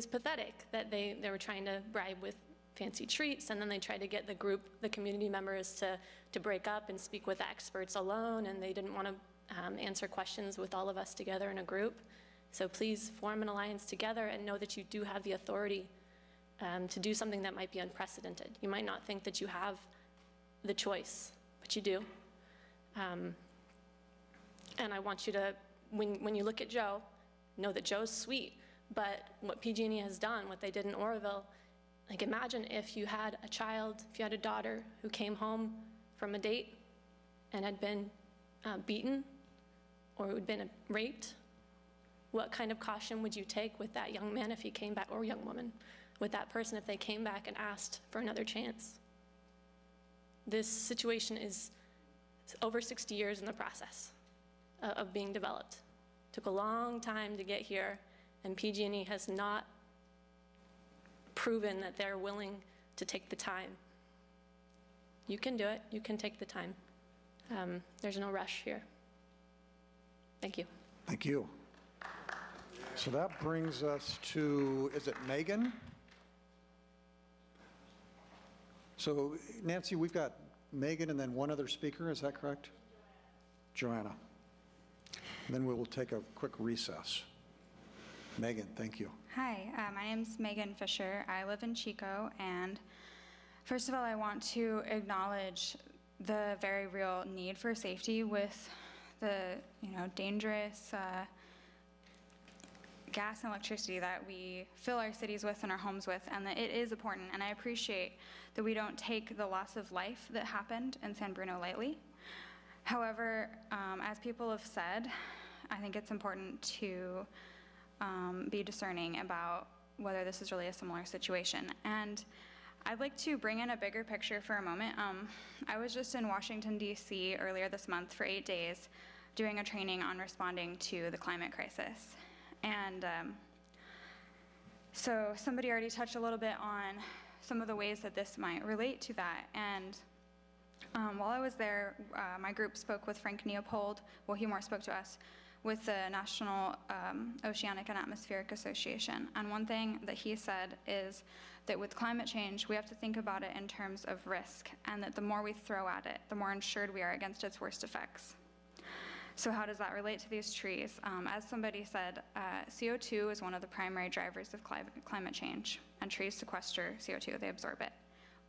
[SPEAKER 12] pathetic that they were trying to bribe with fancy treats, and then they tried to get the community members to break up and speak with the experts alone, and they didn't want to answer questions with all of us together in a group. So please form an alliance together and know that you do have the authority to do something that might be unprecedented. You might not think that you have the choice, but you do. And I want you to, when you look at Joe, know that Joe's sweet, but what PG&E has done, what they did in Oroville, like imagine if you had a child, if you had a daughter who came home from a date and had been beaten or who had been raped. What kind of caution would you take with that young man if he came back, or young woman,
[SPEAKER 14] with that person if they came back and asked for another chance. This situation is over 60 years in the process of being developed. Took a long time to get here, and PG&E has not proven that they're willing to take the time. You can do it. You can take the time. There's no rush here. Thank you.
[SPEAKER 1] Thank you. So that brings us to, is it Megan? So Nancy, we've got Megan and then one other speaker, is that correct? Joanna. And then we will take a quick recess. Megan, thank you.
[SPEAKER 15] Hi, my name is Megan Fisher. I live in Chico, and first of all, I want to acknowledge the very real need for safety with the dangerous gas and electricity that we fill our cities with and our homes with, and that it is important. And I appreciate that we don't take the loss of life that happened in San Bruno lightly. However, as people have said, I think it's important to be discerning about whether this is really a similar situation. And I'd like to bring in a bigger picture for a moment. I was just in Washington, D.C. earlier this month for 8 days doing a training on responding to the climate crisis. And so somebody already touched a little bit on some of the ways that this might relate to that. And while I was there, my group spoke with Frank Neopold. Well, he more spoke to us with the National Oceanic and Atmospheric Association. And one thing that he said is that with climate change, we have to think about it in terms of risk, and that the more we throw at it, the more insured we are against its worst effects. So how does that relate to these trees? As somebody said, CO2 is one of the primary drivers of climate change, and trees sequester CO2, they absorb it.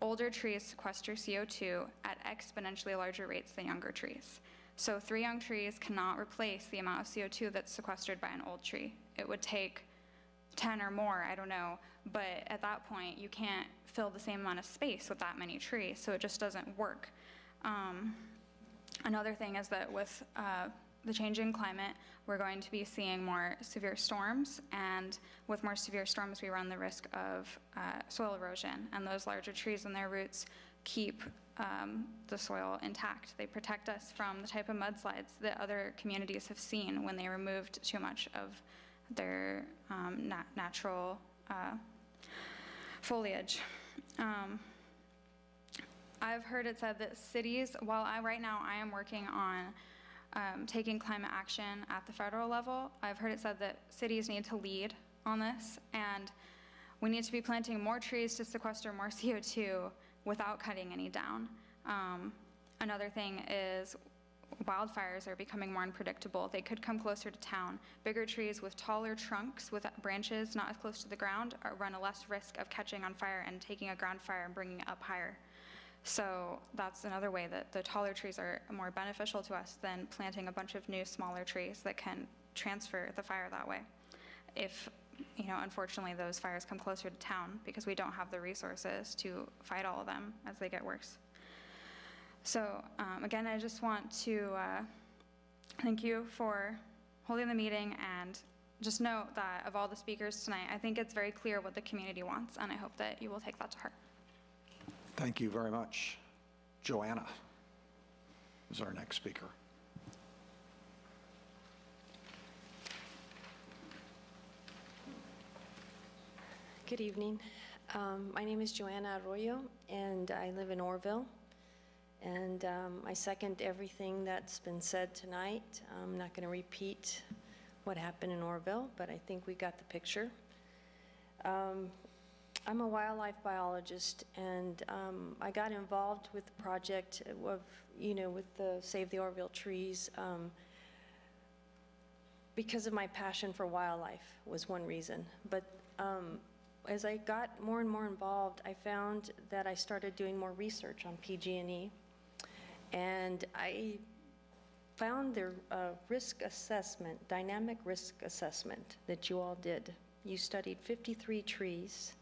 [SPEAKER 15] Older trees sequester CO2 at exponentially larger rates than younger trees. So 3 young trees cannot replace the amount of CO2 that's sequestered by an old tree. It would take 10 or more, I don't know, but at that point you can't fill the same amount of space with that many trees, so it just doesn't work. Another thing is that with the changing climate, we're going to be seeing more severe storms, and with more severe storms we run the risk of soil erosion, and those larger trees and their roots keep the soil intact. They protect us from the type of mudslides that other communities have seen when they removed too much of their natural foliage. I've heard it said that cities, while right now I am working on taking climate action at the federal level, I've heard it said that cities need to lead on this, and we need to be planting more trees to sequester more CO2 without cutting any down. Another thing is wildfires are becoming more unpredictable. They could come closer to town. Bigger trees with taller trunks with branches not as close to the ground run a less risk of catching on fire and taking a ground fire and bringing it up higher. So that's another way that the taller trees are more beneficial to us than planting a bunch of new smaller trees that can transfer the fire that way. If, unfortunately those fires come closer to town because we don't have the resources to fight all of them as they get worse. So again, I just want to thank you for holding the meeting, and just note that of all the speakers tonight, I think it's very clear what the community wants, and I hope that you will take that to heart.
[SPEAKER 1] Thank you very much. Joanna is our next speaker.
[SPEAKER 23] Good evening. My name is Joanna Arroyo, and I live in Orville. And I second everything that's been said tonight. I'm not going to repeat what happened in Orville, but I think we got the picture. I'm a wildlife biologist, and I got involved with the project of, with the Save the Orville Trees because of my passion for wildlife was one reason. But as I got more and more involved, I found that I started doing more research on PG&E, and I found the risk assessment, dynamic risk assessment that you all did. You studied 53 trees,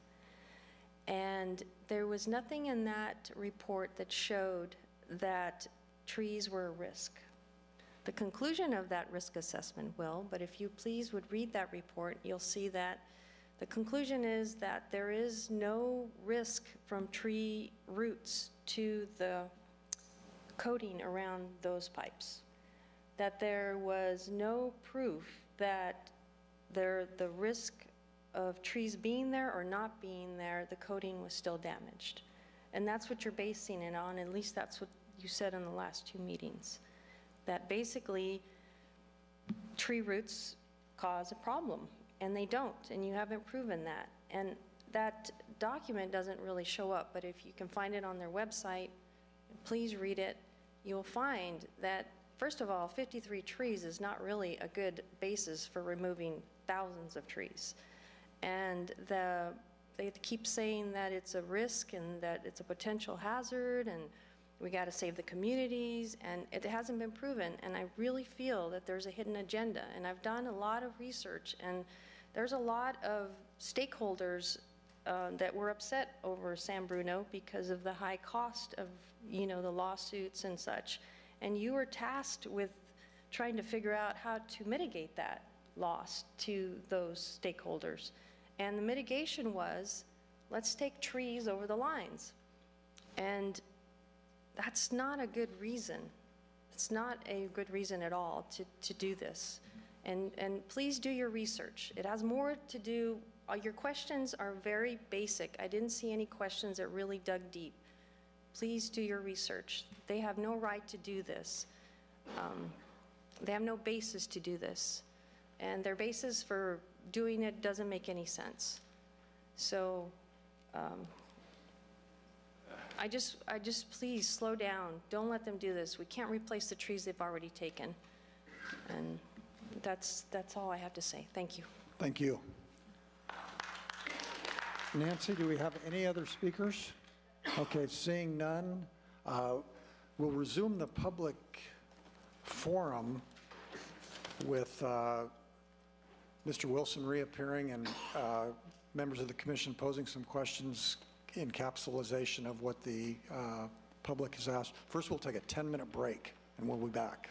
[SPEAKER 23] and there was nothing in that report that showed that trees were a risk. The conclusion of that risk assessment will, but if you please would read that report, you'll see that The conclusion is that there is no risk from tree roots to the coating around those pipes. That there was no proof that the risk of trees being there or not being there, the coating was still damaged. And that's what you're basing it on, at least that's what you said in the last 2 meetings. That basically tree roots cause a problem, and they don't, and you haven't proven that. And that document doesn't really show up, but if you can find it on their website, please read it. You'll find that, first of all, 53 trees is not really a good basis for removing thousands of trees. And they keep saying that it's a risk and that it's a potential hazard and we got to save the communities, and it hasn't been proven. And I really feel that there's a hidden agenda. And I've done a lot of research, and there's a lot of stakeholders that were upset over San Bruno because of the high cost of, you know, the lawsuits and such. And you were tasked with trying to figure out how to mitigate that loss to those stakeholders. And the mitigation was, let's take trees over the lines. And that's not a good reason. It's not a good reason at all to do this. And please do your research. It has more to do, your questions are very basic. I didn't see any questions that really dug deep. Please do your research. They have no right to do this. They have no basis to do this. And their basis for doing it doesn't make any sense. So I just please slow down. Don't let them do this. We can't replace the trees they've already taken. And that's all I have to say. Thank you.
[SPEAKER 1] Thank you. Nancy, do we have any other speakers? Okay, seeing none, we'll resume the public forum with Mr. Wilson reappearing and members of the commission posing some questions in capsulization of what the public has asked. First, we'll take a 10-minute break, and we'll be back.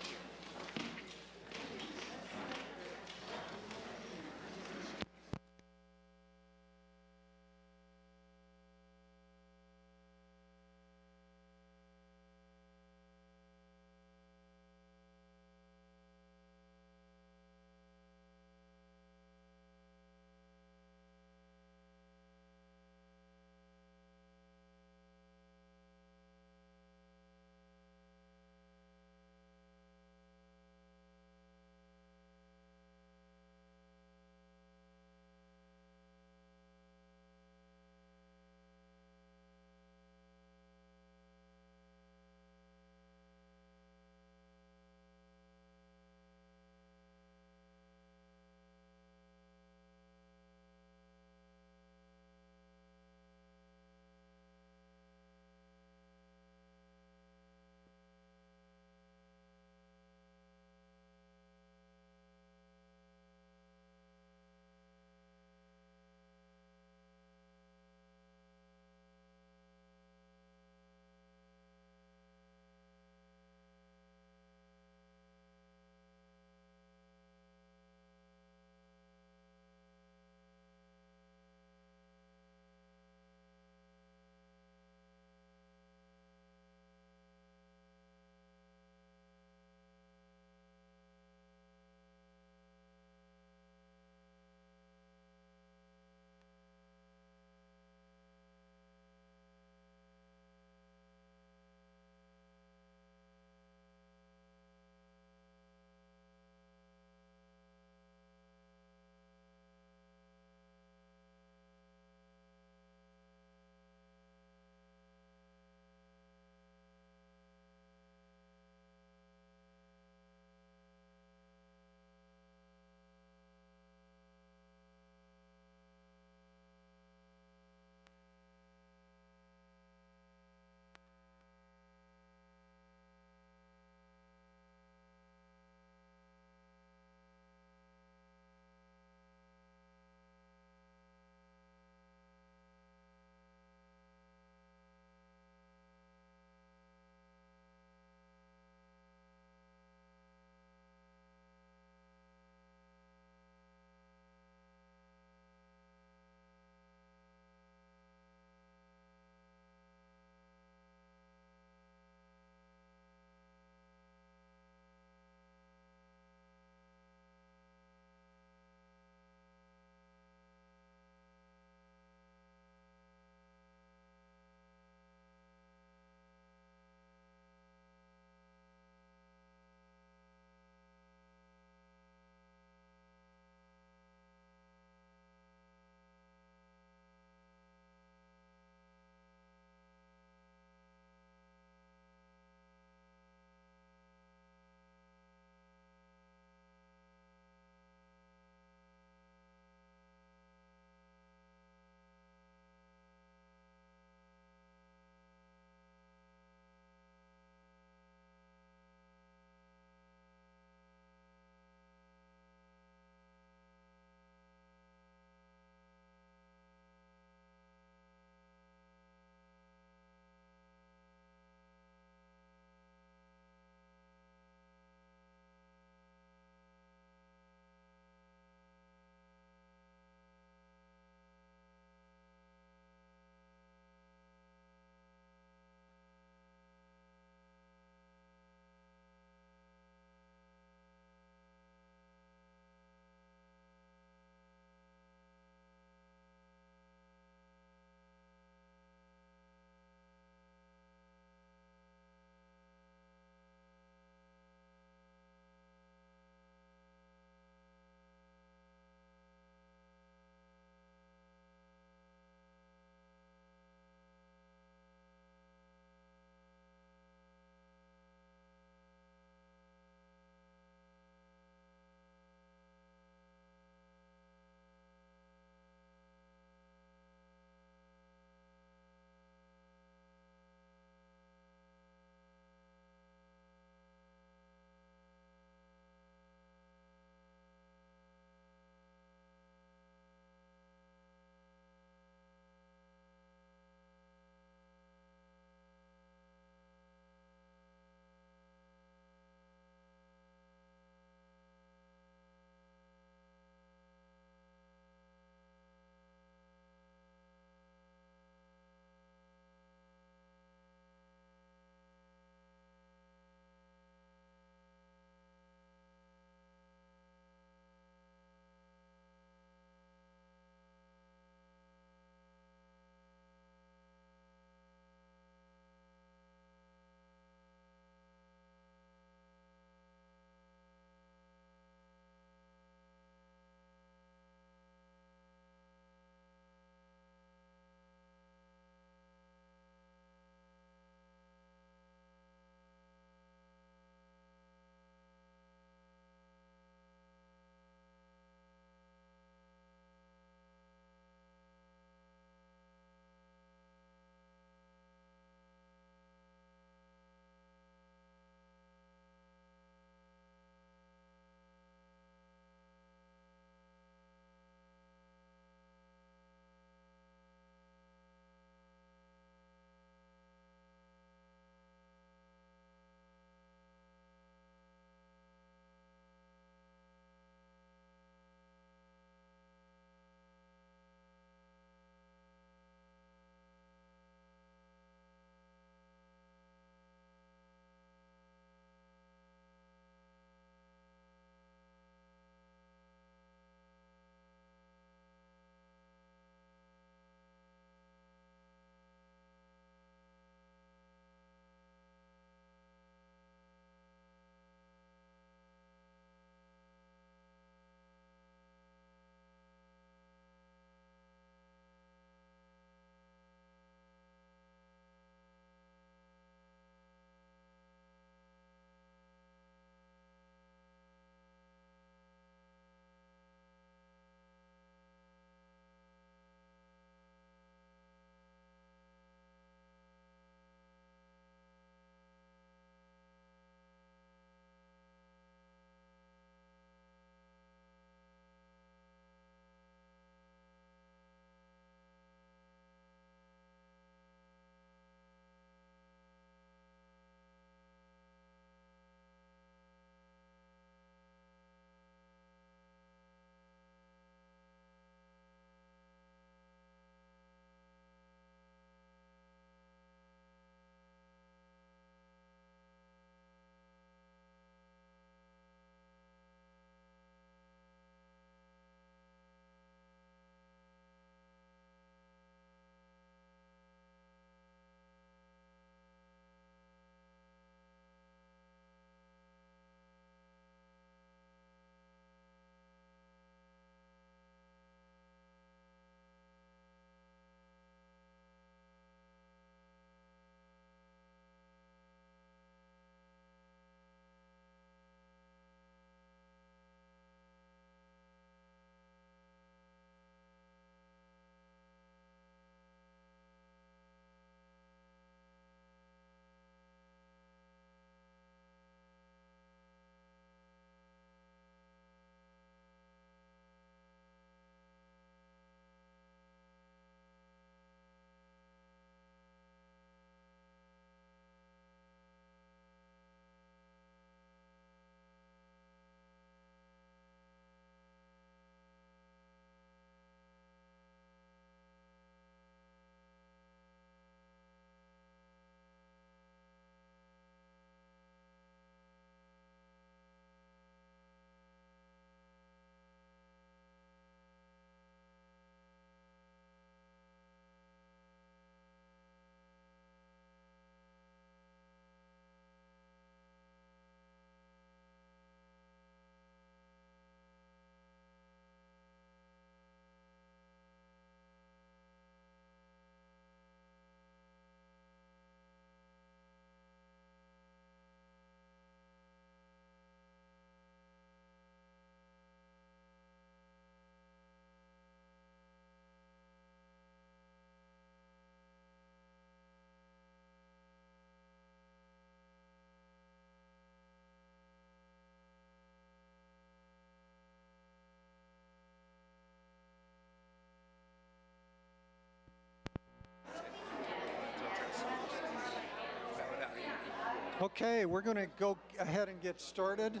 [SPEAKER 1] Okay, we're going to go ahead and get started.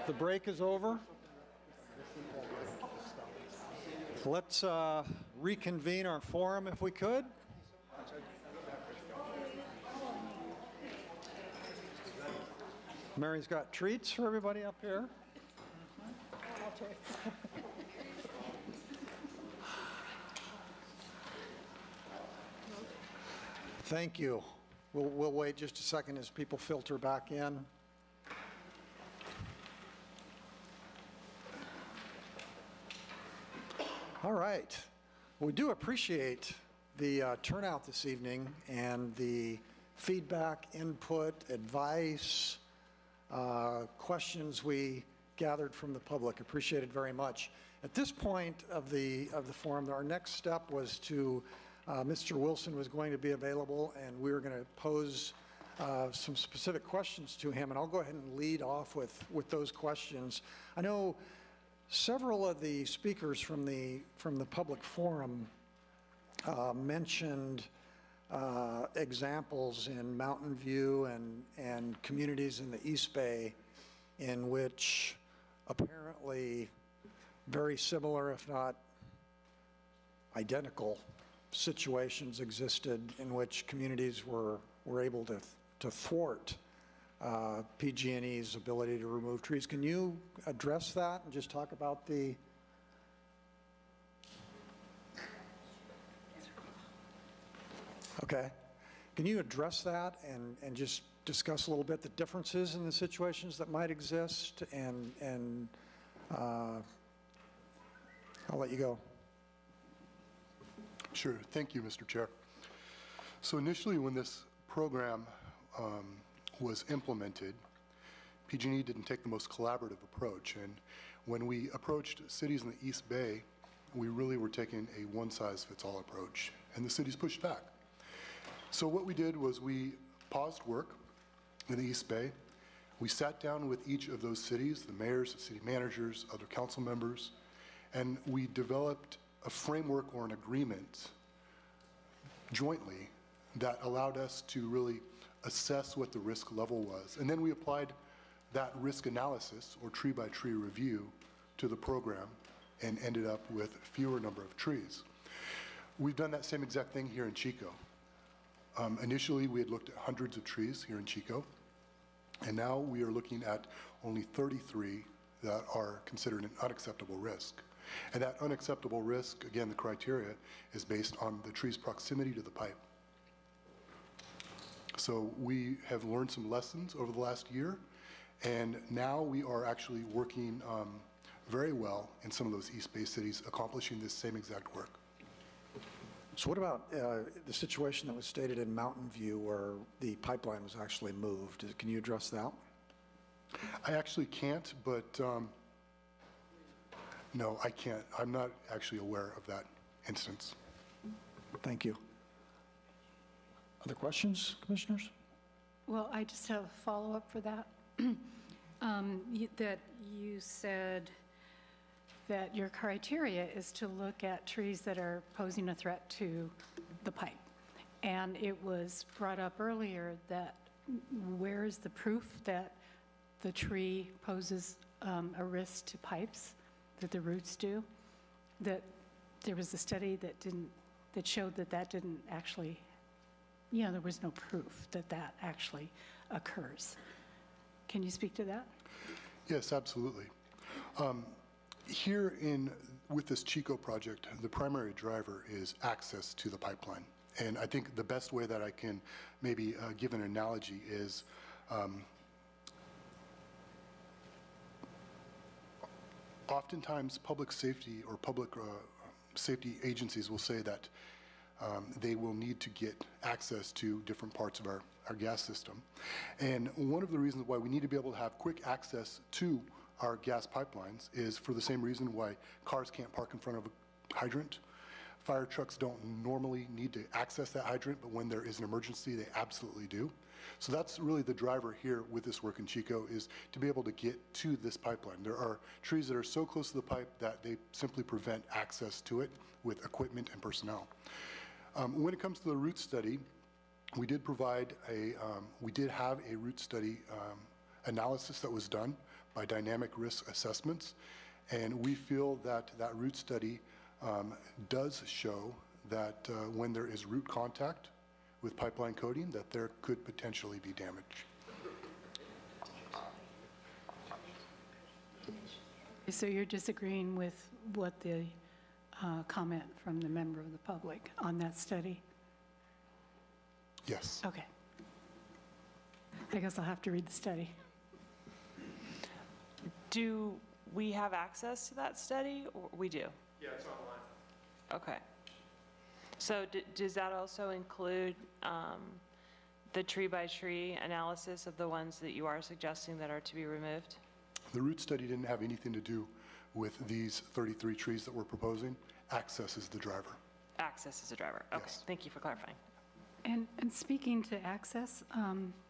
[SPEAKER 1] The break is over. Let's reconvene our forum if we could. Mary's got treats for everybody up here. Thank you. We'll wait just a second as people filter back in. All right. We do appreciate the turnout this evening and the feedback, input, advice, questions we gathered from the public. Appreciate it very much. At this point of the forum, our next step was to Mr. Wilson was going to be available, and we were going to pose some specific questions to him, and I'll go ahead and lead off with those questions. I know several of the speakers from the public forum mentioned examples in Mountain View and communities in the East Bay in which apparently very similar, if not identical, situations existed in which communities were able to thwart PG&E's ability to remove trees. Can you address that and just talk about the... Okay. Can you address that and just discuss a little bit the differences in the situations that might exist? And I'll let you go.
[SPEAKER 16] Sure. Thank you, Mr. Chair. So initially, when this program was implemented, PG&E didn't take the most collaborative approach. And when we approached cities in the East Bay, we really were taking a one-size-fits-all approach. And the cities pushed back. So what we did was we paused work in the East Bay. We sat down with each of those cities, the mayors, the city managers, other council members, and we developed a framework or an agreement jointly that allowed us to really assess what the risk level was. And then we applied that risk analysis or tree-by-tree review to the program and ended up with fewer number of trees. We've done that same exact thing here in Chico. Initially, we had looked at hundreds of trees here in Chico, and now we are looking at only 33 that are considered an unacceptable risk. And that unacceptable risk, again, the criteria, is based on the tree's proximity to the pipe. So we have learned some lessons over the last year, and now we are actually working very well in some of those East Bay cities, accomplishing this same exact work.
[SPEAKER 1] So what about the situation that was stated in Mountain View where the pipeline was actually moved? Can you address that?
[SPEAKER 16] I actually can't, but no, I can't. I'm not actually aware of that instance.
[SPEAKER 1] Thank you. Other questions, commissioners?
[SPEAKER 9] Well, I just have a follow-up for that. That you said that your criteria is to look at trees that are posing a threat to the pipe. And it was brought up earlier that where is the proof that the tree poses a risk to pipes, that the roots do? That there was a study that showed that didn't actually, there was no proof that actually occurs. Can you speak to that?
[SPEAKER 16] Yes, absolutely. Here with this Chico project, the primary driver is access to the pipeline. And I think the best way that I can maybe give an analogy is oftentimes public safety or public safety agencies will say that they will need to get access to different parts of our gas system. And one of the reasons why we need to be able to have quick access to our gas pipelines is for the same reason why cars can't park in front of a hydrant. Fire trucks don't normally need to access that hydrant, but when there is an emergency, they absolutely do. So that's really the driver here with this work in Chico, is to be able to get to this pipeline. There are trees that are so close to the pipe that they simply prevent access to it with equipment and personnel. When it comes to the root study, We did provide we did have a root study analysis that was done by dynamic risk assessments, and we feel that that root study does show that when there is root contact with pipeline coating, that there could potentially be damage.
[SPEAKER 9] So you're disagreeing with what the comment from the member of the public on that study?
[SPEAKER 16] Yes.
[SPEAKER 9] Okay. I guess I'll have to read the study.
[SPEAKER 3] Do we have access to that study? Or we do?
[SPEAKER 19] Yeah, it's online.
[SPEAKER 3] Okay. So does that also include the tree-by-tree analysis of the ones that you are suggesting that are to be removed?
[SPEAKER 16] The root study didn't have anything to do with these 33 trees that we're proposing. Access is the driver.
[SPEAKER 3] Access is a driver. Okay,
[SPEAKER 16] Yes.
[SPEAKER 3] Thank you for clarifying.
[SPEAKER 9] And speaking to access,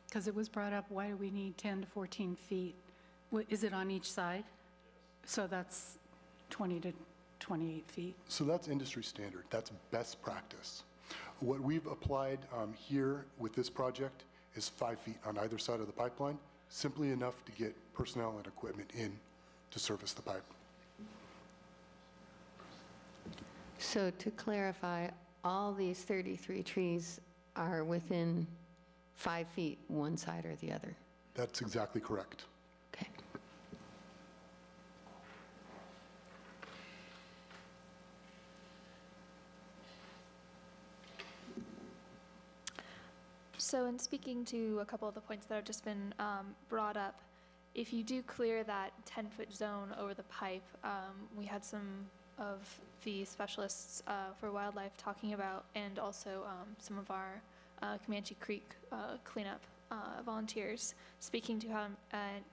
[SPEAKER 9] because it was brought up, why do we need 10 to 14 feet? Is it on each side? So that's 20 to 28 feet.
[SPEAKER 16] So that's industry standard. That's best practice. What we've applied here with this project is 5 feet on either side of the pipeline, simply enough to get personnel and equipment in to service the pipe.
[SPEAKER 6] So to clarify, all these 33 trees are within 5 feet, one side or the other?
[SPEAKER 16] That's exactly correct.
[SPEAKER 6] Okay.
[SPEAKER 12] So in speaking to a couple of the points that have just been brought up, if you do clear that 10-foot zone over the pipe, we had some of the specialists for wildlife talking about, and also some of our Comanche Creek cleanup volunteers, speaking to how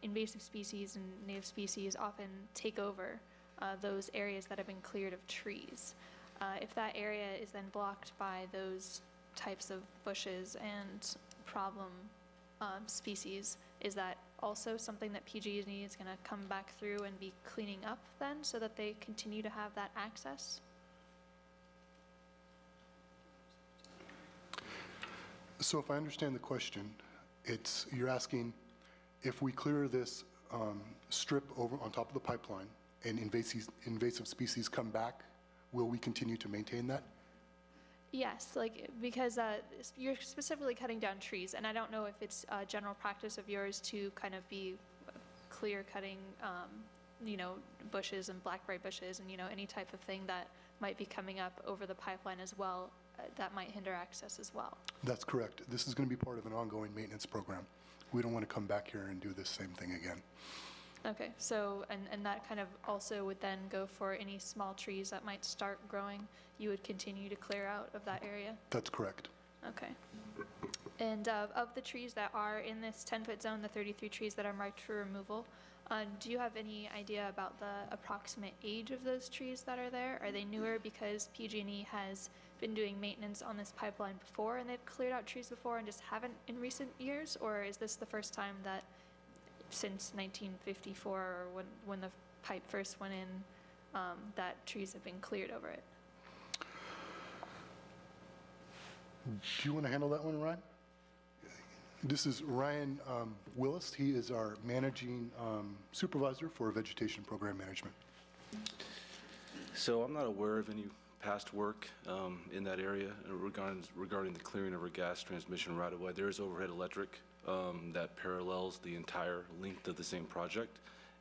[SPEAKER 12] invasive species and native species often take over those areas that have been cleared of trees. If that area is then blocked by those types of bushes and problem species, is that also something that PG&E is going to come back through and be cleaning up then, so that they continue to have that access?
[SPEAKER 16] So if I understand the question, you're asking if we clear this strip over on top of the pipeline and invasive species come back, will we continue to maintain that?
[SPEAKER 12] Yes, because you're specifically cutting down trees, and I don't know if it's a general practice of yours to kind of be clear cutting, bushes and blackberry bushes and, any type of thing that might be coming up over the pipeline as well, that might hinder access as well.
[SPEAKER 16] That's correct. This is going to be part of an ongoing maintenance program. We don't want to come back here and do this same thing again.
[SPEAKER 12] Okay, so, and that kind of also would then go for any small trees that might start growing, you would continue to clear out of that area?
[SPEAKER 16] That's correct.
[SPEAKER 12] Okay. And of the trees that are in this 10-foot zone, the 33 trees that are marked for removal, do you have any idea about the approximate age of those trees that are there? Are they newer because PG&E has been doing maintenance on this pipeline before and they've cleared out trees before and just haven't in recent years? Or is this the first time that since 1954, or when the pipe first went in, that trees have been cleared over it?
[SPEAKER 16] Do you want to handle that one, Ryan? This is Ryan Willis. He is our managing supervisor for vegetation program management.
[SPEAKER 13] So I'm not aware of any past work in that area regarding the clearing of our gas transmission right away. There is overhead electric that parallels the entire length of the same project,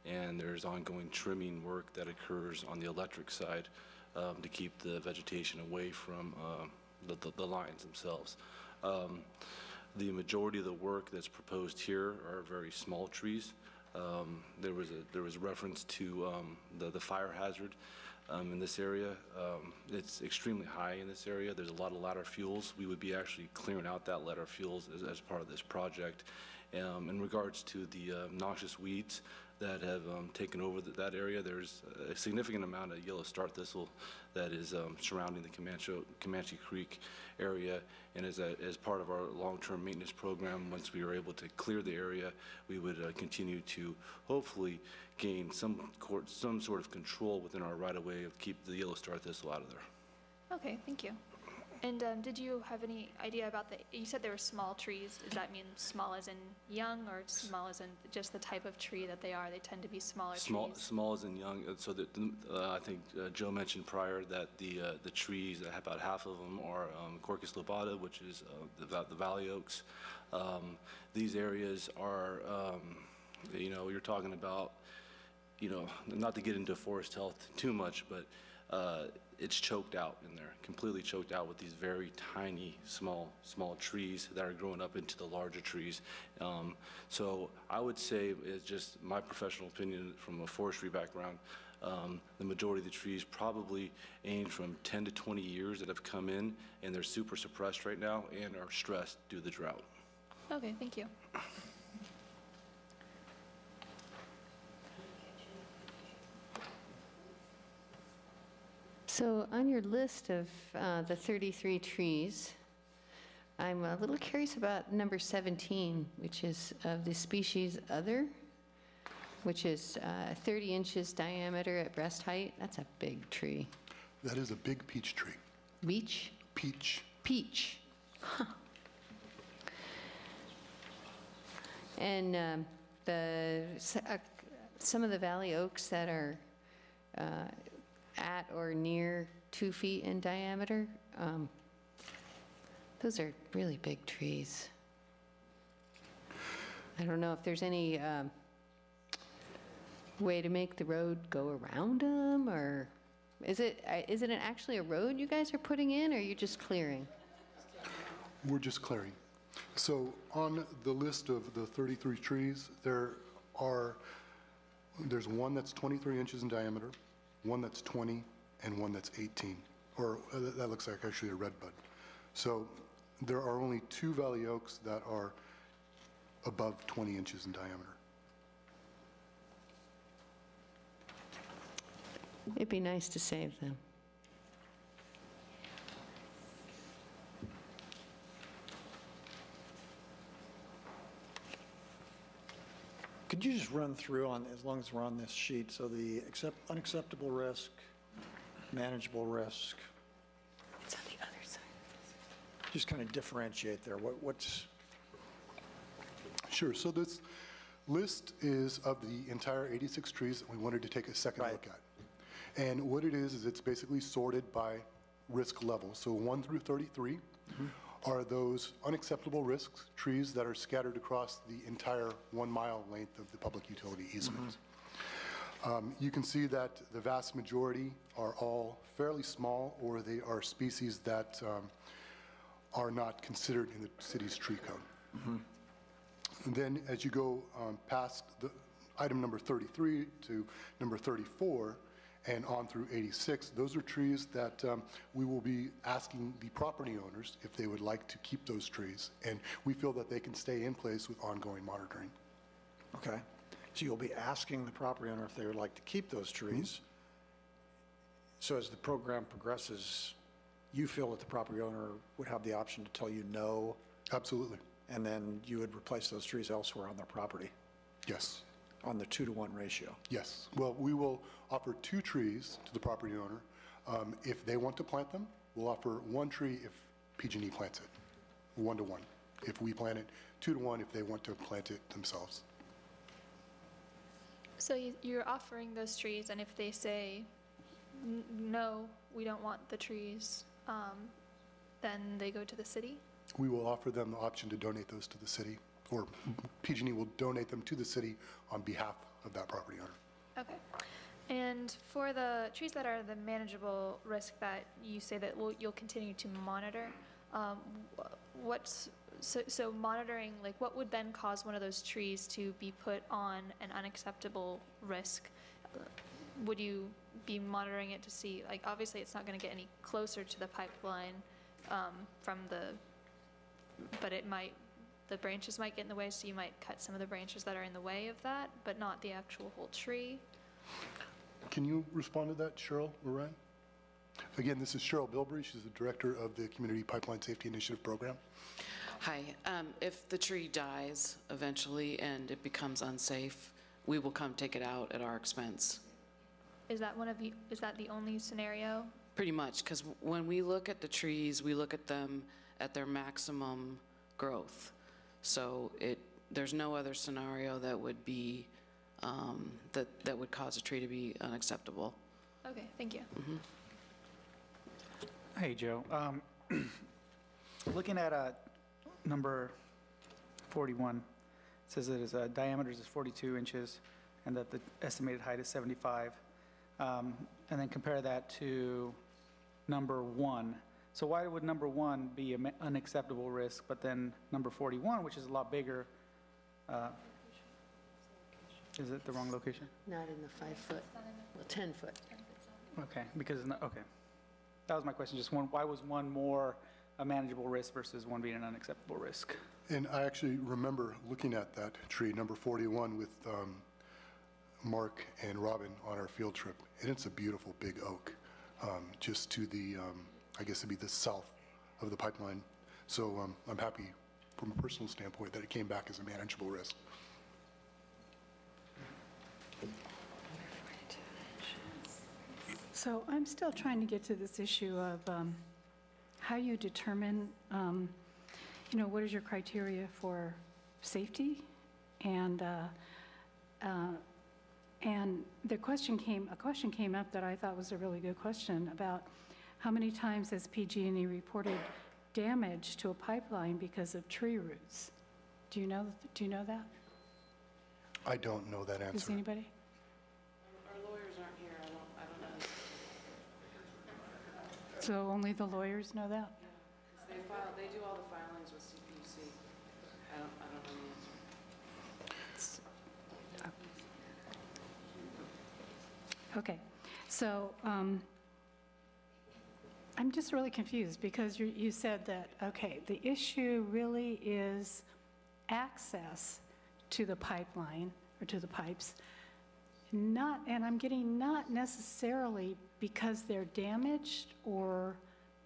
[SPEAKER 13] and there's ongoing trimming work that occurs on the electric side to keep the vegetation away from the lines themselves. The majority of the work that's proposed here are very small trees. There was reference to the fire hazard in this area. It's extremely high in this area. There's a lot of ladder fuels. We would be actually clearing out that ladder fuels as part of this project. In regards to the noxious weeds that have taken over that area, there's a significant amount of yellow star thistle that is surrounding the Comanche Creek area. And as part of our long-term maintenance program, once we are able to clear the area, we would continue to hopefully gain some sort of control within our right-of-way of keep the yellow star thistle out of there.
[SPEAKER 12] Okay, thank you. And did you have any idea about you said there were small trees. Does that mean small as in young or small as in just the type of tree that they are? They tend to be smaller trees.
[SPEAKER 13] Small as in young. So that I think Joe mentioned prior that the trees, about half of them are Quercus lobata, which is the valley oaks. These areas are, you're talking about, not to get into forest health too much, but it's choked out in there, completely choked out with these very tiny, small trees that are growing up into the larger trees. So I would say, it's just my professional opinion from a forestry background, the majority of the trees probably range from 10 to 20 years that have come in, and they're super suppressed right now and are stressed due to the drought.
[SPEAKER 12] Okay, thank you.
[SPEAKER 6] So on your list of the 33 trees, I'm a little curious about number 17, which is of the species other, which is 30 inches diameter at breast height. That's a big tree.
[SPEAKER 16] That is a big peach tree.
[SPEAKER 6] Beech?
[SPEAKER 16] Peach.
[SPEAKER 6] Peach. Huh. And some of the valley oaks that are at or near 2 feet in diameter, those are really big trees. I don't know if there's any way to make the road go around them, or is it actually a road you guys are putting in, or are you just clearing?
[SPEAKER 16] We're just clearing. So on the list of the 33 trees, there's one that's 23 inches in diameter, one that's 20, and one that's 18, or that looks like actually a redbud. So there are only 2 valley oaks that are above 20 inches in diameter.
[SPEAKER 6] It'd be nice to save them.
[SPEAKER 1] Could you just run through on, as long as we're on this sheet, so the unacceptable risk, manageable risk?
[SPEAKER 6] It's on the other side.
[SPEAKER 1] Just kind of differentiate there. What's?
[SPEAKER 16] Sure. So this list is of the entire 86 trees that we wanted to take a second look at. And what it is it's basically sorted by risk level. So 1 through 33 are those unacceptable risks, trees that are scattered across the entire 1 mile length of the public utility easement. You can see that the vast majority are all fairly small, or they are species that are not considered in the city's tree code. And then as you go past the item number 33 to number 34, and on through 86, those are trees that we will be asking the property owners if they would like to keep those trees. And we feel that they can stay in place with ongoing monitoring.
[SPEAKER 1] Okay. So you'll be asking the property owner if they would like to keep those trees. So as the program progresses, you feel that the property owner would have the option to tell you no?
[SPEAKER 16] Absolutely.
[SPEAKER 1] And then you would replace those trees elsewhere on their property?
[SPEAKER 16] Yes.
[SPEAKER 1] On the 2-to-1 ratio?
[SPEAKER 16] Yes. Well, we will offer 2 trees to the property owner. If they want to plant them, we'll offer 1 tree if PG&E plants it, 1-to-1. If we plant it, 2-to-1 if they want to plant it themselves.
[SPEAKER 12] So you're offering those trees, and if they say, no, we don't want the trees, then they go to the city?
[SPEAKER 16] We will offer them the option to donate those to the city, or PG&E will donate them to the city on behalf of that property owner. Okay.
[SPEAKER 12] And for the trees that are the manageable risk that you say that you'll continue to monitor, so monitoring, like what would then cause one of those trees to be put on an unacceptable risk? Would you be monitoring it to see, like obviously it's not going to get any closer to the pipeline but it might, the branches might get in the way, so you might cut some of the branches that are in the way of that, but not the actual whole tree.
[SPEAKER 16] Can you respond to that, Cheryl Moran? Again, this is Cheryl Bilbrey. She's the director of the Community Pipeline Safety Initiative Program.
[SPEAKER 4] Hi. If the tree dies eventually and it becomes unsafe, we will come take it out at our expense.
[SPEAKER 12] Is that the only scenario?
[SPEAKER 4] Pretty much, because when we look at the trees, we look at them at their maximum growth. So there's no other scenario that would be, that would cause a tree to be unacceptable.
[SPEAKER 12] Okay, thank you.
[SPEAKER 11] Hey, Joe. Looking at number 41, it says that its diameter is 42 inches and that the estimated height is 75. And then compare that to number 1. So why would number 1 be an unacceptable risk, but then number 41, which is a lot bigger, is it the wrong location?
[SPEAKER 6] Not in the 5-foot, well, 10-foot.
[SPEAKER 11] Okay, because, okay. That was my question, just one, why was one more a manageable risk versus one being an unacceptable risk?
[SPEAKER 16] And I actually remember looking at that tree, number 41, with Mark and Robin on our field trip, and it's a beautiful big oak, just to the, I guess it'd be the south of the pipeline. So I'm happy from a personal standpoint that it came back as a manageable risk.
[SPEAKER 9] So I'm still trying to get to this issue of how you determine, what is your criteria for safety? And a question came up that I thought was a really good question about how many times has PG&E reported damage to a pipeline because of tree roots? Do you know that?
[SPEAKER 16] I don't know that answer.
[SPEAKER 9] Does anybody?
[SPEAKER 4] Our lawyers aren't here. I don't know.
[SPEAKER 9] So only the lawyers know that?
[SPEAKER 4] Yeah, they do all the filings with CPUC. I don't know the answer.
[SPEAKER 9] Okay, so I'm just really confused because you said that, okay, the issue really is access to the pipeline or to the pipes, and I'm getting not necessarily because they're damaged or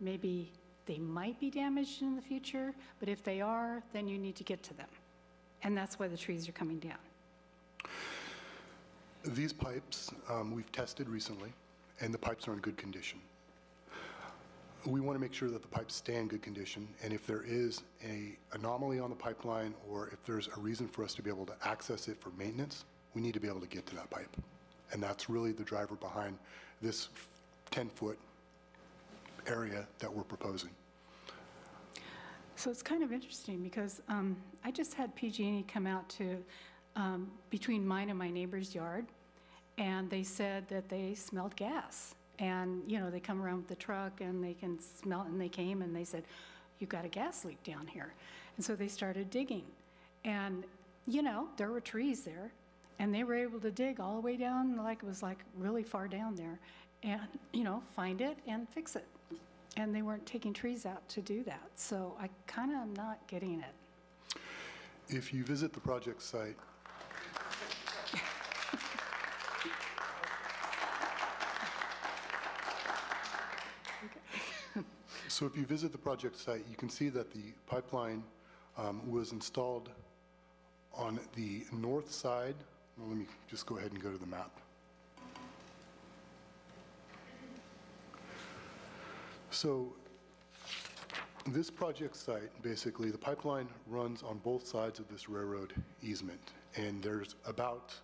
[SPEAKER 9] maybe they might be damaged in the future, but if they are, then you need to get to them. And that's why the trees are coming down.
[SPEAKER 16] These pipes we've tested recently, and the pipes are in good condition. We want to make sure that the pipes stay in good condition, and if there is an anomaly on the pipeline or if there's a reason for us to be able to access it for maintenance, we need to be able to get to that pipe. And that's really the driver behind this 10-foot area that we're proposing.
[SPEAKER 9] So it's kind of interesting because I just had PG&E come out to between mine and my neighbor's yard, and they said that they smelled gas. And, they come around with the truck and they can smell it, and they came and they said, you've got a gas leak down here. And so they started digging. And, there were trees there, and they were able to dig all the way down, like it was like really far down there, and, find it and fix it. And they weren't taking trees out to do that. So I kind of am not getting it.
[SPEAKER 16] If you visit the project site, so if you visit the project site, you can see that the pipeline was installed on the north side. Well, let me just go ahead and go to the map. So this project site, basically, the pipeline runs on both sides of this railroad easement, and there's about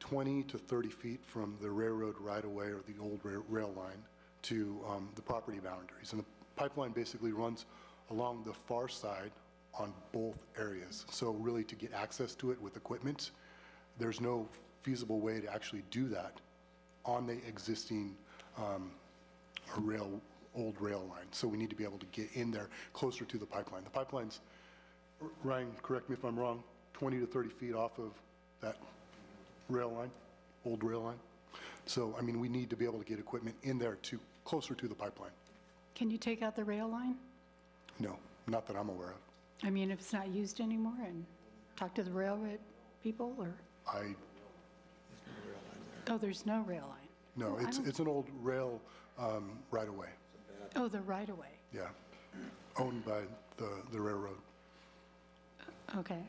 [SPEAKER 16] 20 to 30 feet from the railroad right-of-way or the old rail line to the property boundaries. And the pipeline basically runs along the far side on both areas. So really, to get access to it with equipment, there's no feasible way to actually do that on the existing old rail line. So we need to be able to get in there closer to the pipeline. The pipeline's, Ryan, correct me if I'm wrong, 20 to 30 feet off of that rail line, old rail line. So, I mean, we need to be able to get equipment in there closer to the pipeline.
[SPEAKER 9] Can you take out the rail line?
[SPEAKER 16] No, not that I'm aware of.
[SPEAKER 9] I mean, if it's not used anymore, and talk to the railroad people, or? Oh, there's no rail line?
[SPEAKER 16] No, it's an old rail right-of-way.
[SPEAKER 9] Oh, the right-of-way.
[SPEAKER 16] Yeah, owned by the railroad.
[SPEAKER 9] Okay.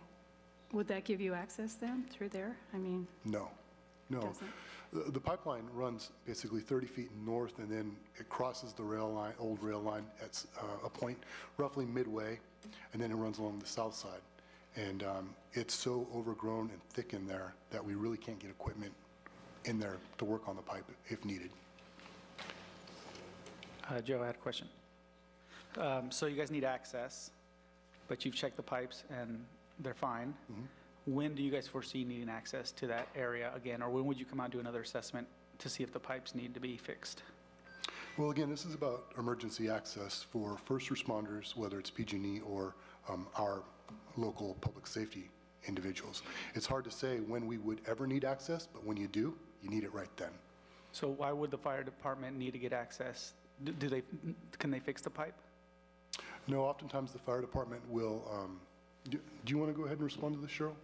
[SPEAKER 9] Would that give you access then, through there? I mean?
[SPEAKER 16] No. No.
[SPEAKER 9] Doesn't?
[SPEAKER 16] The pipeline runs basically 30 feet north, and then it crosses the rail line, old rail line at a point roughly midway, and then it runs along the south side. And it's so overgrown and thick in there that we really can't get equipment in there to work on the pipe if needed.
[SPEAKER 11] Joe, I had a question. So you guys need access, but you've checked the pipes and they're fine. When do you guys foresee needing access to that area again, or when would you come out and do another assessment to see if the pipes need to be fixed?
[SPEAKER 16] Well, again, this is about emergency access for first responders, whether it's PG&E or our local public safety individuals. It's hard to say when we would ever need access, but when you do, you need it right then.
[SPEAKER 11] So why would the fire department need to get access? Can they fix the pipe?
[SPEAKER 16] No, oftentimes the fire department will, do you want to go ahead and respond to this, Cheryl?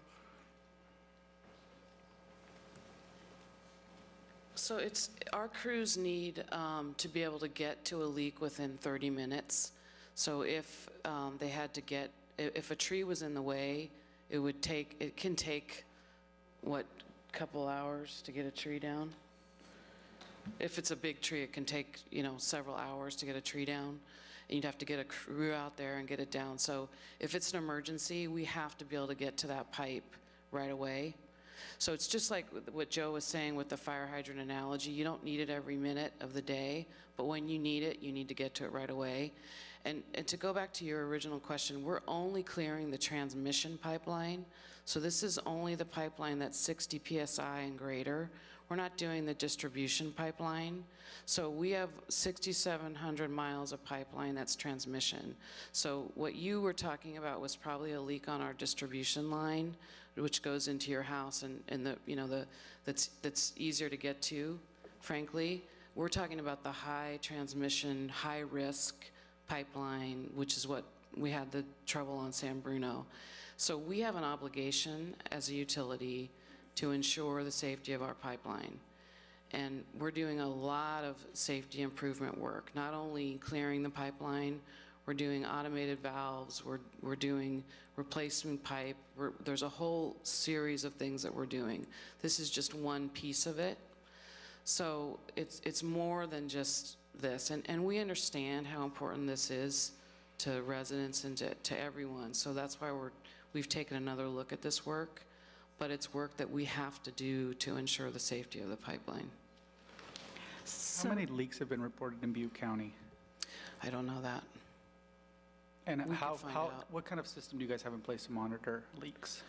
[SPEAKER 4] So our crews need to be able to get to a leak within 30 minutes. So if they had to get, if a tree was in the way, it can take, what, couple hours to get a tree down? If it's a big tree, it can take, several hours to get a tree down. And you'd have to get a crew out there and get it down. So if it's an emergency, we have to be able to get to that pipe right away. So it's just like what Joe was saying with the fire hydrant analogy. You don't need it every minute of the day, but when you need it, you need to get to it right away. And to go back to your original question, we're only clearing the transmission pipeline. So this is only the pipeline that's 60 PSI and greater. We're not doing the distribution pipeline. So we have 6,700 miles of pipeline that's transmission. So what you were talking about was probably a leak on our distribution line, which goes into your house, and that's easier to get to, frankly. We're talking about the high transmission, high risk pipeline, which is what we had the trouble on San Bruno. So we have an obligation as a utility to ensure the safety of our pipeline. And we're doing a lot of safety improvement work, not only clearing the pipeline, we're doing automated valves, we're doing replacement pipe, there's a whole series of things that we're doing. This is just one piece of it. So it's more than just this. And we understand how important this is to residents and to everyone. So that's why we've taken another look at this work, but it's work that we have to do to ensure the safety of the pipeline.
[SPEAKER 11] How many leaks have been reported in Butte County?
[SPEAKER 4] I don't know that.
[SPEAKER 11] And
[SPEAKER 4] We could find out.
[SPEAKER 11] what kind of system do you guys have in place to monitor leaks?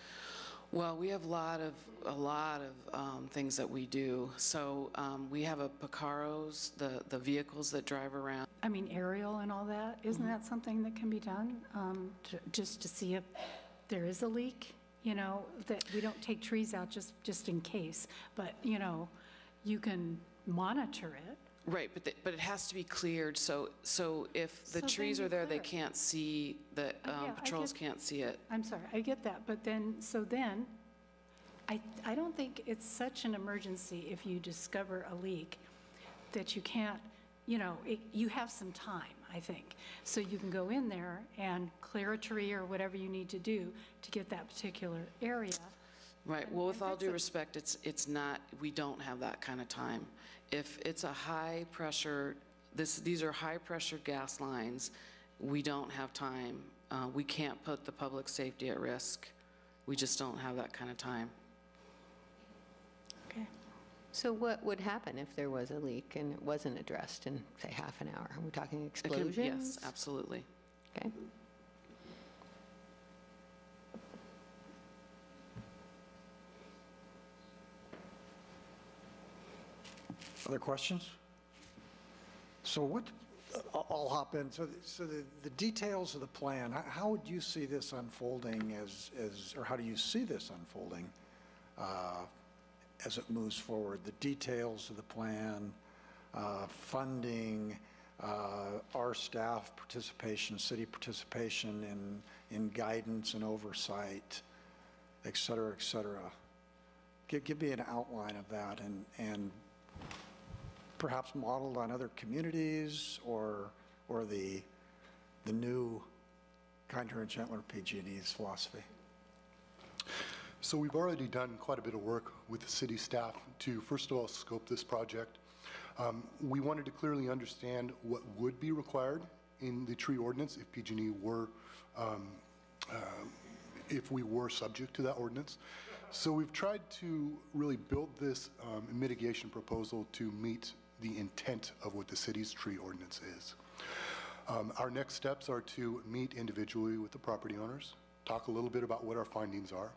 [SPEAKER 4] Well, we have a lot of things that we do. So we have a Picaros, the vehicles that drive around.
[SPEAKER 9] I mean, aerial and all that, isn't that something that can be done, just to see if there is a leak? That we don't take trees out just in case, but, you can monitor it.
[SPEAKER 4] Right, but it has to be cleared, so if the
[SPEAKER 9] So
[SPEAKER 4] trees
[SPEAKER 9] then
[SPEAKER 4] are there, they
[SPEAKER 9] clear it.
[SPEAKER 4] can't see, the patrols can't see it.
[SPEAKER 9] I'm sorry, I get that, but then, I don't think it's such an emergency if you discover a leak that you can't, you have some time, I think. So you can go in there and clear a tree or whatever you need to do to get that particular area.
[SPEAKER 4] Right, well, with all due respect, it's not, we don't have that kind of time. If it's a high pressure, these are high pressure gas lines, we don't have time. We can't put the public safety at risk. We just don't have that kind of time.
[SPEAKER 6] Okay. So what would happen if there was a leak and it wasn't addressed in, say, half an hour? Are we talking explosions?
[SPEAKER 4] Yes, absolutely.
[SPEAKER 6] Okay.
[SPEAKER 1] Other questions? So I'll hop in. So the details of the plan, how would you see this unfolding or how do you see this unfolding as it moves forward? The details of the plan, funding, our staff participation, city participation in guidance and oversight, et cetera, et cetera. Give me an outline of that and perhaps modeled on other communities or the new Kinder and Gentler PG&E's philosophy?
[SPEAKER 16] So we've already done quite a bit of work with the city staff to, first of all, scope this project. We wanted to clearly understand what would be required in the tree ordinance if PG&E were, if we were subject to that ordinance. So we've tried to really build this mitigation proposal to meet the intent of what the city's tree ordinance is. Our next steps are to meet individually with the property owners, talk a little bit about what our findings are,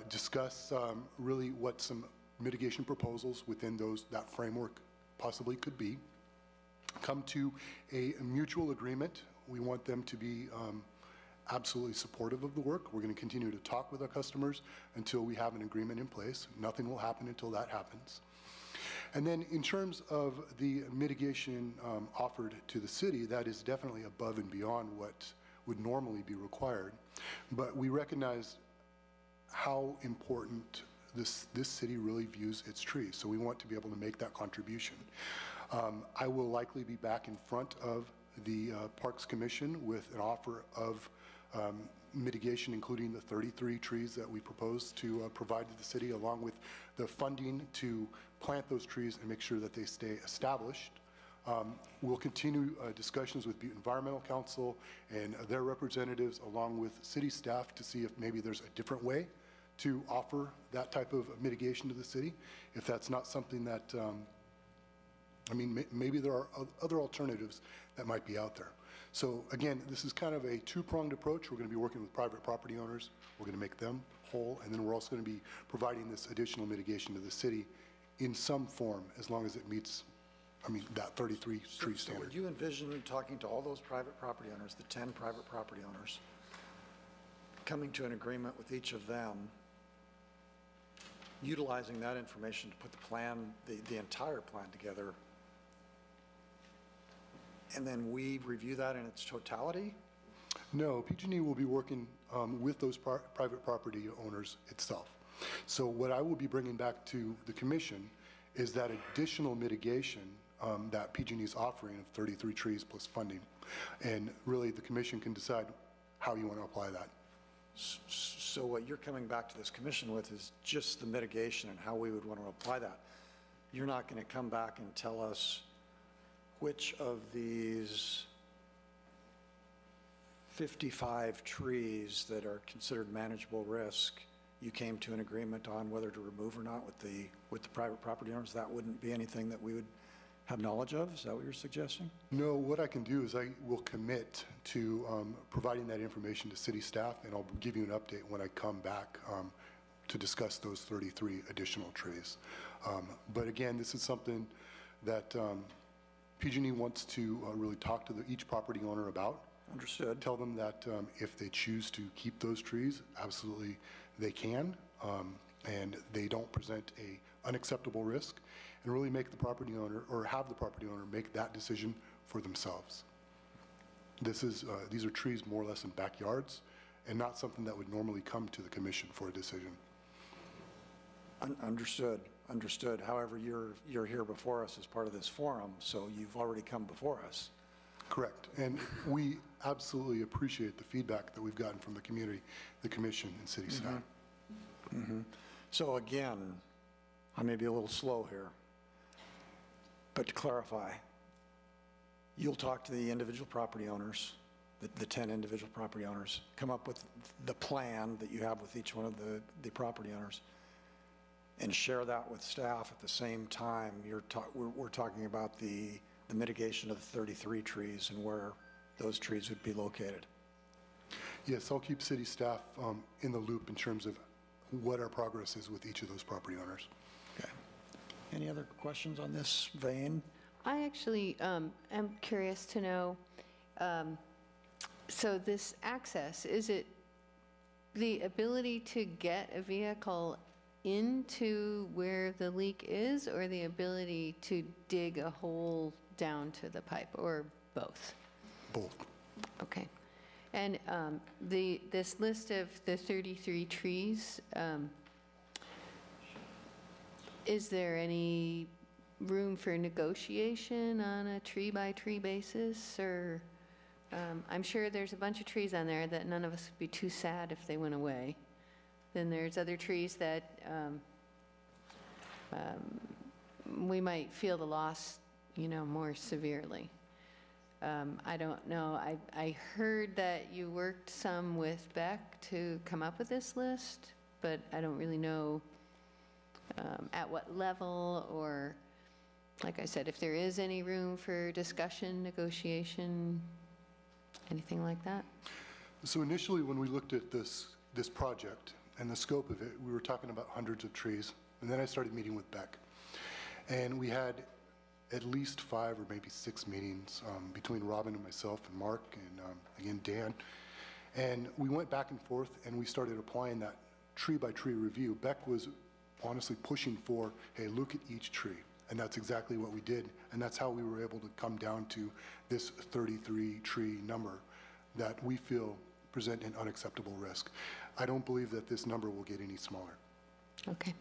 [SPEAKER 16] discuss really what some mitigation proposals within that framework possibly could be, come to a mutual agreement. We want them to be absolutely supportive of the work. We're going to continue to talk with our customers until we have an agreement in place. Nothing will happen until that happens. And then in terms of the mitigation offered to the city, that is definitely above and beyond what would normally be required. But we recognize how important this city really views its trees. So we want to be able to make that contribution. I will likely be back in front of the Parks Commission with an offer of mitigation, including the 33 trees that we propose to provide to the city, along with the funding to plant those trees and make sure that they stay established. We'll continue discussions with Butte Environmental Council and their representatives, along with city staff, to see if maybe there's a different way to offer that type of mitigation to the city. If that's not something that, I mean, maybe there are other alternatives that might be out there. So again, this is kind of a two-pronged approach. We're going to be working with private property owners. We're going to make them whole, and then we're also going to be providing this additional mitigation to the city in some form, as long as it meets, I mean, that 33 tree standard.
[SPEAKER 1] So would you envision talking to all those private property owners, the 10 private property owners, coming to an agreement with each of them, utilizing that information to put the plan, the entire plan together, and then we review that in its totality?
[SPEAKER 16] No, PG&E will be working with those private property owners itself. So what I will be bringing back to the commission is that additional mitigation that PG&E is offering of 33 trees plus funding. And really the commission can decide how you want to apply that.
[SPEAKER 1] So what you're coming back to this commission with is just the mitigation and how we would want to apply that. You're not going to come back and tell us which of these 55 trees that are considered manageable risk you came to an agreement on whether to remove or not with the private property owners. That wouldn't be anything that we would have knowledge of? Is that what you're suggesting?
[SPEAKER 16] No, what I can do is I will commit to providing that information to city staff, and I'll give you an update when I come back to discuss those 33 additional trees. But again, this is something that PG&E wants to really talk to each property owner about.
[SPEAKER 1] Understood.
[SPEAKER 16] Tell them that if they choose to keep those trees, absolutely they can, and they don't present a unacceptable risk, and really make the property owner, or have the property owner make that decision for themselves. These are trees more or less in backyards, and not something that would normally come to the commission for a decision.
[SPEAKER 1] Understood. Understood. However, you're here before us as part of this forum, so you've already come before us.
[SPEAKER 16] Correct. And we absolutely appreciate the feedback that we've gotten from the community, the commission, and city staff.
[SPEAKER 1] So again, I may be a little slow here, but to clarify, you'll talk to the individual property owners, the 10 individual property owners, come up with the plan that you have with each one of the property owners, and share that with staff at the same time. We're talking about the mitigation of the 33 trees and where those trees would be located.
[SPEAKER 16] Yes, I'll keep city staff in the loop in terms of what our progress is with each of those property owners.
[SPEAKER 1] Okay. Any other questions on this vein?
[SPEAKER 6] I actually am curious to know, so this access, is it the ability to get a vehicle into where the leak is, or the ability to dig a hole down to the pipe, or both?
[SPEAKER 16] Both.
[SPEAKER 6] Okay. And this list of the 33 trees, is there any room for negotiation on a tree-by-tree basis? Or I'm sure there's a bunch of trees on there that none of us would be too sad if they went away. then there's other trees that we might feel the loss, more severely. I don't know. I heard that you worked some with Beck to come up with this list, but I don't really know at what level, or, like I said, if there is any room for discussion, negotiation, anything like that.
[SPEAKER 16] So initially, when we looked at this project and the scope of it, we were talking about hundreds of trees. And then I started meeting with Beck. And we had at least 5 or maybe 6 meetings between Robin and myself and Mark and, again, Dan. And we went back and forth, and we started applying that tree-by-tree review. Beck was honestly pushing for, hey, look at each tree. And that's exactly what we did. And that's how we were able to come down to this 33-tree number that we feel present an unacceptable risk. I don't believe that this number will get any smaller.
[SPEAKER 6] Okay.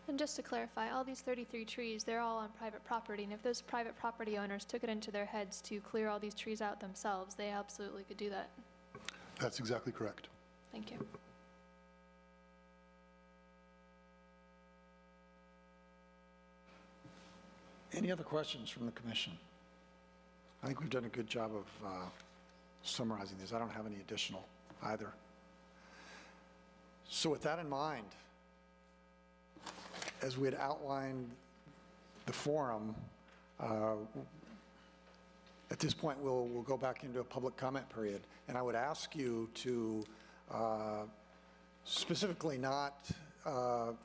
[SPEAKER 12] And just to clarify, all these 33 trees, they're all on private property, and if those private property owners took it into their heads to clear all these trees out themselves, they absolutely could do that.
[SPEAKER 16] That's exactly correct.
[SPEAKER 12] Thank you.
[SPEAKER 1] Any other questions from the commission? I think we've done a good job of summarizing these. I don't have any additional either. So with that in mind, as we had outlined the forum, at this point we'll go back into a public comment period. And I would ask you to specifically not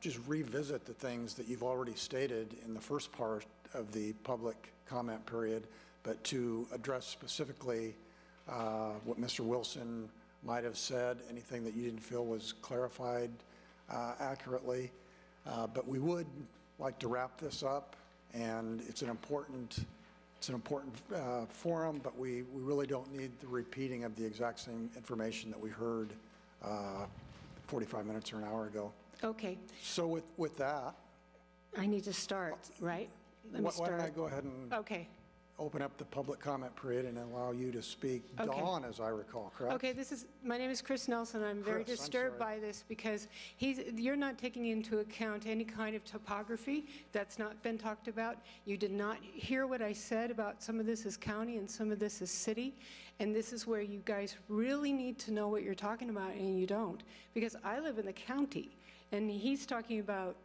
[SPEAKER 1] just revisit the things that you've already stated in the first part of the public comment period, but to address specifically what Mr. Wilson might have said, anything that you didn't feel was clarified accurately. But we would like to wrap this up, and it's an important forum, but we really don't need the repeating of the exact same information that we heard 45 minutes or an hour ago.
[SPEAKER 22] Okay.
[SPEAKER 1] So with that,
[SPEAKER 22] I need to start, right? Let me
[SPEAKER 1] why don't I
[SPEAKER 22] start.
[SPEAKER 1] go ahead and
[SPEAKER 22] Okay.
[SPEAKER 1] open up the public comment period and allow you to speak.
[SPEAKER 22] Okay.
[SPEAKER 1] Dawn, as I recall, correct?
[SPEAKER 22] Okay, my name is Chris Nelson. I'm very
[SPEAKER 1] Chris, I'm
[SPEAKER 22] disturbed
[SPEAKER 1] sorry.
[SPEAKER 22] by this because you're not taking into account any kind of topography. That's not been talked about. You did not hear what I said about some of this is county and some of this is city. And this is where you guys really need to know what you're talking about, and you don't. Because I live in the county, and he's talking about,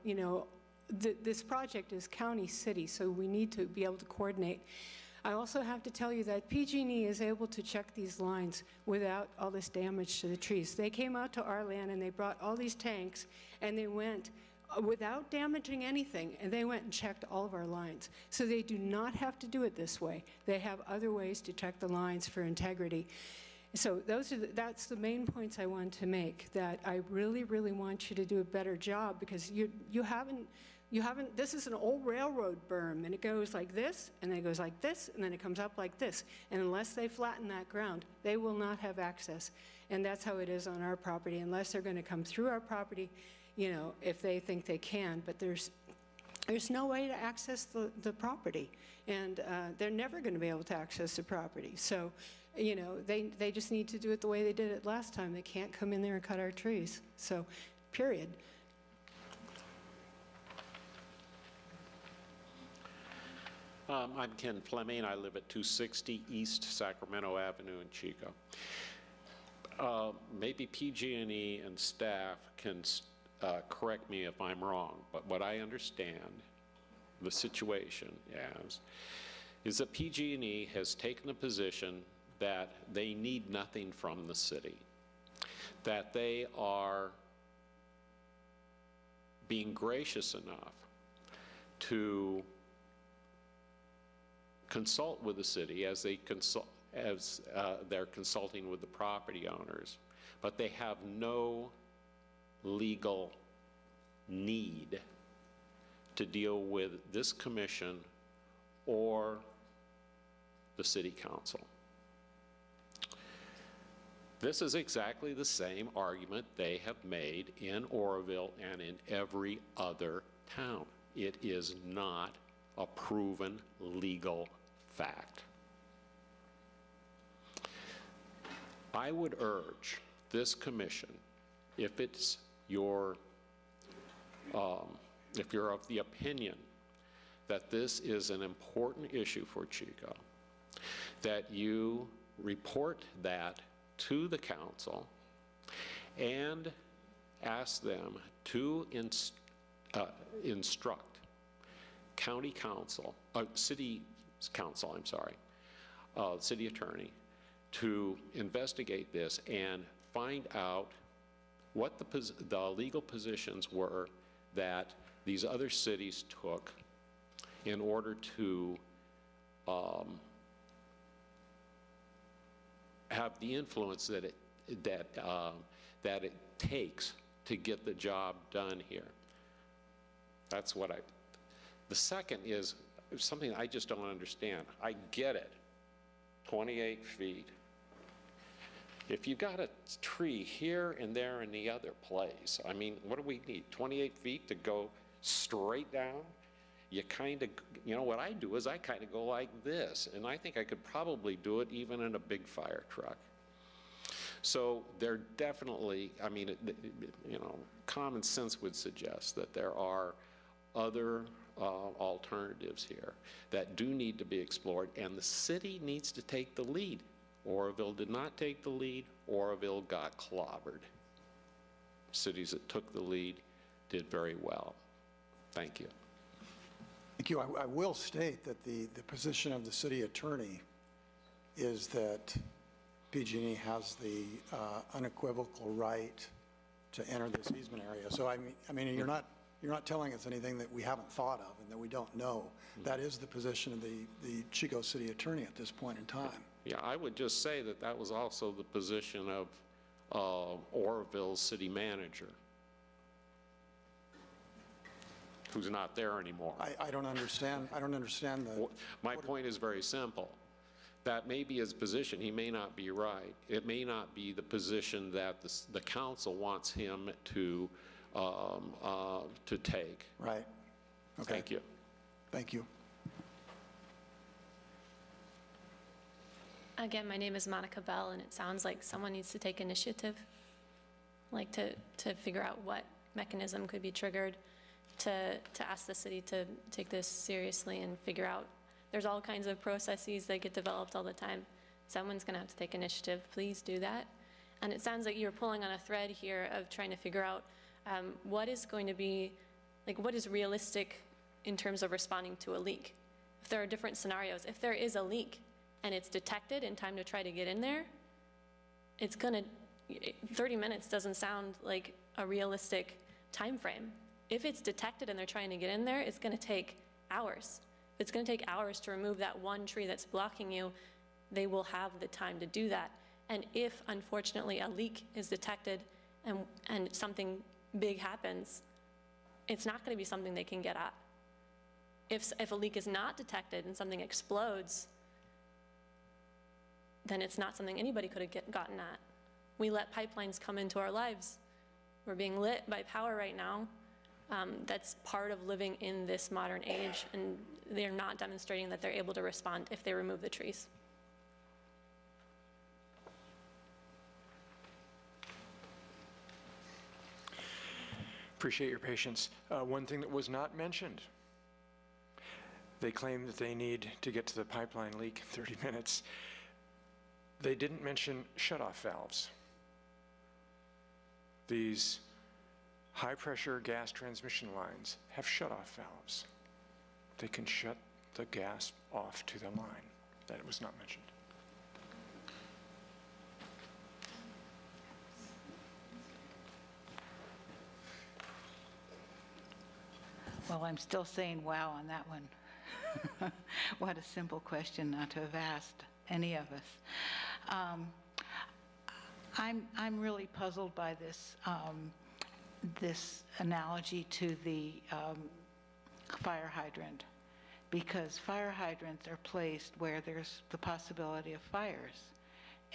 [SPEAKER 22] this project is county city, so we need to be able to coordinate. I also have to tell you that PG&E is able to check these lines without all this damage to the trees. They came out to our land and they brought all these tanks and they went without damaging anything, and they went and checked all of our lines. So they do not have to do it this way. They have other ways to check the lines for integrity. So that's the main points I want to make, that I really, really want you to do a better job, because you haven't, this is an old railroad berm, and it goes like this, and then it goes like this, and then it comes up like this. And unless they flatten that ground, they will not have access. And that's how it is on our property, unless they're going to come through our property, if they think they can. But there's no way to access the property, and they're never going to be able to access the property. So, they just need to do it the way they did it last time. They can't come in there and cut our trees. So, period.
[SPEAKER 17] I'm Ken Fleming. I live at 260 East Sacramento Avenue in Chico. Maybe PG&E and staff can correct me if I'm wrong, but what I understand the situation is that PG&E has taken the position that they need nothing from the city, that they are being gracious enough to consult with the city as they consult, as they're consulting with the property owners, but they have no legal need to deal with this commission or the city council. This is exactly the same argument they have made in Oroville and in every other town. It is not a proven legal fact. I would urge this commission, if it's your, if you're of the opinion that this is an important issue for Chico, that you report that to the council and ask them to instruct county council, city council, I'm sorry, city attorney, to investigate this and find out what the legal positions were that these other cities took in order to have the influence that it takes to get the job done here. That's what the second is something I just don't understand. I get it, 28 feet. If you got a tree here and there in the other place, I mean, what do we need, 28 feet to go straight down? You kind of, you know, what I do is I kind of go like this, and I think I could probably do it even in a big fire truck. So there definitely, I mean, you know, common sense would suggest that there are other alternatives here that do need to be explored, and the city needs to take the lead. Oroville did not take the lead. Oroville got clobbered. Cities that took the lead did very well. Thank you.
[SPEAKER 1] Thank you. I will state that the position of the city attorney is that PG&E has the unequivocal right to enter this easement area. So I mean, you're not telling us anything that we haven't thought of and that we don't know. That is the position of the Chico city attorney at this point in time.
[SPEAKER 17] Yeah, I would just say that that was also the position of Oroville's city manager, who's not there anymore.
[SPEAKER 1] I don't understand. I don't understand the.
[SPEAKER 17] My point is very simple. That may be his position. He may not be right. It may not be the position that the council wants him to take.
[SPEAKER 1] Right. Okay.
[SPEAKER 17] Thank you.
[SPEAKER 1] Thank you.
[SPEAKER 14] Again, my name is Monica Bell, and it sounds like someone needs to take initiative, like to figure out what mechanism could be triggered to ask the city to take this seriously and figure out. There's all kinds of processes that get developed all the time. Someone's going to have to take initiative. Please do that. And it sounds like you're pulling on a thread here of trying to figure out what is going to be, like, what is realistic in terms of responding to a leak. If there are different scenarios, if there is a leak and it's detected in time to try to get in there, it's going to, 30 minutes doesn't sound like a realistic time frame. If it's detected and they're trying to get in there, it's going to take hours. If it's going to take hours to remove that one tree that's blocking you, they will have the time to do that. And if, unfortunately, a leak is detected and something big happens, it's not going to be something they can get at. If a leak is not detected and something explodes, then it's not something anybody could have gotten at. We let pipelines come into our lives. We're being lit by power right now. That's part of living in this modern age, and they're not demonstrating that they're able to respond if they remove the trees.
[SPEAKER 19] Appreciate your patience. One thing that was not mentioned, they claim that they need to get to the pipeline leak in 30 minutes. They didn't mention shutoff valves. These high-pressure gas transmission lines have shutoff valves. They can shut the gas off to the line. That was not mentioned.
[SPEAKER 7] Well, I'm still saying wow on that one. What a simple question not to have asked any of us. I'm really puzzled by this this analogy to the fire hydrant, because fire hydrants are placed where there's the possibility of fires,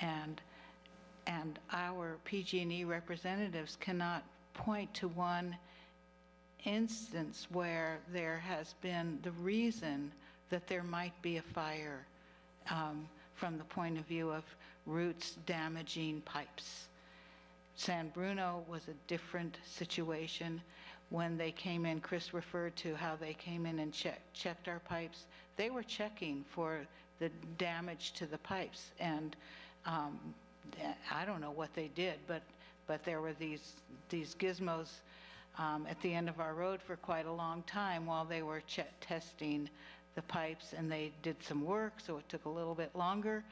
[SPEAKER 7] and our PG&E representatives cannot point to one instance where there has been the reason that there might be a fire from the point of view of roots damaging pipes. San Bruno was a different situation. When they came in, Chris referred to how they came in and checked our pipes. They were checking for the damage to the pipes, and I don't know what they did, but there were these gizmos at the end of our road for quite a long time while they were testing the pipes, and they did some work, so it took a little bit longer,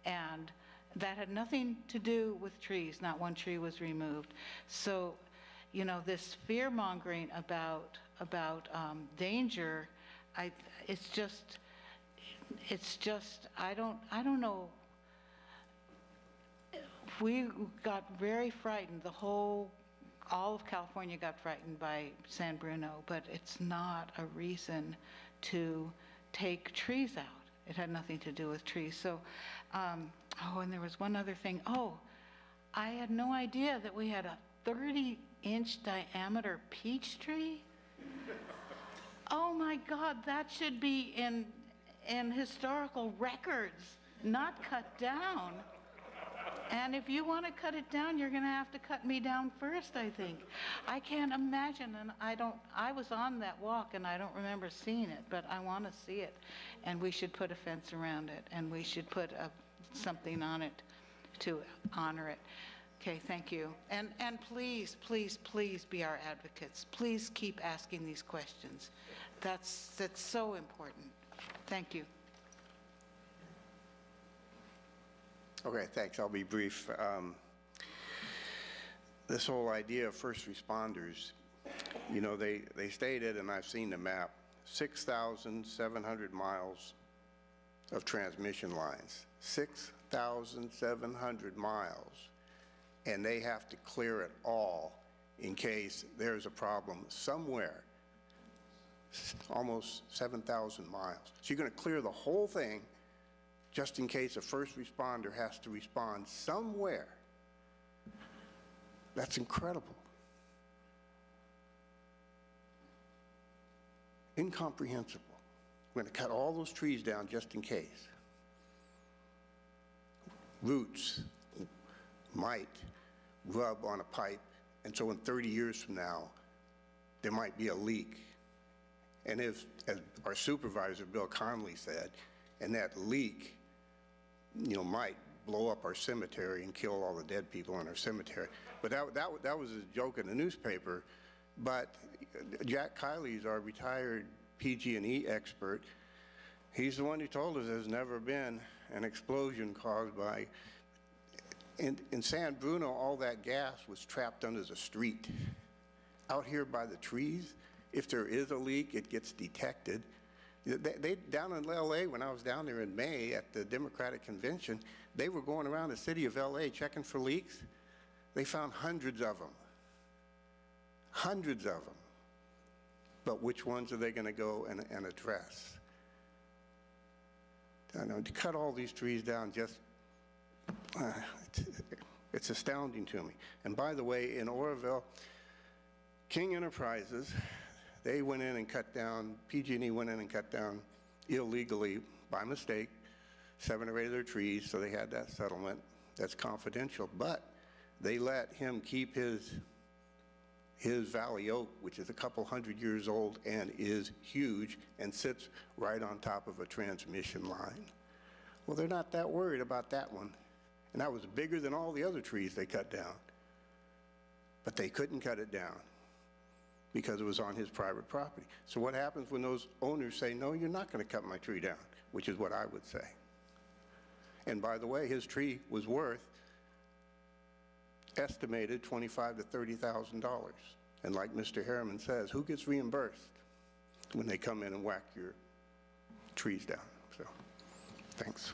[SPEAKER 7] and that had nothing to do with trees. Not one tree was removed. So, you know, this fear-mongering about danger, it's just, I don't know. We got very frightened. All of California got frightened by San Bruno, but it's not a reason to take trees out. It had nothing to do with trees. So, oh, and there was one other thing. Oh, I had no idea that we had a 30-inch diameter peach tree. Oh my God, that should be in historical records, not cut down. And if you want to cut it down, you're going to have to cut me down first, I think. I can't imagine, and I was on that walk and I don't remember seeing it, but I want to see it. And we should put a fence around it, and we should put something on it to honor it. Okay, thank you. And please, please, please be our advocates. Please keep asking these questions. That's so important. Thank you.
[SPEAKER 18] Okay, thanks. I'll be brief. This whole idea of first responders, you know, they stated, and I've seen the map, 6,700 miles of transmission lines. 6,700 miles. And they have to clear it all in case there's a problem somewhere. Almost 7,000 miles. So you're going to clear the whole thing just in case a first responder has to respond somewhere. That's incredible. Incomprehensible. We're going to cut all those trees down just in case. Roots might rub on a pipe, and so in 30 years from now, there might be a leak. And if, as our supervisor, Bill Conley, said, and that leak, you know, might blow up our cemetery and kill all the dead people in our cemetery. But that was a joke in the newspaper. But Jack Kiley's our retired PG&E expert. He's the one who told us there's never been an explosion caused by, in San Bruno, all that gas was trapped under the street. Out here by the trees, if there is a leak, it gets detected. They down in LA, when I was down there in May at the Democratic Convention, they were going around the city of LA checking for leaks. They found hundreds of them. Hundreds of them. But which ones are they going to go and address? I know, to cut all these trees down just, it's astounding to me. And by the way, in Oroville, King Enterprises, they went in and cut down, PG&E went in and cut down illegally, by mistake, 7 or 8 of their trees, so they had that settlement. That's confidential. But they let him keep his Valley Oak, which is a couple hundred years old and is huge and sits right on top of a transmission line. Well, they're not that worried about that one. And that was bigger than all the other trees they cut down. But they couldn't cut it down because it was on his private property. So what happens when those owners say, no, you're not going to cut my tree down, which is what I would say. And by the way, his tree was worth estimated $25,000 to $30,000. And like Mr. Harriman says, who gets reimbursed when they come in and whack your trees down? So, thanks.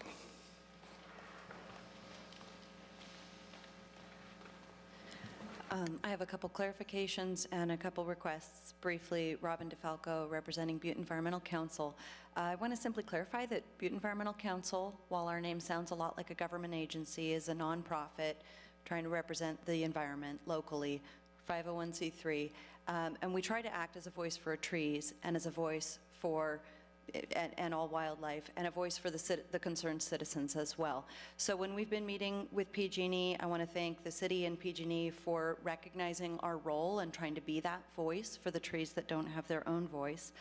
[SPEAKER 23] I have a couple clarifications and a couple requests. Briefly, Robin DeFalco, representing Butte Environmental Council. I want to simply clarify that Butte Environmental Council, while our name sounds a lot like a government agency, is a nonprofit trying to represent the environment locally, 501c3, and we try to act as a voice for trees and as a voice for
[SPEAKER 5] and all wildlife, and a voice for the concerned citizens as well. So when we've been meeting with PG&E, I want to thank the city and PG&E for recognizing our role and trying to be that voice for the trees that don't have their own voice.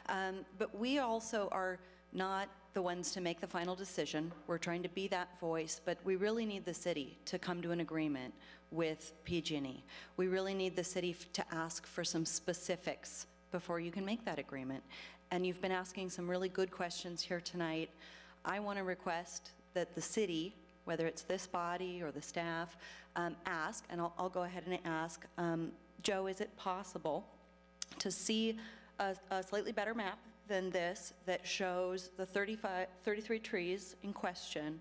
[SPEAKER 5] But we also are not the ones to make the final decision. We're trying to be that voice, but we really need the city to come to an agreement with PG&E. We really need the city to ask for some specifics before you can make that agreement. And you've been asking some really good questions here tonight. I want to request that the city, whether it's this body or the staff, ask, and I'll go ahead and ask, Joe, is it possible to see a slightly better map than this that shows the 33 trees in question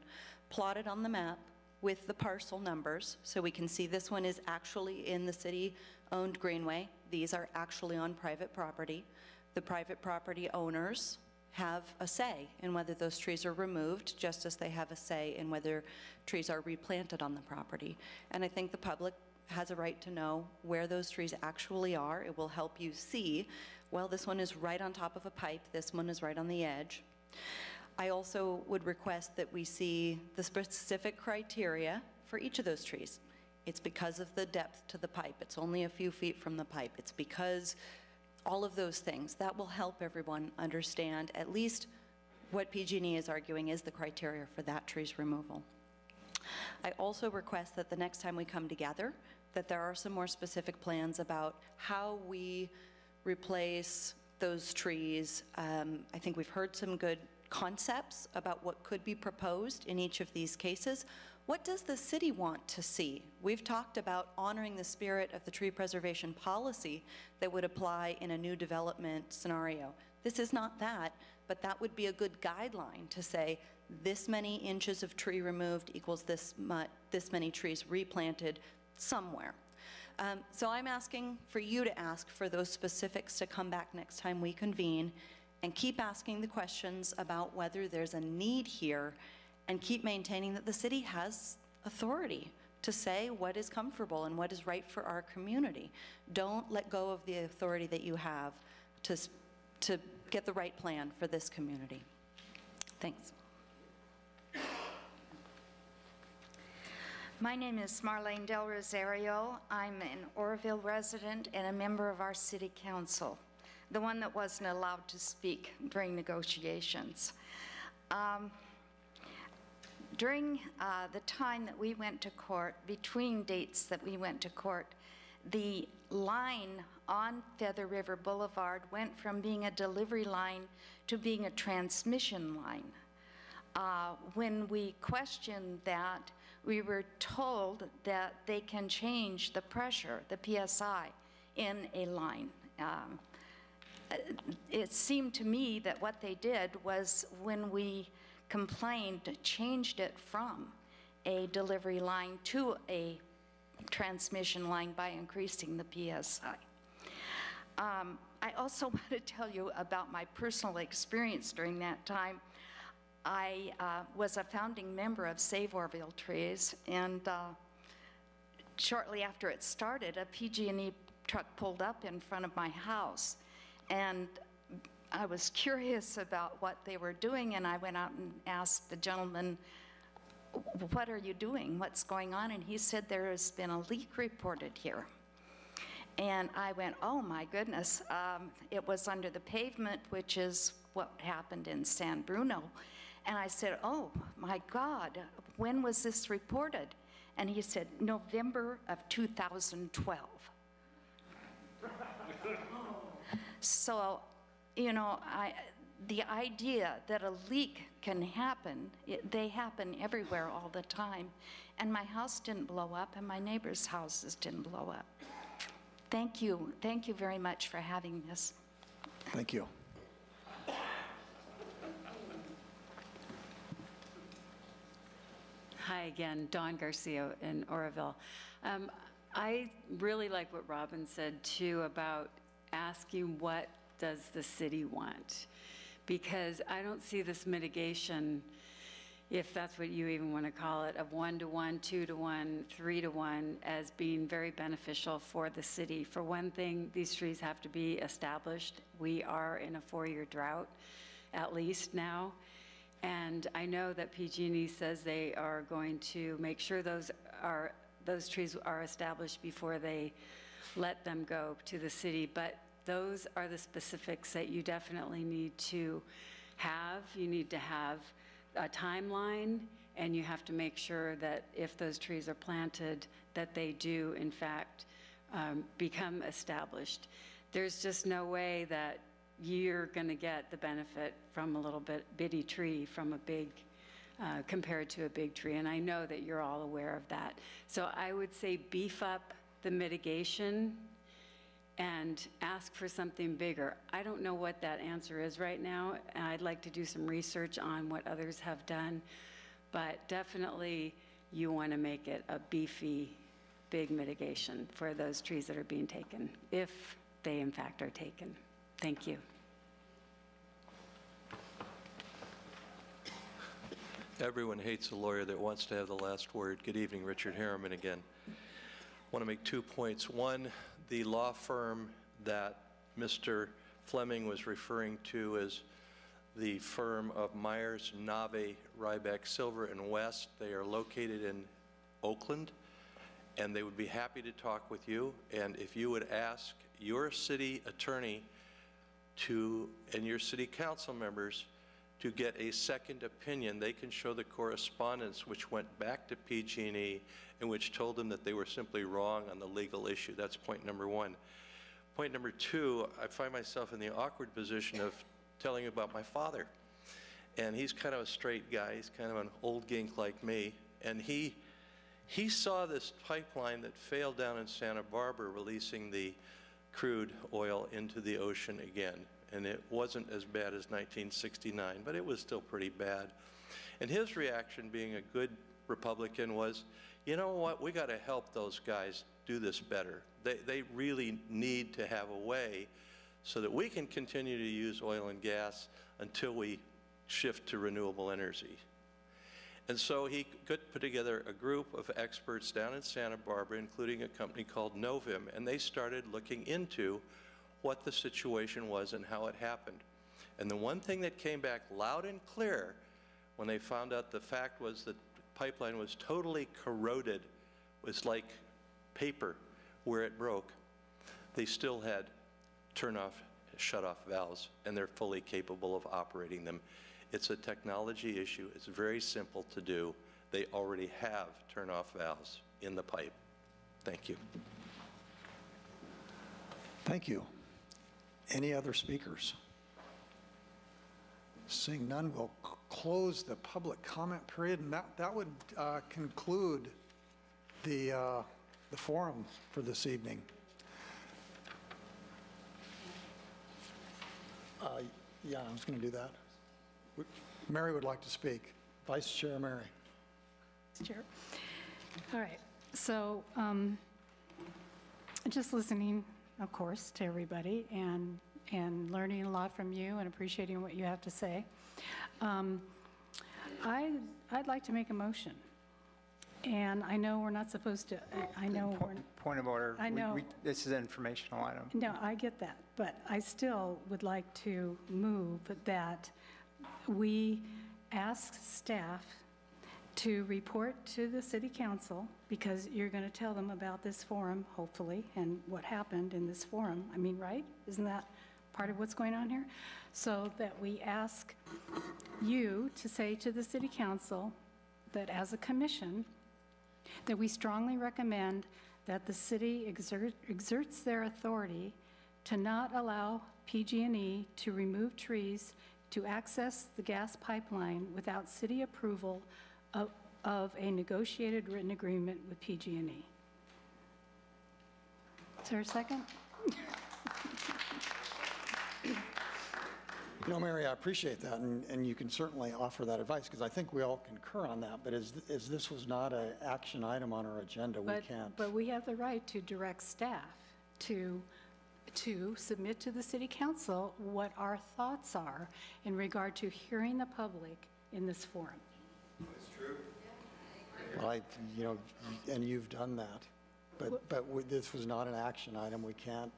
[SPEAKER 5] plotted on the map with the parcel numbers, so we can see this one is actually in the city-owned greenway. These are actually on private property. The private property owners have a say in whether those trees are removed, just as they have a say in whether trees are replanted on the property. And I think the public has a right to know where those trees actually are. It will help you see, well, this one is right on top of a pipe, this one is right on the edge. I also would request that we see the specific criteria for each of those trees. It's because of the depth to the pipe. It's only a few feet from the pipe. It's because all of those things. That will help everyone understand at least what PG&E is arguing is the criteria for that tree's removal. I also request that the next time we come together, that there are some more specific plans about how we replace those trees. I think we've heard some good concepts about what could be proposed in each of these cases. What does the city want to see? We've talked about honoring the spirit of the tree preservation policy that would apply in a new development scenario. This is not that, but that would be a good guideline to say this many inches of tree removed equals this many trees replanted somewhere. So I'm asking for you to ask for those specifics to come back next time we convene, and keep asking the questions about whether there's a need here, and keep maintaining that the city has authority to say what is comfortable and what is right for our community. Don't let go of the authority that you have to get the right plan for this community. Thanks.
[SPEAKER 20] My name is Marlene Del Rosario. I'm an Oroville resident and a member of our city council, the one that wasn't allowed to speak during negotiations. During the time that we went to court, between dates that we went to court, the line on Feather River Boulevard went from being a delivery line to being a transmission line. When we questioned that, we were told that they can change the pressure, the PSI, in a line. It seemed to me that what they did was, when we complained, changed it from a delivery line to a transmission line by increasing the PSI. I also want to tell you about my personal experience during that time. I was a founding member of Save Oroville Trees, and shortly after it started, a PG&E truck pulled up in front of my house, and I was curious about what they were doing, and I went out and asked the gentleman, what are you doing? What's going on? And he said, there has been a leak reported here. And I went, oh my goodness. It was under the pavement, which is what happened in San Bruno. And I said, oh my God, when was this reported? And he said, November of 2012. So, you know, the idea that a leak can happen, they happen everywhere all the time. And my house didn't blow up, and my neighbors' houses didn't blow up. Thank you. Thank you very much for having this.
[SPEAKER 1] Thank you.
[SPEAKER 10] Hi again, Dawn Garcia in Oroville. I really like what Robin said too about asking what does the city want, because I don't see this mitigation, if that's what you even want to call it, of 1-to-1, 2-to-1, 3-to-1, as being very beneficial for the city. For one thing, these trees have to be established. We are in a 4-year drought. at least now. And I know that PG&E says they are going to make sure those trees are established before they let them go to the city, but those are the specifics that you definitely need to have. You need to have a timeline, and you have to make sure that if those trees are planted, that they do, in fact, become established. There's just no way that you're going to get the benefit from a little bitty tree from a big, compared to a big tree, and I know that you're all aware of that. So I would say beef up the mitigation and ask for something bigger. I don't know what that answer is right now, and I'd like to do some research on what others have done, but definitely you want to make it a beefy, big mitigation for those trees that are being taken, if they in fact are taken. Thank you.
[SPEAKER 2] Everyone hates a lawyer that wants to have the last word. Good evening, Richard Harriman again. I want to make 2 points. One, the law firm that Mr. Fleming was referring to as the firm of Myers, Nave, Ryback, Silver, and West. They are located in Oakland, and they would be happy to talk with you. And if you would ask your city attorney and your city council members to get a second opinion, they can show the correspondence which went back to PG&E and which told them that they were simply wrong on the legal issue. That's point number one. Point number two, I find myself in the awkward position of telling you about my father. And he's kind of a straight guy. He's kind of an old gink like me. And he saw this pipeline that failed down in Santa Barbara, releasing the crude oil into the ocean again. And it wasn't as bad as 1969, but it was still pretty bad. And his reaction, being a good Republican, was, you know what, we got to help those guys do this better. They really need to have a way so that we can continue to use oil and gas until we shift to renewable energy. And so he put together a group of experts down in Santa Barbara, including a company called Novim, and they started looking into what the situation was and how it happened. And the one thing that came back loud and clear when they found out the fact was that the pipeline was totally corroded, was like paper where it broke. They still had turn-off, shut-off valves, and they're fully capable of operating them. It's a technology issue. It's very simple to do. They already have turn-off valves in the pipe. Thank you.
[SPEAKER 1] Thank you. Any other speakers? Seeing none, we'll close the public comment period, and that would conclude the forum for this evening. Yeah, I was going to do that. Mary would like to speak. Vice Chair Mary.
[SPEAKER 9] Chair. All right. So just listening, of course, to everybody and learning a lot from you and appreciating what you have to say. I'd like to make a motion. And I know we're not supposed to, I know we're...
[SPEAKER 11] Point of order.
[SPEAKER 9] I know.
[SPEAKER 11] This is an informational item.
[SPEAKER 9] No, I get that, but I still would like to move that we ask staff to report to the city council, because you're going to tell them about this forum, hopefully, and what happened in this forum. I mean, right? Isn't that part of what's going on here? So that we ask you to say to the city council that as a commission, that we strongly recommend that the city exerts their authority to not allow PG&E to remove trees to access the gas pipeline without city approval of a negotiated written agreement with PG&E. Is there a second?
[SPEAKER 1] You know, Mary, I appreciate that, and you can certainly offer that advice, because I think we all concur on that, but as this was not an action item on our agenda, we can't.
[SPEAKER 9] But we have the right to direct staff to submit to the city council what our thoughts are in regard to hearing the public in this forum.
[SPEAKER 1] That's true. Well, you know, and you've done that, but this was not an action item. We can't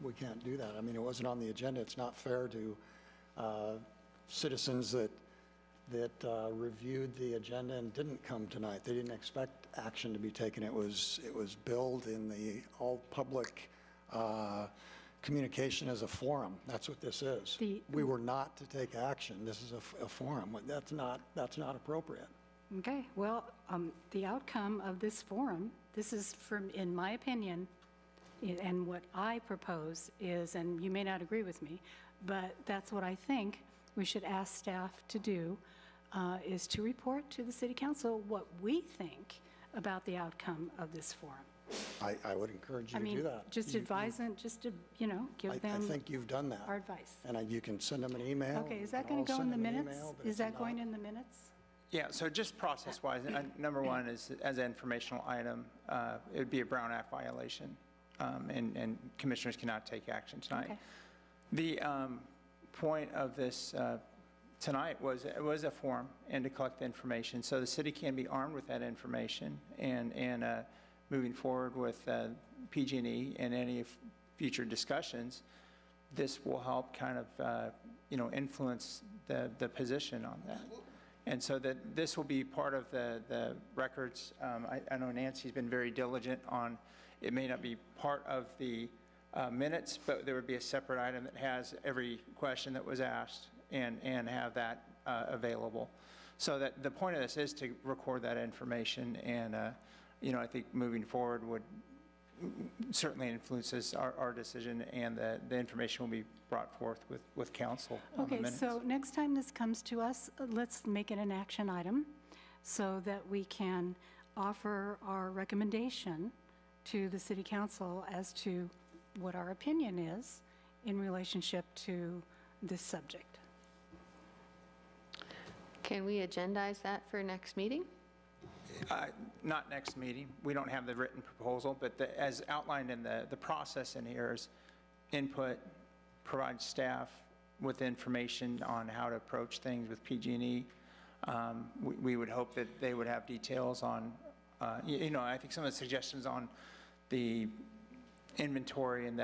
[SPEAKER 1] we can't do that. I mean, it wasn't on the agenda. It's not fair to citizens that reviewed the agenda and didn't come tonight. They didn't expect action to be taken. It was billed in the all-public communication as a forum. That's what this is. We were not to take action. This is a forum. That's not appropriate.
[SPEAKER 9] Okay, well, the outcome of this forum, this is from, in my opinion, and what I propose is, and you may not agree with me, but that's what I think we should ask staff to do, is to report to the City Council what we think about the outcome of this forum.
[SPEAKER 1] I would encourage you to do that.
[SPEAKER 9] Just advise them, just to, give them
[SPEAKER 1] I think you've done that.
[SPEAKER 9] our advice.
[SPEAKER 1] And you can send them an email.
[SPEAKER 9] Okay, is that going to go in the minutes? Is that going in the minutes?
[SPEAKER 11] Yeah, so just process-wise, number one is, as an informational item, it would be a Brown Act violation, and commissioners cannot take action tonight.
[SPEAKER 9] Okay.
[SPEAKER 11] The point of this tonight was, it was a forum and to collect the information, so the city can be armed with that information, and moving forward with PG&E and any future discussions, this will help kind of, influence the position on that. And so that this will be part of the records. I know Nancy's been very diligent on, it may not be part of the minutes, but there would be a separate item that has every question that was asked and have that available. So that the point of this is to record that information, and I think moving forward would certainly influences our decision, and the information will be brought forth with council on the minutes.
[SPEAKER 9] So next time this comes to us, let's make it an action item so that we can offer our recommendation to the City Council as to what our opinion is in relationship to this subject.
[SPEAKER 6] Can we agendize that for next meeting?
[SPEAKER 11] Not next meeting. We don't have the written proposal, but as outlined in the process in here is input, provide staff with information on how to approach things with PG&E. We would hope that they would have details on, I think some of the suggestions on the inventory and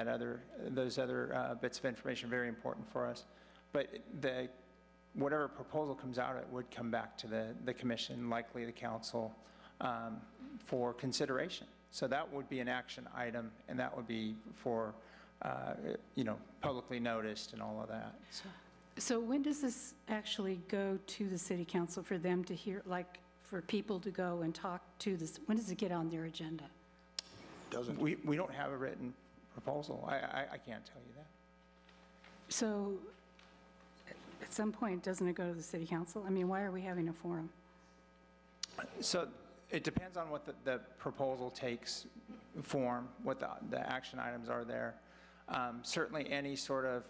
[SPEAKER 11] those other bits of information are very important for us. But whatever proposal comes out, it would come back to the commission, likely the council, for consideration. So that would be an action item, and that would be for, publicly noticed and all of that.
[SPEAKER 9] So when does this actually go to the City Council for them to hear, like for people to go and talk to this? When does it get on their agenda?
[SPEAKER 1] Doesn't.
[SPEAKER 11] We don't have a written proposal. I can't tell you that.
[SPEAKER 9] So at some point, doesn't it go to the City Council? I mean, why are we having a forum?
[SPEAKER 11] So it depends on what the proposal takes form, what the action items are there. Certainly any sort of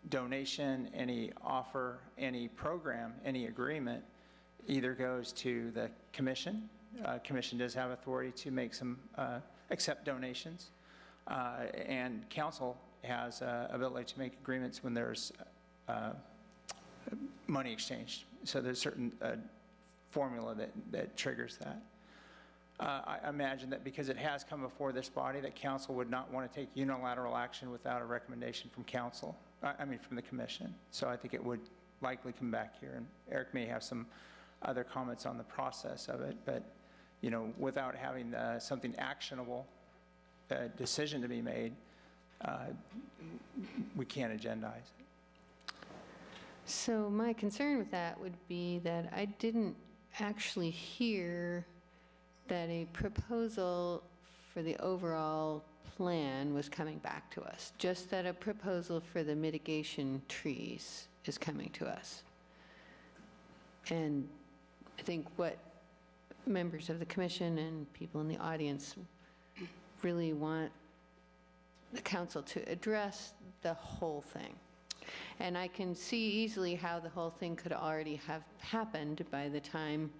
[SPEAKER 11] donation, any offer, any program, any agreement either goes to the commission. Commission does have authority to make some, accept donations. And council has ability to make agreements when there's money exchanged. So there's certain formula that triggers that. I imagine that because it has come before this body, that council would not want to take unilateral action without a recommendation from council, from the commission. So I think it would likely come back here, and Eric may have some other comments on the process of it, but without having something actionable, a decision to be made, we can't agendize it.
[SPEAKER 6] So my concern with that would be that I didn't actually hear that a proposal for the overall plan was coming back to us, just that a proposal for the mitigation trees is coming to us. And I think what members of the commission and people in the audience really want the council to address the whole thing. And I can see easily how the whole thing could already have happened by the time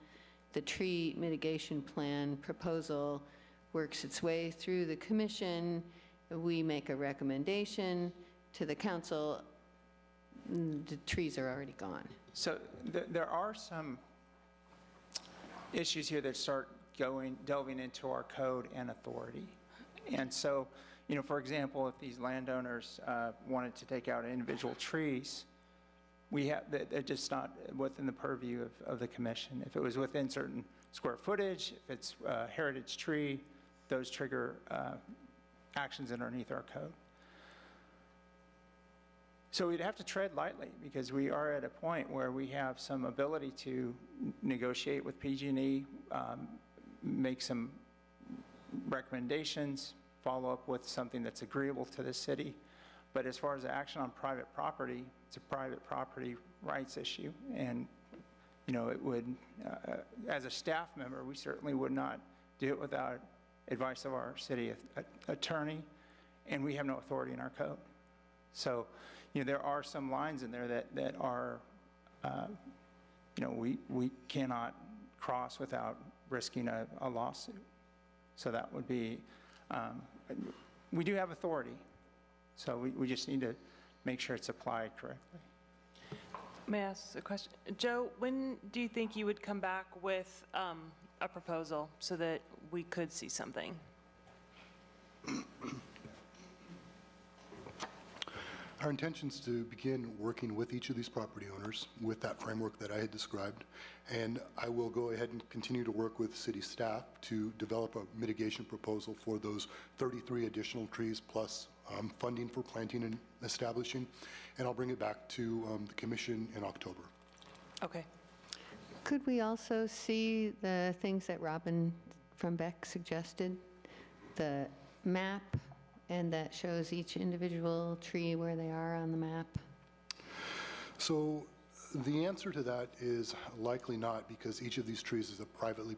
[SPEAKER 6] the tree mitigation plan proposal works its way through the commission, we make a recommendation to the council, the trees are already gone.
[SPEAKER 11] So there are some issues here that start delving into our code and authority. And so, for example, if these landowners wanted to take out individual trees, they're just not within the purview of the commission. If it was within certain square footage, if it's a heritage tree, those trigger actions underneath our code. So we'd have to tread lightly because we are at a point where we have some ability to negotiate with PG&E, make some recommendations, follow up with something that's agreeable to the city. But as far as action on private property, it's a private property rights issue. And, it would, as a staff member, we certainly would not do it without advice of our city attorney, and we have no authority in our code. So, there are some lines in there that are, we cannot cross without risking a lawsuit. So that would be, we do have authority, so we just need to make sure it's applied correctly.
[SPEAKER 3] May I ask a question? Joe, when do you think you would come back with a proposal so that we could see something?
[SPEAKER 16] Our intention is to begin working with each of these property owners with that framework that I had described, and I will go ahead and continue to work with city staff to develop a mitigation proposal for those 33 additional trees plus funding for planting and establishing, and I'll bring it back to the commission in October.
[SPEAKER 3] Okay.
[SPEAKER 6] Could we also see the things that Robin from Beck suggested? The map, and that shows each individual tree where they are on the map?
[SPEAKER 16] So the answer to that is likely not, because each of these trees is a privately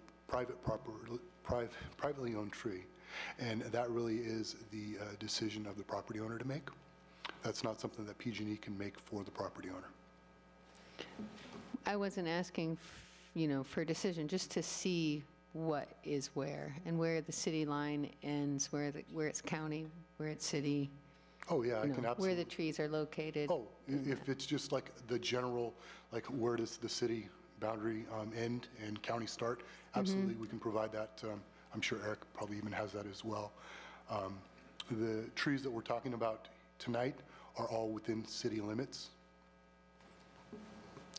[SPEAKER 16] owned tree, and that really is the decision of the property owner to make. That's not something that PG&E can make for the property owner.
[SPEAKER 6] I wasn't asking, for a decision, just to see what is where, and where the city line ends, where it's county, where it's city.
[SPEAKER 16] Oh, yeah, I can absolutely.
[SPEAKER 6] Where the trees are located.
[SPEAKER 16] Oh, if it's just like the general, like where does the city boundary end and county start, absolutely, we can provide that. I'm sure Eric probably even has that as well. The trees that we're talking about tonight are all within city limits.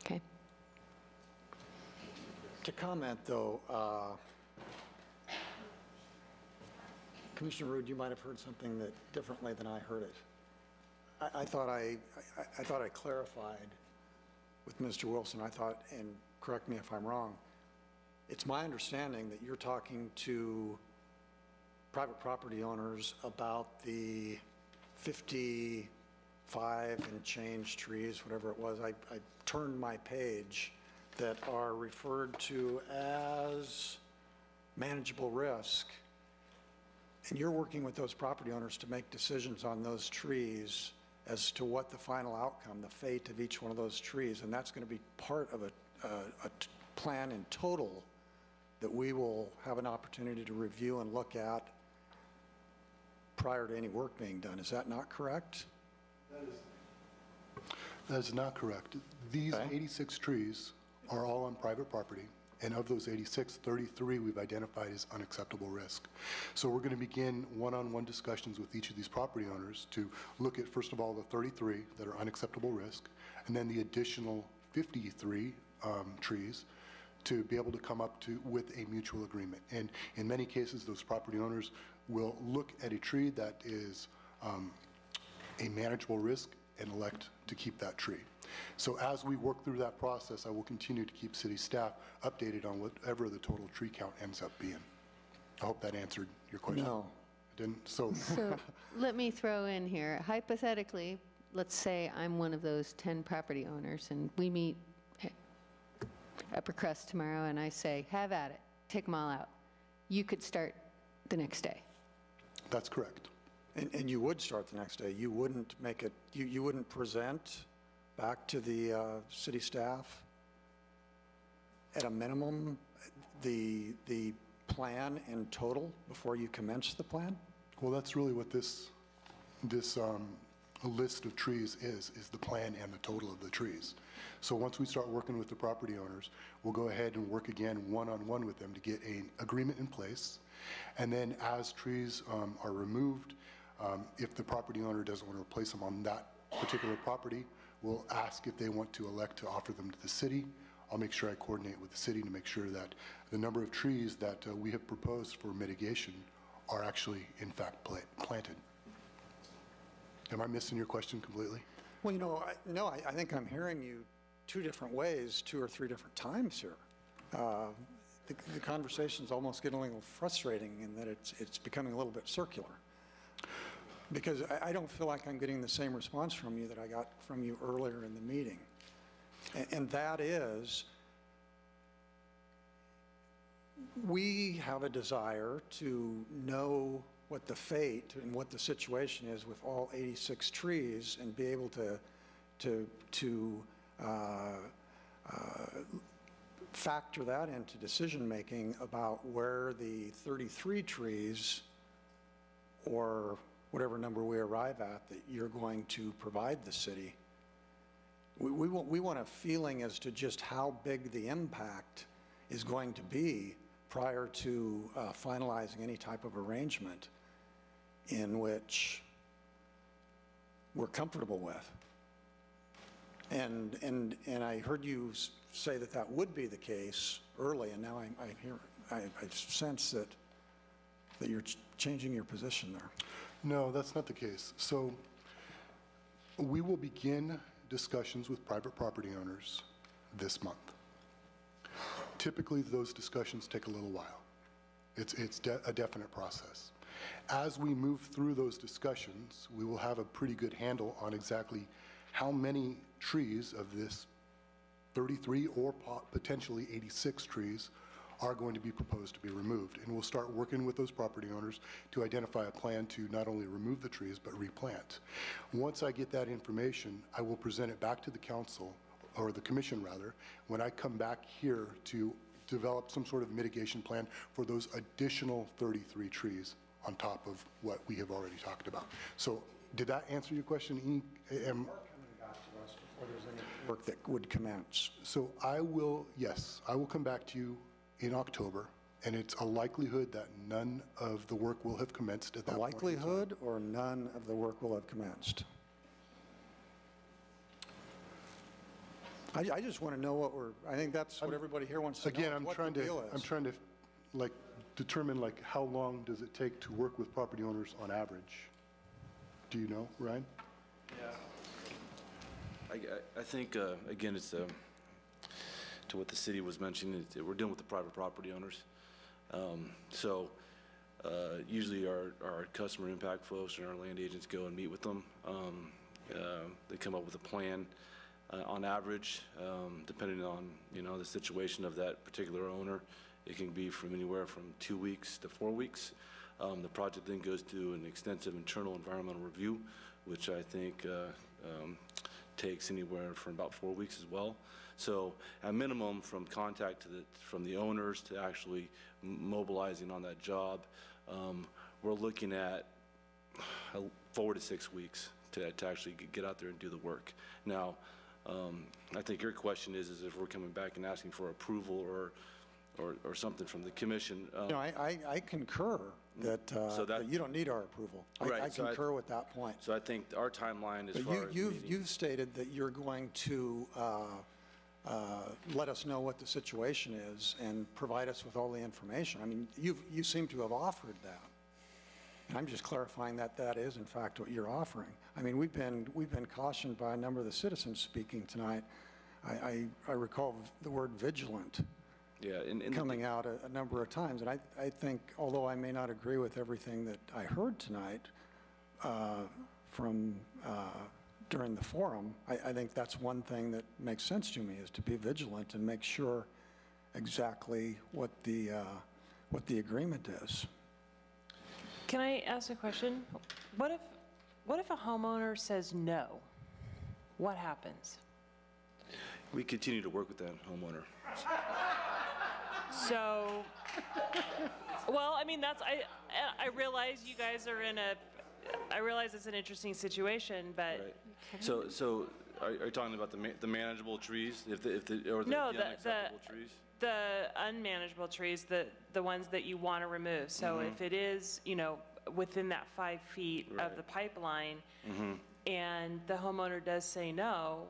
[SPEAKER 6] Okay.
[SPEAKER 1] To comment, though, Commissioner Rude, you might have heard something that differently than I heard it. I thought I clarified with Mr. Wilson. I thought, and correct me if I'm wrong, it's my understanding that you're talking to private property owners about the 55 and change trees, whatever it was. I turned my page that are referred to as manageable risk. And you're working with those property owners to make decisions on those trees as to what the final outcome, the fate of each one of those trees. And that's going to be part of a plan in total that we will have an opportunity to review and look at prior to any work being done. Is that not correct?
[SPEAKER 16] That is not correct. These 86 trees are all on private property, and of those 86, 33 we've identified as unacceptable risk. So we're going to begin one-on-one discussions with each of these property owners to look at, first of all, the 33 that are unacceptable risk, and then the additional 53 trees to be able to come up with a mutual agreement. And in many cases, those property owners will look at a tree that is a manageable risk and elect to keep that tree. So as we work through that process, I will continue to keep city staff updated on whatever the total tree count ends up being. I hope that answered your question.
[SPEAKER 1] No.
[SPEAKER 16] It didn't? So
[SPEAKER 6] let me throw in here, hypothetically, let's say I'm one of those 10 property owners, and we meet Upper Crust tomorrow, and I say, have at it, take them all out. You could start the next day.
[SPEAKER 16] That's correct.
[SPEAKER 1] And you would start the next day. You wouldn't make it, you wouldn't present back to the city staff at a minimum the plan in total before you commence the plan?
[SPEAKER 16] Well, that's really what this list of trees is the plan and the total of the trees. So once we start working with the property owners, we'll go ahead and work again one-on-one with them to get an agreement in place. And then as trees are removed, if the property owner doesn't want to replace them on that particular property, we'll ask if they want to elect to offer them to the city. I'll make sure I coordinate with the city to make sure that the number of trees that we have proposed for mitigation are actually, in fact, planted. Am I missing your question completely?
[SPEAKER 1] Well, you know, I think I'm hearing you two different ways, 2 or 3 different times here. The conversation's almost getting a little frustrating in that it's becoming a little bit circular. Because I don't feel like I'm getting the same response from you that I got from you earlier in the meeting. And that is, we have a desire to know what the fate and what the situation is with all 86 trees and be able to factor that into decision-making about where the 33 trees or whatever number we arrive at that you're going to provide the city. We want a feeling as to just how big the impact is going to be prior to finalizing any type of arrangement in which we're comfortable with. And I heard you say that that would be the case early, and now I sense that you're changing your position there.
[SPEAKER 16] No, that's not the case. So we will begin discussions with private property owners this month. Typically, those discussions take a little while. It's a definite process. As we move through those discussions, we will have a pretty good handle on exactly how many trees of this 33 or potentially 86 trees are going to be proposed to be removed. And we'll start working with those property owners to identify a plan to not only remove the trees, but replant. Once I get that information, I will present it back to the council, or the commission rather, when I come back here to develop some sort of mitigation plan for those additional 33 trees on top of what we have already talked about. So did that answer your question?
[SPEAKER 1] Before there's any work that would commence.
[SPEAKER 16] So yes, I will come back to you in October, and it's a likelihood that none of the work will have commenced at that point.
[SPEAKER 1] A likelihood or none of the work will have commenced? I just want to know I think that's what everybody here wants to know.
[SPEAKER 16] Again, I'm trying to like determine like how long does it take to work with property owners on average? Do you know, Ryan?
[SPEAKER 13] Yeah. I think, again, it's to what the city was mentioning, we're dealing with the private property owners. So usually our customer impact folks and our land agents go and meet with them. They come up with a plan. On average, depending on the situation of that particular owner, it can be from anywhere from 2 weeks to 4 weeks. The project then goes through an extensive internal environmental review, which I think takes anywhere from about 4 weeks as well. So at minimum, from contact from the owners to actually mobilizing on that job, we're looking at 4 to 6 weeks to actually get out there and do the work. Now, I think your question is if we're coming back and asking for approval or something from the commission.
[SPEAKER 1] I concur that you don't need our approval.
[SPEAKER 13] Right,
[SPEAKER 1] I concur with that point.
[SPEAKER 13] So I think our timeline is
[SPEAKER 1] you've stated that you're going to let us know what the situation is and provide us with all the information. I mean, you seem to have offered that. And I'm just clarifying that that is, in fact, what you're offering. I mean, we've been cautioned by a number of the citizens speaking tonight. I recall the word vigilant coming out a number of times. And I think, although I may not agree with everything that I heard tonight from during the forum, I think that's one thing that makes sense to me, is to be vigilant and make sure exactly what the agreement is.
[SPEAKER 3] Can I ask a question? What if a homeowner says no? What happens?
[SPEAKER 13] We continue to work with that homeowner.
[SPEAKER 3] So, well, I mean, I realize you guys are in I realize it's an interesting situation, but.
[SPEAKER 13] Right. So are you talking about the manageable trees, or the
[SPEAKER 3] No,
[SPEAKER 13] unacceptable trees?
[SPEAKER 3] the unmanageable trees, the ones that you want to remove. So if it is, within that 5 feet of the pipeline, and the homeowner does say no,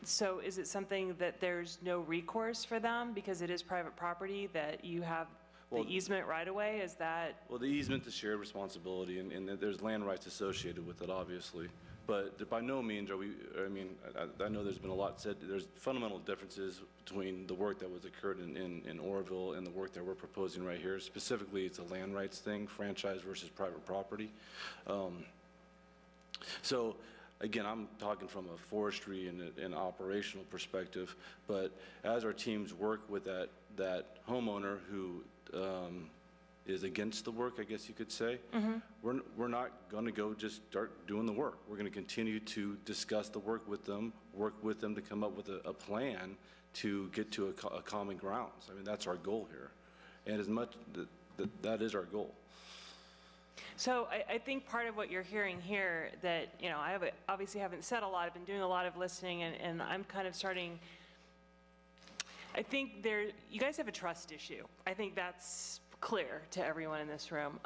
[SPEAKER 3] so is it something that there's no recourse for them because it is private property, that you have the easement right away? Is that?
[SPEAKER 13] Well, the easement is shared responsibility, and there's land rights associated with it, obviously. But by no means are we, I know there's been a lot said, there's fundamental differences between the work that was occurred in Oroville and the work that we're proposing right here. Specifically, it's a land rights thing, franchise versus private property. So again, I'm talking from a forestry and operational perspective, but as our teams work with that homeowner who is against the work, I guess you could say, we're not going to go just start doing the work. We're going to continue to discuss the work with them to come up with a plan to get to a common grounds. I mean, that's our goal here. And as much, that is our goal.
[SPEAKER 3] So I think part of what you're hearing here that, I obviously haven't said a lot, I've been doing a lot of listening, and I'm kind of starting, I think you guys have a trust issue. I think that's clear to everyone in this room.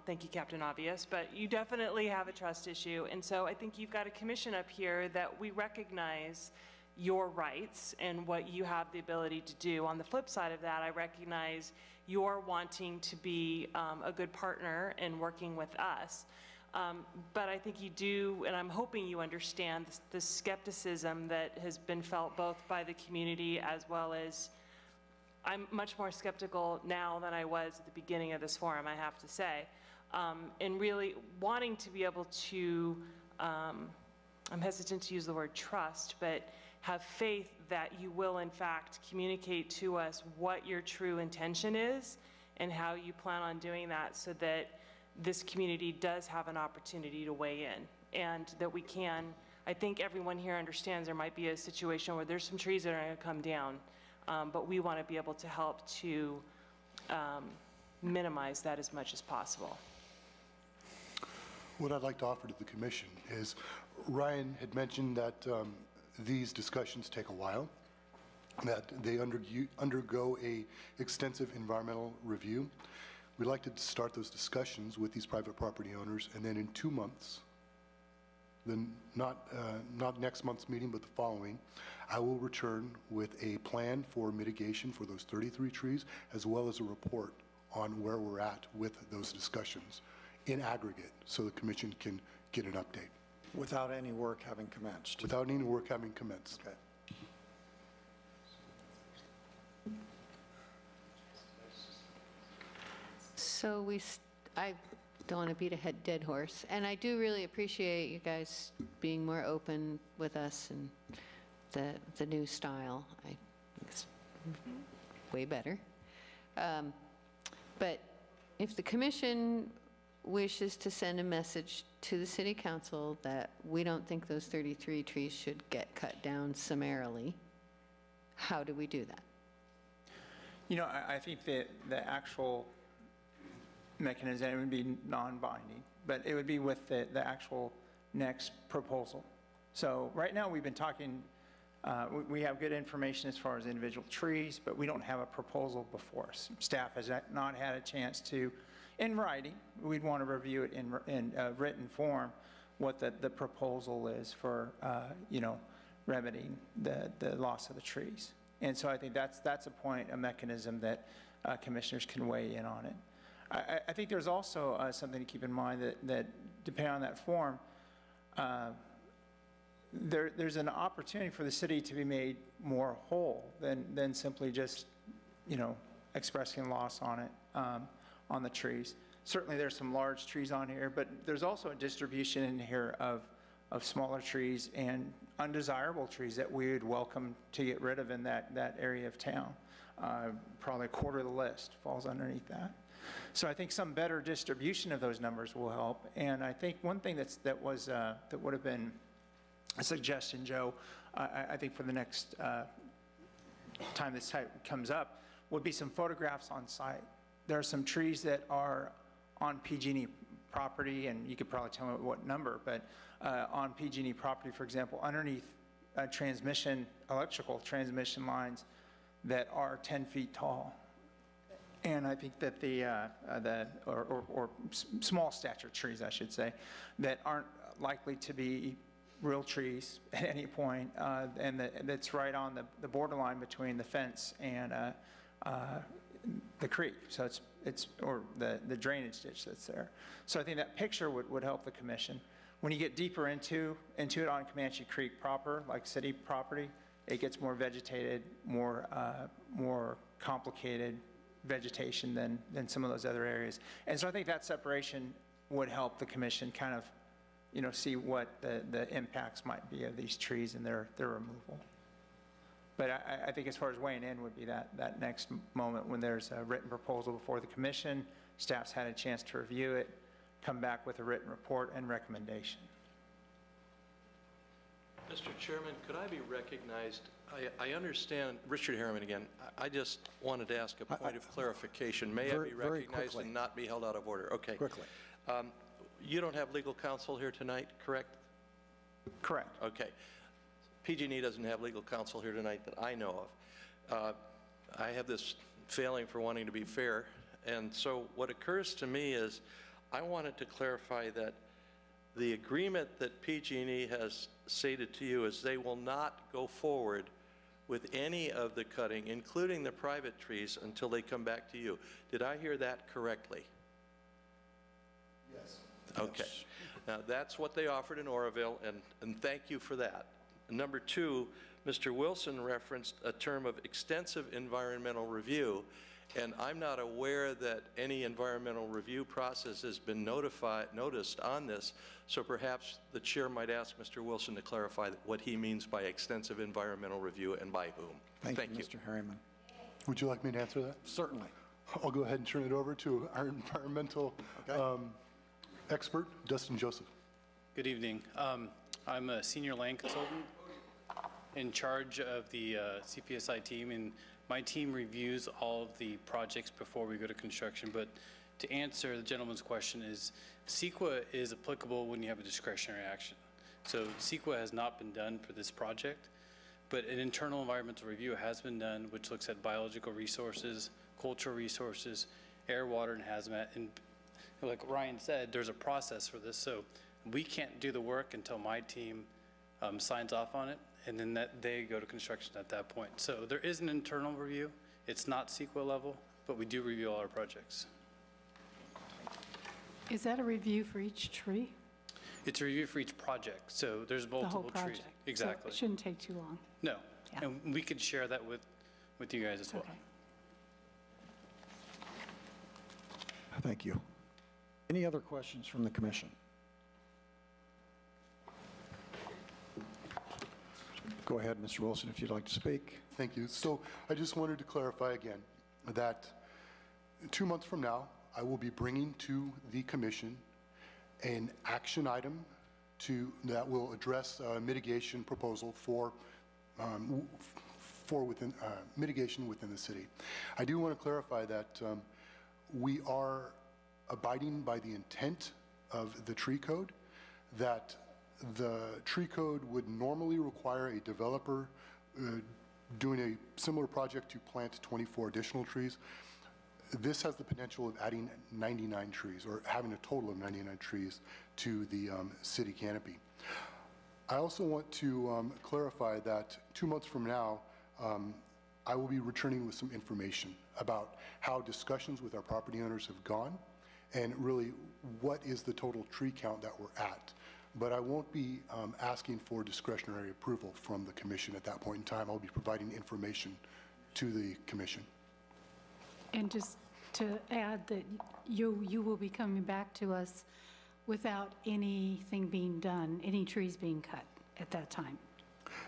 [SPEAKER 3] Thank you, Captain Obvious, but you definitely have a trust issue. And so I think you've got a commission up here that we recognize your rights and what you have the ability to do. On the flip side of that, I recognize you're wanting to be a good partner in working with us. But I think you do, and I'm hoping you understand the skepticism that has been felt both by the community as well as I'm much more skeptical now than I was at the beginning of this forum, I have to say. And really wanting to be able to, I'm hesitant to use the word trust, but have faith that you will in fact communicate to us what your true intention is and how you plan on doing that so that this community does have an opportunity to weigh in, and that we can, I think everyone here understands there might be a situation where there's some trees that are going to come down, but we want to be able to help to minimize that as much as possible.
[SPEAKER 16] What I'd like to offer to the commission is, Ryan had mentioned that these discussions take a while, that they undergo a extensive environmental review. We'd like to start those discussions with these private property owners, and then in 2 months, then not next month's meeting, but the following, I will return with a plan for mitigation for those 33 trees, as well as a report on where we're at with those discussions in aggregate, so the commission can get an update.
[SPEAKER 1] Without any work having commenced?
[SPEAKER 16] Without any work having commenced.
[SPEAKER 1] Okay.
[SPEAKER 6] So I don't want to beat a dead horse, and I do really appreciate you guys being more open with us and the new style. I think it's way better. But if the commission wishes to send a message to the city council that we don't think those 33 trees should get cut down summarily, how do we do that?
[SPEAKER 11] I think that the actual mechanism, it would be non-binding, but it would be with the actual next proposal. So right now we've been talking, we have good information as far as individual trees, but we don't have a proposal before us. Staff has not had a chance to, in writing, we'd want to review it in written form, what the proposal is for, remedying the loss of the trees. And so I think that's a mechanism that commissioners can weigh in on it. I think there's also something to keep in mind that depending on that form, there's an opportunity for the city to be made more whole than simply just, expressing loss on it, on the trees. Certainly there's some large trees on here, but there's also a distribution in here of smaller trees and undesirable trees that we would welcome to get rid of in that area of town. Probably a quarter of the list falls underneath that. So I think some better distribution of those numbers will help. And I think one thing that would have been a suggestion, Joe, I think for the next time this type comes up, would be some photographs on site. There are some trees that are on PG&E property, and you could probably tell me what number, but on PG&E property, for example, underneath electrical transmission lines that are 10 feet tall. And I think that or small stature trees, I should say, that aren't likely to be real trees at any point, and that's right on the borderline between the fence and the creek. So it's or the drainage ditch that's there. So I think that picture would help the commission. When you get deeper into it on Comanche Creek proper, like city property, it gets more vegetated, more complicated vegetation than some of those other areas. And so I think that separation would help the commission kind of, see what the impacts might be of these trees and their removal. But I think as far as weighing in would be that next moment when there's a written proposal before the commission, staff's had a chance to review it, come back with a written report and recommendation.
[SPEAKER 2] Mr. Chairman, could I be recognized? I understand, Richard Harriman again. I just wanted to ask a point of clarification. May I be recognized and not be held out of order? Okay.
[SPEAKER 1] Quickly.
[SPEAKER 2] You don't have legal counsel here tonight, correct?
[SPEAKER 11] Correct.
[SPEAKER 2] Okay. PG&E doesn't have legal counsel here tonight that I know of. I have this failing for wanting to be fair, and so what occurs to me is I wanted to clarify that the agreement that PG&E has stated to you is they will not go forward with any of the cutting, including the private trees, until they come back to you. Did I hear that correctly?
[SPEAKER 1] Yes.
[SPEAKER 2] Okay.
[SPEAKER 1] Yes.
[SPEAKER 2] Now, that's what they offered in Oroville, and thank you for that. Number two, Mr. Wilson referenced a term of extensive environmental review, and I'm not aware that any environmental review process has been noticed on this, so perhaps the chair might ask Mr. Wilson to clarify what he means by extensive environmental review and by whom.
[SPEAKER 1] Thank you, Mr. Harriman.
[SPEAKER 16] Would you like me to answer that?
[SPEAKER 1] Certainly.
[SPEAKER 16] I'll go ahead and turn it over to our environmental expert, Dustin Joseph.
[SPEAKER 8] Good evening. I'm a senior land consultant in charge of the CPSI team, and my team reviews all of the projects before we go to construction. But to answer the gentleman's question, is CEQA is applicable when you have a discretionary action. So CEQA has not been done for this project, but an internal environmental review has been done, which looks at biological resources, cultural resources, air, water, and hazmat. And like Ryan said, there's a process for this. So we can't do the work until my team signs off on it, and then they go to construction at that point. So there is an internal review. It's not CEQA level, but we do review all our projects.
[SPEAKER 9] Is that a review for each tree?
[SPEAKER 8] It's a review for each project. So there's multiple
[SPEAKER 9] The whole
[SPEAKER 8] trees.
[SPEAKER 9] project?
[SPEAKER 8] Exactly.
[SPEAKER 9] So it shouldn't take too long.
[SPEAKER 8] No.
[SPEAKER 9] Yeah.
[SPEAKER 8] And we could share that with you guys as well.
[SPEAKER 9] Okay.
[SPEAKER 1] Thank you. Any other questions from the commission? Go ahead, Mr. Wilson, if you'd like to speak.
[SPEAKER 16] Thank you. So I just wanted to clarify again that 2 months from now, I will be bringing to the commission an action item that will address a mitigation proposal for mitigation within the city. I do want to clarify that we are abiding by the intent of the tree code, that the tree code would normally require a developer doing a similar project to plant 24 additional trees. This has the potential of adding 99 trees, or having a total of 99 trees to the city canopy. I also want to clarify that 2 months from now, I will be returning with some information about how discussions with our property owners have gone, and really what is the total tree count that we're at. But I won't be asking for discretionary approval from the commission at that point in time. I'll be providing information to the commission.
[SPEAKER 9] And just to add that you will be coming back to us without anything being done, any trees being cut at that time.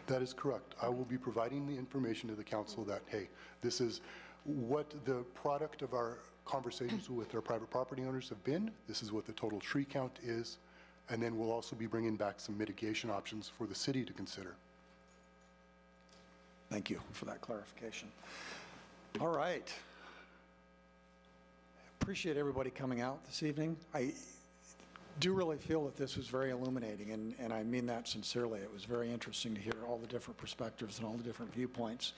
[SPEAKER 16] That is correct. I will be providing the information to the council that, hey, this is what the product of our conversations with our private property owners have been. This is what the total tree count is. And then we'll also be bringing back some mitigation options for the city to consider.
[SPEAKER 1] Thank you for that clarification. All right. Appreciate everybody coming out this evening. do really feel that this was very illuminating, and I mean that sincerely. It was very interesting to hear all the different perspectives and all the different viewpoints.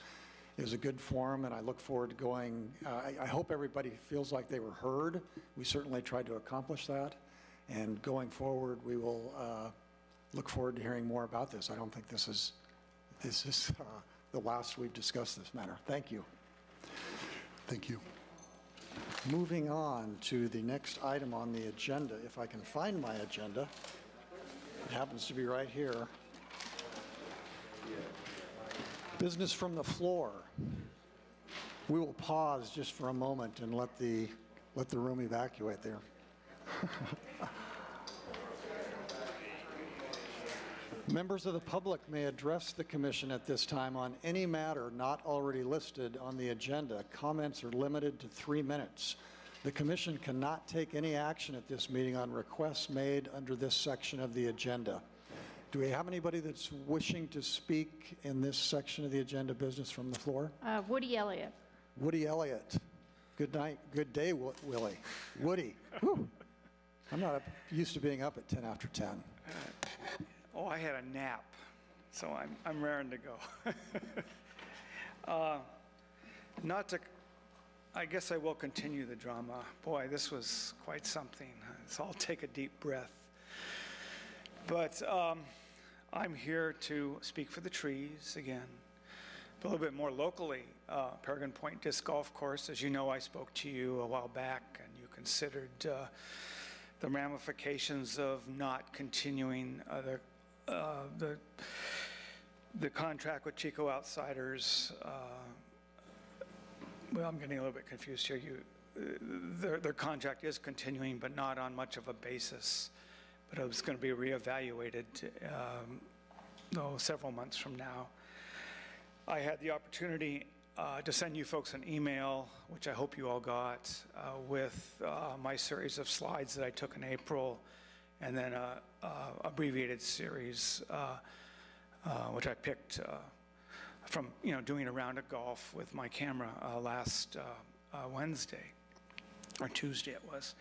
[SPEAKER 1] It was a good forum, and I look forward to going. I hope everybody feels like they were heard. We certainly tried to accomplish that, and going forward, we will look forward to hearing more about this. I don't think this is the last we've discussed this matter. Thank you.
[SPEAKER 16] Thank you.
[SPEAKER 1] Moving on to the next item on the agenda, if I can find my agenda. It happens to be right here. Business from the floor. We will pause just for a moment and let the room evacuate there. Members of the public may address the commission at this time on any matter not already listed on the agenda. Comments are limited to 3 minutes. The commission cannot take any action at this meeting on requests made under this section of the agenda. Do we have anybody that's wishing to speak in this section of the agenda, business from the floor?
[SPEAKER 4] Woody Elliott.
[SPEAKER 1] Woody Elliott. Good night. Good day, Willie. Woody. Whew. I'm not used to being up at 10 after 10.
[SPEAKER 15] Oh, I had a nap, so I'm raring to go. I guess I will continue the drama. Boy, this was quite something. So I'll take a deep breath. But I'm here to speak for the trees again, but a little bit more locally. Paragon Point Disc Golf Course, as you know, I spoke to you a while back, and you considered the ramifications of not continuing the contract with Chico Outsiders. Well, I'm getting a little bit confused here. Their contract is continuing, but not on much of a basis. But it was going to be reevaluated several months from now. I had the opportunity to send you folks an email, which I hope you all got, with my series of slides that I took in April, and then a abbreviated series, which I picked from doing a round of golf with my camera last Wednesday, or Tuesday it was.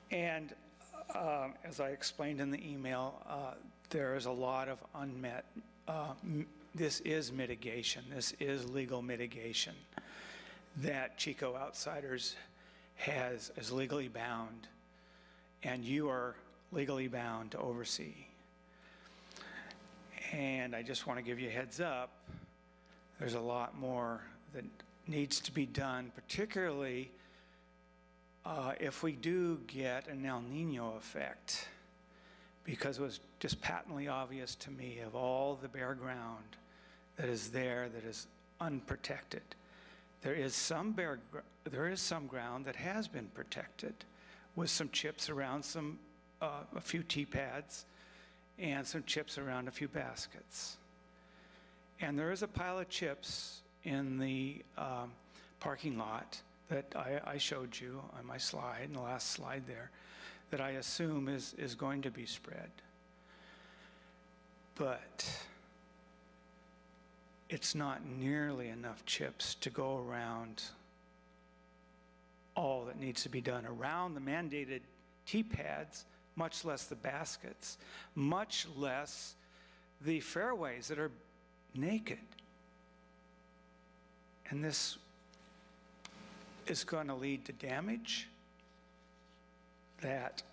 [SPEAKER 15] And as I explained in the email, there is a lot of unmet, this is mitigation, this is legal mitigation that Chico Outsiders is legally bound, and you are legally bound to oversee. And I just want to give you a heads up, there's a lot more that needs to be done, particularly if we do get an El Nino effect, because it was just patently obvious to me of all the bare ground that is there that is unprotected. There is some ground that has been protected with some chips around a few tee pads and some chips around a few baskets. And there is a pile of chips in the parking lot that I showed you on my slide, in the last slide there, that I assume is going to be spread. But it's not nearly enough chips to go around all that needs to be done around the mandated tee pads, much less the baskets, much less the fairways that are naked. And this is going to lead to damage that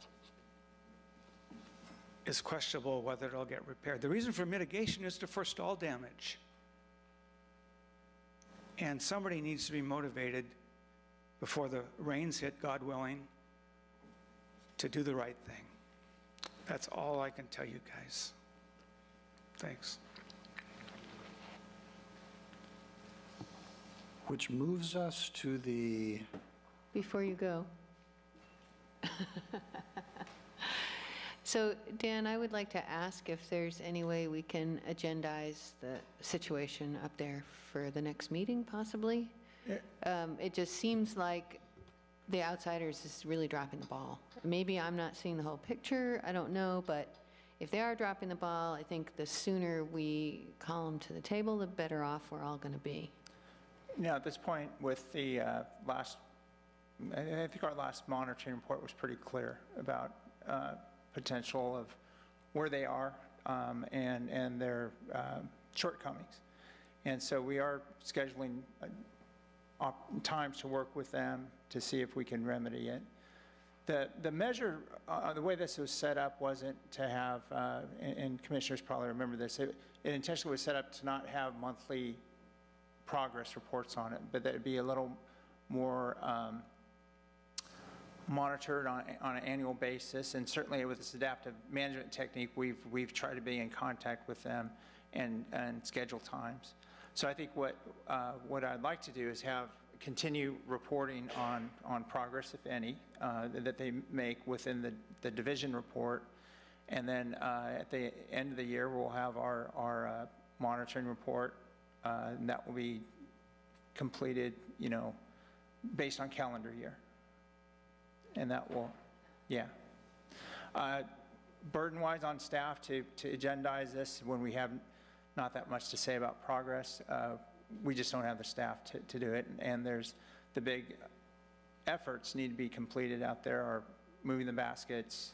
[SPEAKER 15] is questionable whether it'll get repaired. The reason for mitigation is to forestall damage. And somebody needs to be motivated before the rains hit, God willing, to do the right thing. That's all I can tell you guys. Thanks.
[SPEAKER 1] Which moves us to the...
[SPEAKER 6] Before you go. So, Dan, I would like to ask if there's any way we can agendize the situation up there for the next meeting, possibly? It just seems like the Outsiders is really dropping the ball. Maybe I'm not seeing the whole picture, I don't know, but if they are dropping the ball, I think the sooner we call them to the table, the better off we're all going to be.
[SPEAKER 11] Now, at this point, with the I think our last monitoring report was pretty clear about potential of where they are and their shortcomings. And so we are scheduling times to work with them to see if we can remedy it. The measure, the way this was set up wasn't to have, and commissioners probably remember this, it intentionally was set up to not have monthly progress reports on it, but that it'd be a little more monitored on an annual basis. And certainly with this adaptive management technique, we've tried to be in contact with them and schedule times. So I think what I'd like to do is continue reporting on progress, if any, that they make within the division report. And then at the end of the year, we'll have our monitoring report, and that will be completed, based on calendar year. And that will, yeah. Burden-wise on staff to agendize this when we have not that much to say about progress, we just don't have the staff to do it. And there's the big efforts need to be completed out there are moving the baskets.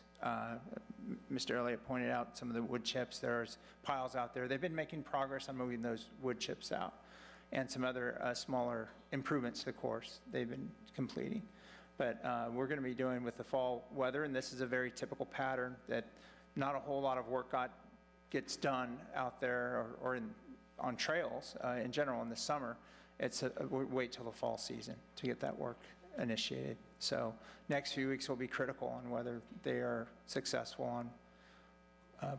[SPEAKER 11] Mr. Elliott pointed out some of the wood chips. There's piles out there. They've been making progress on moving those wood chips out, and some other smaller improvements to the course they've been completing. But we're going to be doing with the fall weather, and this is a very typical pattern that not a whole lot of work gets done out there or on trails in general in the summer. We wait till the fall season to get that work initiated. So next few weeks will be critical on whether they are successful on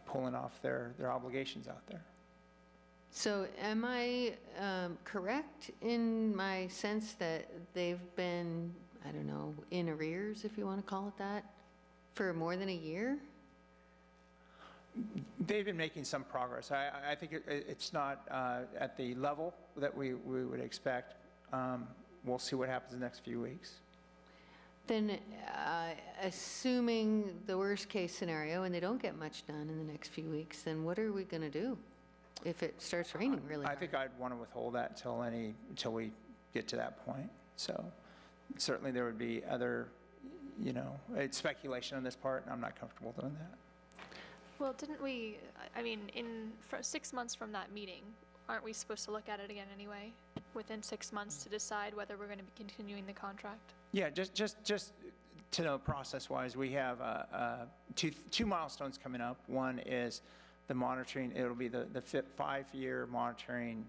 [SPEAKER 11] pulling off their obligations out there.
[SPEAKER 6] So am I correct in my sense that they've been, I don't know, in arrears, if you want to call it that, for more than a year?
[SPEAKER 11] They've been making some progress. I think it's not at the level that we would expect. We'll see what happens in the next few weeks.
[SPEAKER 6] Then, assuming the worst case scenario and they don't get much done in the next few weeks, then what are we going to do if it starts raining really hard?
[SPEAKER 11] I think I'd want to withhold that until we get to that point. So certainly there would be other, it's speculation on this part, and I'm not comfortable doing that.
[SPEAKER 4] Well, didn't we, for 6 months from that meeting, aren't we supposed to look at it again anyway, within 6 months to decide whether we're going to be continuing the contract?
[SPEAKER 11] Yeah, just to know process-wise, we have two milestones coming up. One is the monitoring. It'll be the 5-year monitoring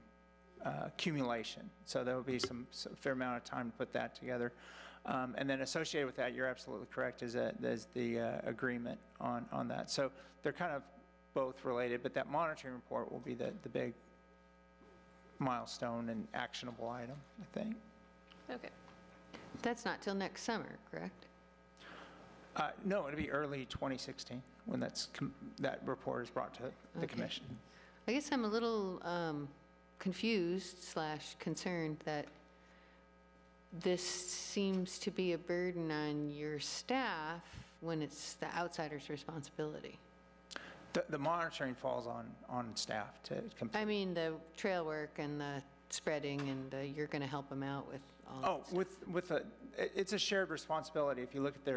[SPEAKER 11] accumulation. So there will be some fair amount of time to put that together. And then associated with that, you're absolutely correct, is the agreement on that. So they're kind of both related, but that monitoring report will be the big milestone and actionable item, I think.
[SPEAKER 4] Okay.
[SPEAKER 6] That's not till next summer, correct?
[SPEAKER 11] No, it'll be early 2016 when that report is brought to the commission.
[SPEAKER 6] I guess I'm a little confused / concerned that this seems to be a burden on your staff when it's the outsider's responsibility.
[SPEAKER 11] The monitoring falls on staff to complete.
[SPEAKER 6] I mean the trail work and the spreading, and you're going to help them out with all
[SPEAKER 11] it's a shared responsibility. If you look at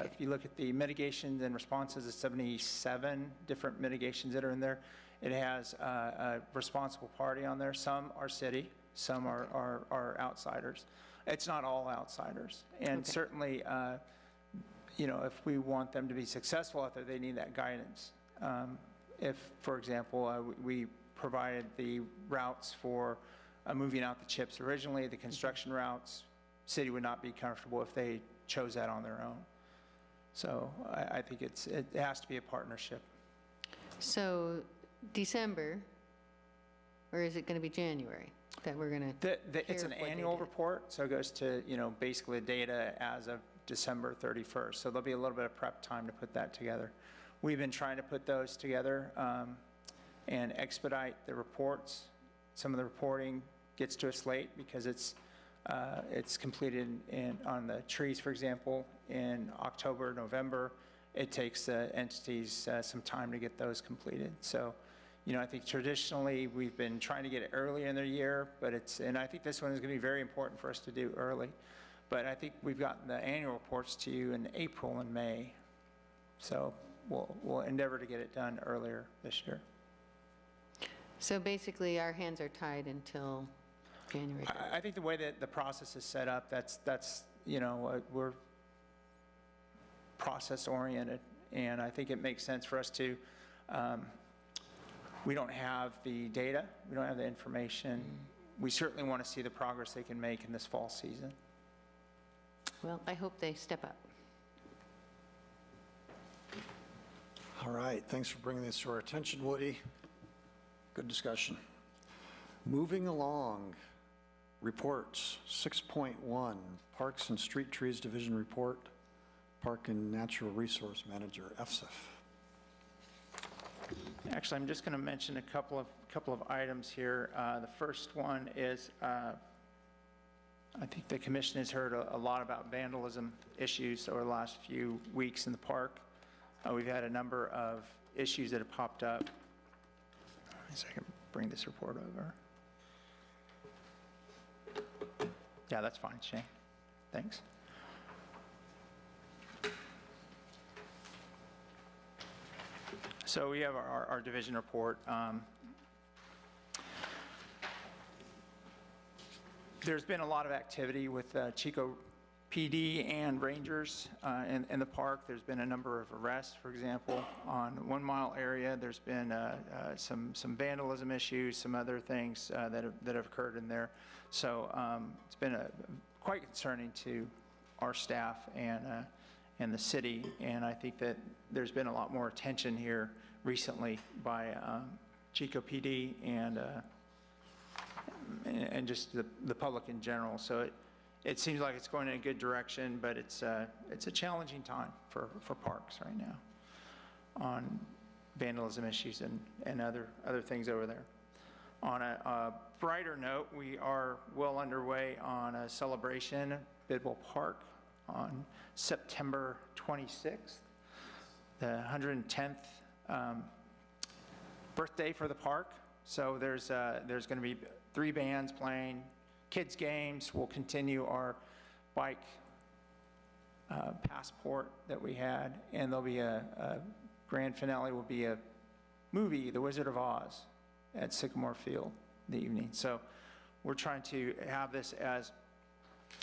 [SPEAKER 11] if you look at the mitigations and responses, the 77 different mitigations that are in there, it has a responsible party on there. Some are city, some are outsiders. It's not all outsiders, and certainly, if we want them to be successful out there, they need that guidance. If, for example, we provided the routes for moving out the chips originally, the construction routes, city would not be comfortable if they chose that on their own. So I think it has to be a partnership.
[SPEAKER 6] So December, or is it going to be January that we're going to?
[SPEAKER 11] It's an annual report, so it goes to basically data as of December 31st. So there'll be a little bit of prep time to put that together. We've been trying to put those together and expedite the reports. Some of the reporting gets to us late because it's completed on the trees, for example, in October, November. It takes entities some time to get those completed. So, I think traditionally we've been trying to get it early in the year, and I think this one is going to be very important for us to do early. But I think we've gotten the annual reports to you in April and May. So we'll endeavor to get it done earlier this year.
[SPEAKER 6] So basically, our hands are tied until January.
[SPEAKER 11] I think the way that the process is set up, that's you know, we're process-oriented, and I think it makes sense for us to, we don't have the data, we don't have the information. We certainly want to see the progress they can make in this fall season.
[SPEAKER 6] Well, I hope they step up.
[SPEAKER 1] All right, thanks for bringing this to our attention, Woody. Good discussion. Moving along, reports. 6.1, Parks and Street Trees Division Report, Park and Natural Resource Manager, FSIF.
[SPEAKER 11] Actually, I'm just going to mention a couple of items here. The first one is, I think the commission has heard a lot about vandalism issues over the last few weeks in the park. We've had a number of issues that have popped up. So I can bring this report over. Yeah, that's fine, Shane. Thanks. So we have our division report. There's been a lot of activity with Chico PD and rangers in the park. There's been a number of arrests, for example, on 1 Mile area. There's been some vandalism issues, some other things that have occurred in there. So it's been quite concerning to our staff and the city, and I think that there's been a lot more attention here recently by Chico PD and just the public in general. So it seems like it's going in a good direction, but it's a challenging time for parks right now on vandalism issues and other things over there. On a brighter note, we are well underway on a celebration at Bidwell Park on September 26th, the 110th birthday for the park. So there's going to be 3 bands playing, kids games. We'll continue our bike passport that we had, and there'll be a grand finale will be a movie, The Wizard of Oz, at Sycamore Field in the evening. So we're trying to have this as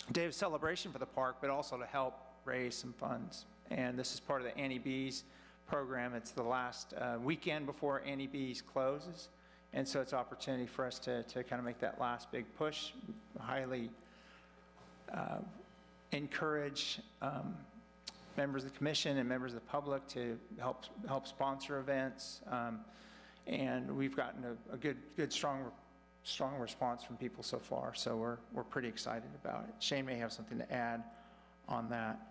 [SPEAKER 11] a day of celebration for the park, but also to help raise some funds. And this is part of the Annie B's program. It's the last weekend before Annie B's closes. And so it's an opportunity for us to kind of make that last big push. Highly encourage members of the commission and members of the public to help sponsor events. And we've gotten a good, strong response from people so far. So we're pretty excited about it. Shane may have something to add on that.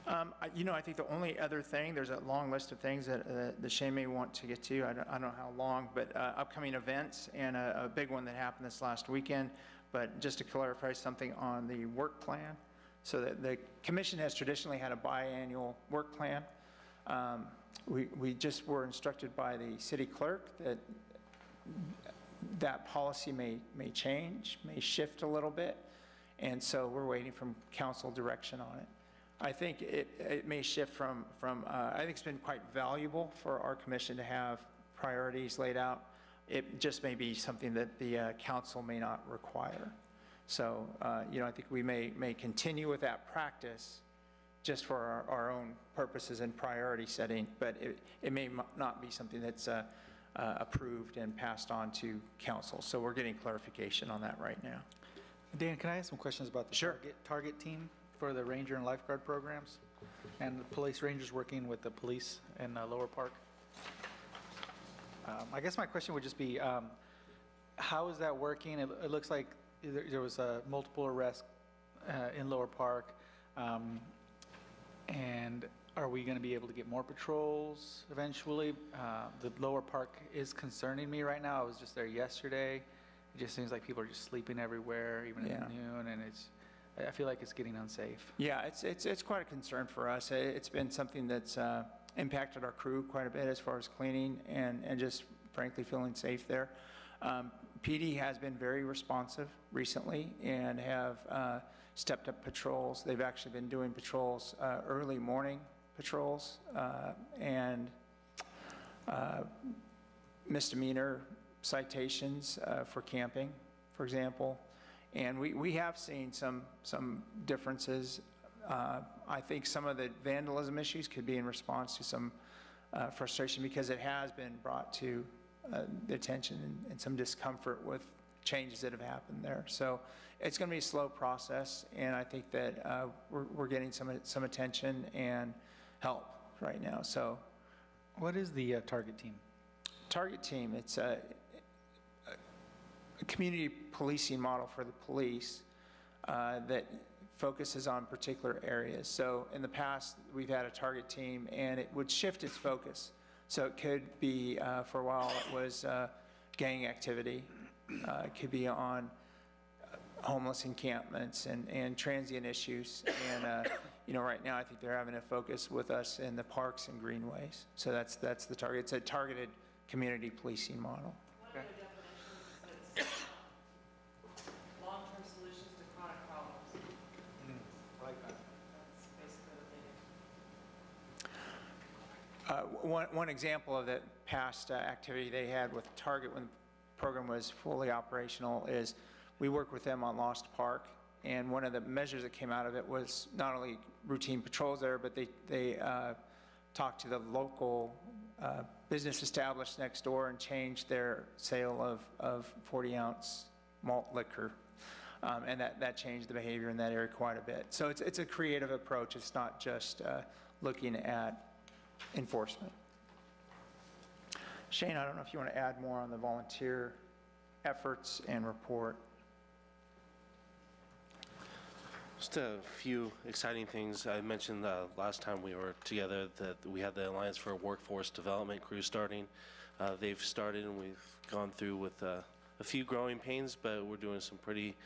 [SPEAKER 11] I think the only other thing, there's a long list of things that Shane may want to get to. I don't know how long, but upcoming events and a big one that happened this last weekend. But just to clarify something on the work plan, so that the commission has traditionally had a biannual work plan. We just were instructed by the city clerk that policy may change, may shift a little bit, and so we're waiting from council direction on it. I think it may shift from I think it's been quite valuable for our commission to have priorities laid out. It just may be something that the council may not require. So, I think we may continue with that practice just for our own purposes and priority setting, but it may not be something that's approved and passed on to council. So we're getting clarification on that right now. Dan, can I ask some questions about the target team for the ranger and lifeguard programs and the police rangers working with the police in Lower Park? I guess my question would just be, how is that working? It looks like there was multiple arrests in Lower Park. And are we going to be able to get more patrols eventually? The Lower Park is concerning me right now. I was just there yesterday. It just seems like people are just sleeping everywhere, even at noon, and I feel like it's getting unsafe. Yeah, it's quite a concern for us. It's been something that's impacted our crew quite a bit as far as cleaning and just frankly feeling safe there.
[SPEAKER 15] PD has been very responsive recently and have stepped up patrols. They've actually been doing patrols, early morning patrols, and misdemeanor citations for camping, for example. And we have seen some differences. I think some of the vandalism issues could be in response to some frustration, because it has been brought to the attention and some discomfort with changes that have happened there. So it's going to be a slow process, and I think that we're getting some attention and help right now. So,
[SPEAKER 11] what is the target team?
[SPEAKER 15] Target team, it's a community policing model for the police that focuses on particular areas. So in the past, we've had a target team, and it would shift its focus. So it could be, for a while, it was gang activity. It could be on homeless encampments and transient issues. And you know, right now, I think they're having a focus with us in the parks and greenways. So that's the target. It's a targeted community policing model.
[SPEAKER 3] Okay. Long-term solutions to chronic problems.
[SPEAKER 11] I like that.
[SPEAKER 3] That's basically what they do.
[SPEAKER 15] One example of the past activity they had with Target when the program was fully operational is we worked with them on Lost Park, and one of the measures that came out of it was not only routine patrols there, but they talked to the local business established next door and changed their sale of 40-ounce malt liquor. And that changed the behavior in that area quite a bit. So it's a creative approach. It's not just looking at enforcement. Shane, I don't know if you want to add more on the volunteer efforts and report.
[SPEAKER 12] Just a few exciting things. I mentioned last time we were together that we had the Alliance for Workforce Development crew starting. They've started, and we've gone through with a few growing pains, but we're doing some pretty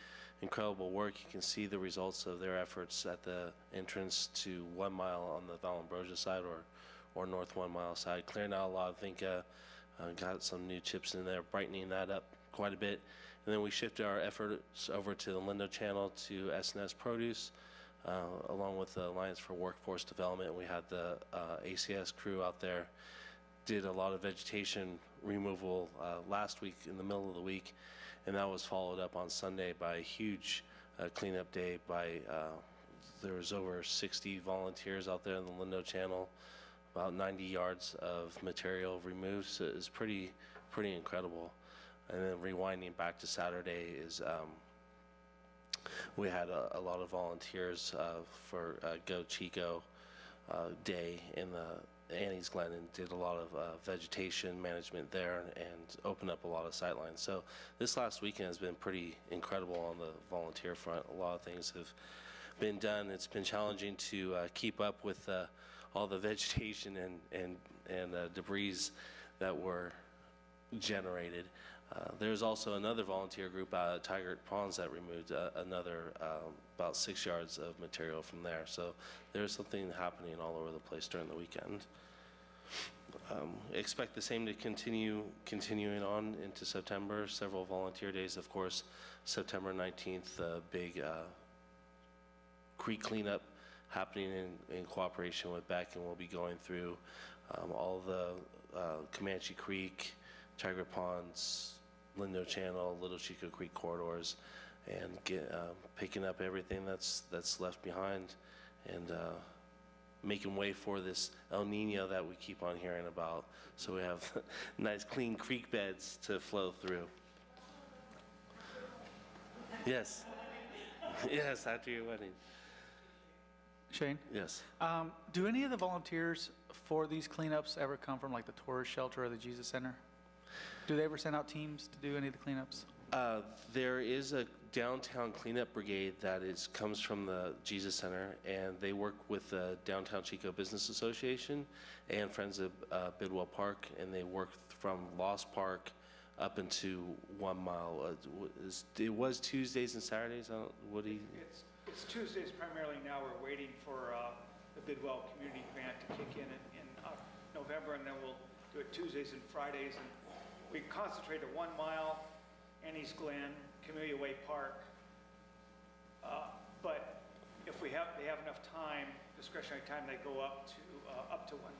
[SPEAKER 12] incredible work. You can see the results of their efforts at the entrance to 1 Mile on the Valambrosia side or North 1 Mile side. Clearing out a lot of Vinca, got some new chips in there, brightening that up quite a bit. And then we shifted our efforts over to the Lindo Channel to S&S Produce, along with the Alliance for Workforce Development. We had the ACS crew out there, did a lot of vegetation removal last week in the middle of the week, and that was followed up on Sunday by a huge cleanup day by, there was over 60 volunteers out there in the Lindo Channel, about 90 yards of material removed, so it was pretty incredible. And then rewinding back to Saturday is we had a lot of volunteers for Go Chico Day in the Annie's Glen, and did a lot of vegetation management there and opened up a lot of sightlines. So this last weekend has been pretty incredible on the volunteer front. A lot of things have been done. It's been challenging to keep up with all the vegetation and debris that were generated. There's also another volunteer group out at Tiger Ponds that removed another about 6 yards of material from there. So there's something happening all over the place during the weekend. Expect the same to continuing on into September. Several volunteer days, of course. September 19th, big creek cleanup happening in cooperation with Beck, and we'll be going through all the Comanche Creek, Tiger Ponds, Lindo Channel, Little Chico Creek corridors, and picking up everything that's left behind, and making way for this El Nino that we keep on hearing about. So we have nice clean creek beds to flow through. Yes. Yes, after your wedding.
[SPEAKER 11] Shane?
[SPEAKER 12] Yes.
[SPEAKER 11] Do any of the volunteers for these cleanups ever come from like the tourist shelter or the Jesus Center? Do they ever send out teams to do any of the cleanups?
[SPEAKER 12] There is a downtown cleanup brigade that comes from the Jesus Center, and they work with the Downtown Chico Business Association and Friends of Bidwell Park, and they work from Lost Park up into 1 Mile. It was Tuesdays and Saturdays.
[SPEAKER 15] It's Tuesdays primarily now. We're waiting for the Bidwell Community Grant to kick in November, and then we'll do it Tuesdays and Fridays. And we concentrate at 1 Mile Annie's Glen, Camellia Way Park. But if they have enough time, discretionary time, they go up to 1 mile.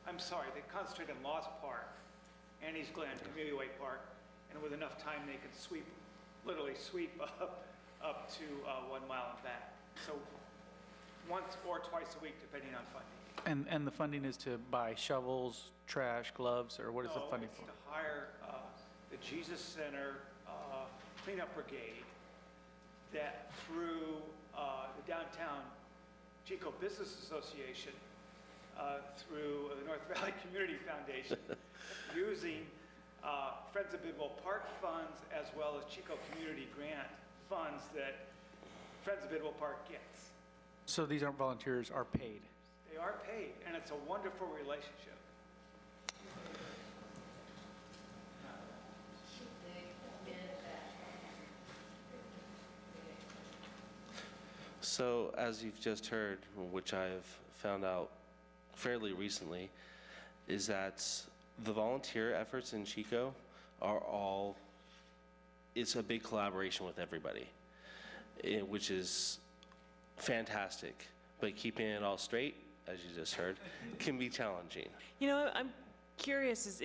[SPEAKER 15] I'm sorry, they concentrate on Lost Park, Annie's Glen, Camellia Way Park, and with enough time, they can literally sweep up to 1 mile and back. So once or twice a week, depending on funding.
[SPEAKER 11] And the funding is to buy shovels, trash, gloves, or what is the funding for?
[SPEAKER 15] No, it's to hire the Jesus Center Cleanup Brigade that through the Downtown Chico Business Association, through the North Valley Community Foundation, using Friends of Bidwell Park funds as well as Chico Community Grant funds that Friends of Bidwell Park gets.
[SPEAKER 11] So these aren't volunteers, are paid?
[SPEAKER 15] They are paid, and it's a wonderful relationship.
[SPEAKER 12] So as you've just heard, which I've found out fairly recently, is that the volunteer efforts in Chico are all, it's a big collaboration with everybody, which is fantastic. But keeping it all straight, as you just heard, can be challenging.
[SPEAKER 3] You know, I'm curious,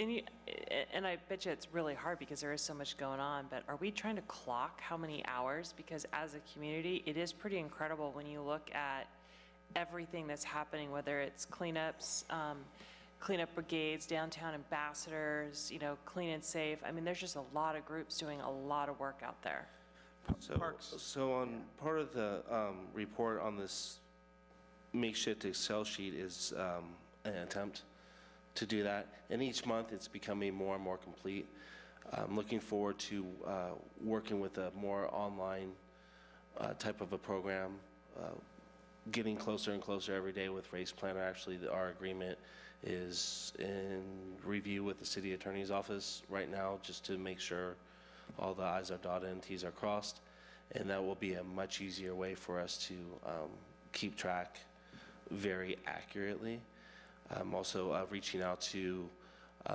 [SPEAKER 3] and I bet you it's really hard because there is so much going on, but are we trying to clock how many hours? Because as a community, it is pretty incredible when you look at everything that's happening, whether it's cleanups, cleanup brigades, downtown ambassadors, clean and safe. I mean, there's just a lot of groups doing a lot of work out there.
[SPEAKER 12] So on part of the report on this makeshift Excel sheet is an attempt to do that, and each month it's becoming more and more complete. I'm looking forward to working with a more online type of a program, getting closer and closer every day with Race Planner. Actually, our agreement is in review with the city attorney's office right now, just to make sure all the I's are dotted and T's are crossed, and that will be a much easier way for us to keep track very accurately. I'm also reaching out to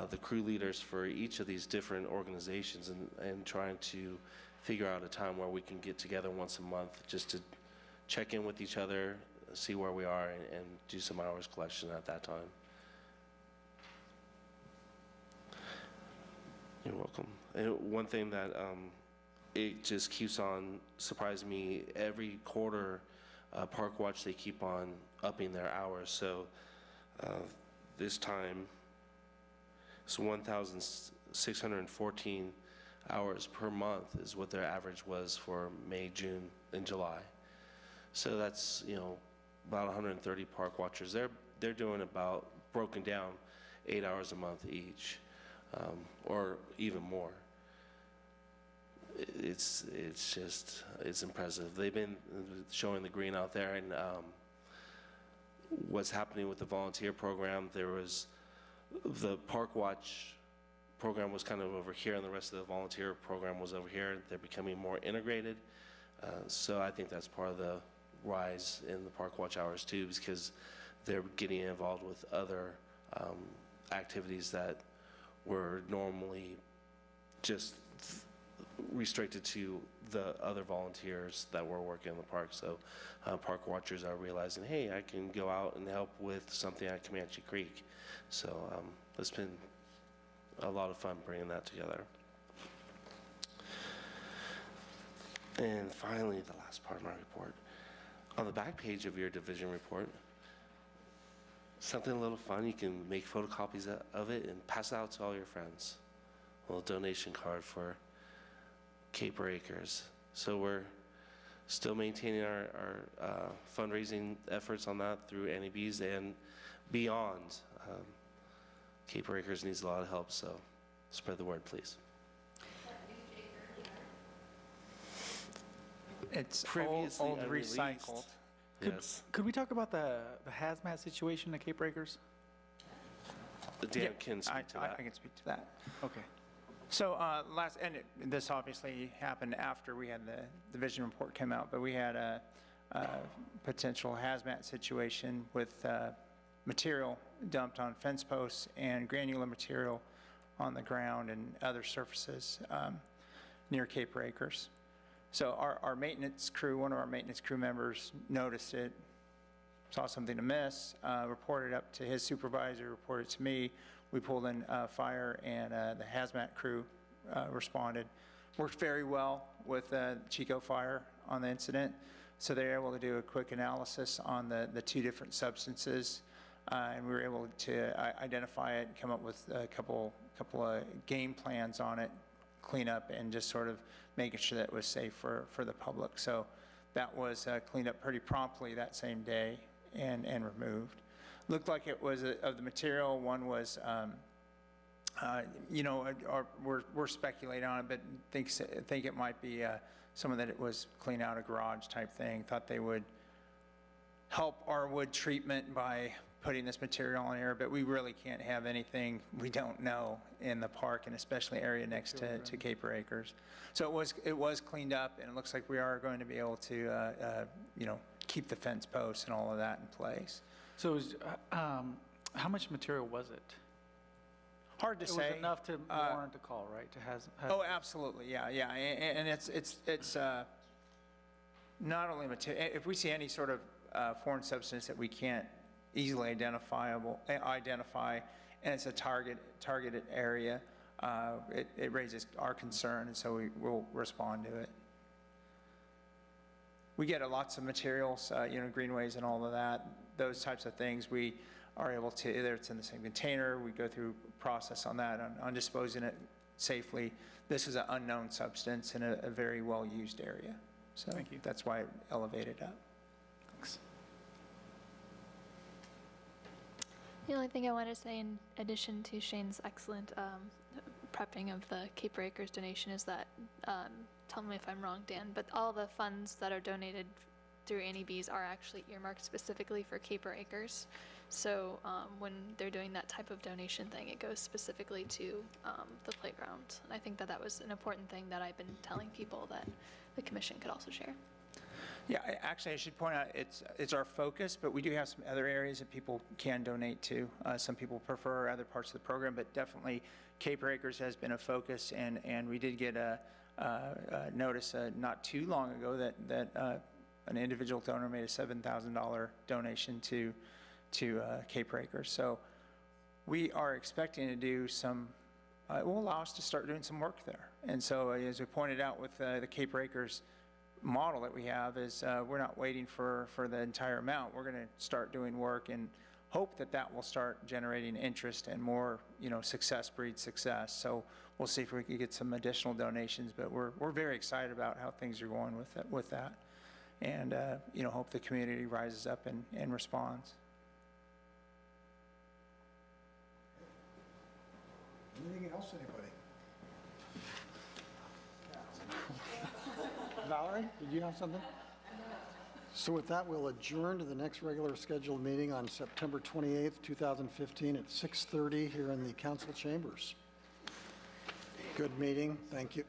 [SPEAKER 12] the crew leaders for each of these different organizations and trying to figure out a time where we can get together once a month just to check in with each other, see where we are, and do some hours collection at that time. You're welcome. And one thing that it just keeps on surprising me, every quarter, Park Watch, they keep on upping their hours. So this time, it's 1,614 hours per month is what their average was for May, June, and July. So that's, about 130 Park Watchers. They're doing about, broken down, 8 hours a month each, or even more. It's impressive. They've been showing the green out there, and what's happening with the volunteer program, there was the Park Watch program was kind of over here, and the rest of the volunteer program was over here. They're becoming more integrated. So I think that's part of the rise in the Park Watch hours too, because they're getting involved with other activities that were normally just restricted to the other volunteers that were working in the park. So Park Watchers are realizing, hey, I can go out and help with something at Comanche Creek. So it's been a lot of fun bringing that together. And finally, the last part of my report. On the back page of your division report, something a little fun, you can make photocopies of it and pass it out to all your friends. A little donation card for Caper Acres. So we're still maintaining our fundraising efforts on that through NEBs and beyond. Caper Acres needs a lot of help, so spread the word, please.
[SPEAKER 11] It's
[SPEAKER 12] Previously
[SPEAKER 11] old
[SPEAKER 12] unreleased.
[SPEAKER 11] recycled.
[SPEAKER 12] Yes.
[SPEAKER 11] Could we talk about the hazmat situation at Cape Breakers?
[SPEAKER 12] Dan can speak to that.
[SPEAKER 17] I can speak to that. Okay. So this obviously happened after we had the division report come out, but we had a potential hazmat situation with material dumped on fence posts and granular material on the ground and other surfaces. near Caper Acres. So our maintenance crew, one of our maintenance crew members noticed it, saw something amiss, reported up to his supervisor, reported to me. We pulled in fire, and the hazmat crew responded. Worked very well with Chico Fire on the incident. So they were able to do a quick analysis on the two different substances, and we were able to identify it, come up with a couple of game plans on it, clean up, and just sort of making sure that it was safe for the public. So that was cleaned up pretty promptly that same day and removed. Looked like it was of the material. One was, you know, we're speculating on it, but think it might be someone that it was clean out a garage type thing. Thought they would help our wood treatment by putting this material on air, but we really can't have anything we don't know in the park, and especially area next to Caper Acres. So it was cleaned up, and it looks like we are going to be able to, you know, keep the fence posts and all of that in place.
[SPEAKER 11] So how much material was it?
[SPEAKER 17] Hard to say.
[SPEAKER 11] It was enough to warrant a call, right?
[SPEAKER 17] Oh, absolutely, yeah. And it's not only material. If we see any sort of foreign substance that we can't easily identify, and it's a targeted area, it raises our concern, and so we will respond to it. We get lots of materials, you know, greenways and all of that, those types of things. We are able to, either it's in the same container, we go through a process on that, on disposing it safely. This is an unknown substance in a very well-used area. So
[SPEAKER 11] Thank you.
[SPEAKER 17] That's why it elevated up.
[SPEAKER 11] Thanks.
[SPEAKER 4] The only thing I want to say in addition to Shane's excellent prepping of the Caper Acres donation is that, tell me if I'm wrong, Dan, but all the funds that are donated through NEBs are actually earmarked specifically for Caper Acres. So when they're doing that type of donation thing, it goes specifically to the playground. And I think that was an important thing that I've been telling people that the commission could also share.
[SPEAKER 17] Yeah, actually, I should point out it's our focus, but we do have some other areas that people can donate to. Some people prefer other parts of the program, but definitely Caper Acres has been a focus, and we did get a notice not too long ago that an individual donor made a $7,000 donation to Caper Acres. So we are expecting to do some, it will allow us to start doing some work there. And so as we pointed out with the Caper Acres model that we have is we're not waiting for the entire amount. We're going to start doing work and hope that will start generating interest, and more, you know, success breeds success. So we'll see if we can get some additional donations, but we're very excited about how things are going with that. And, you know, hope the community rises up and responds.
[SPEAKER 1] Anything else, anybody? Valerie, did you have something? So with that, we'll adjourn to the next regular scheduled meeting on September 28th, 2015 at 6:30 here in the council chambers. Good meeting. Thank you.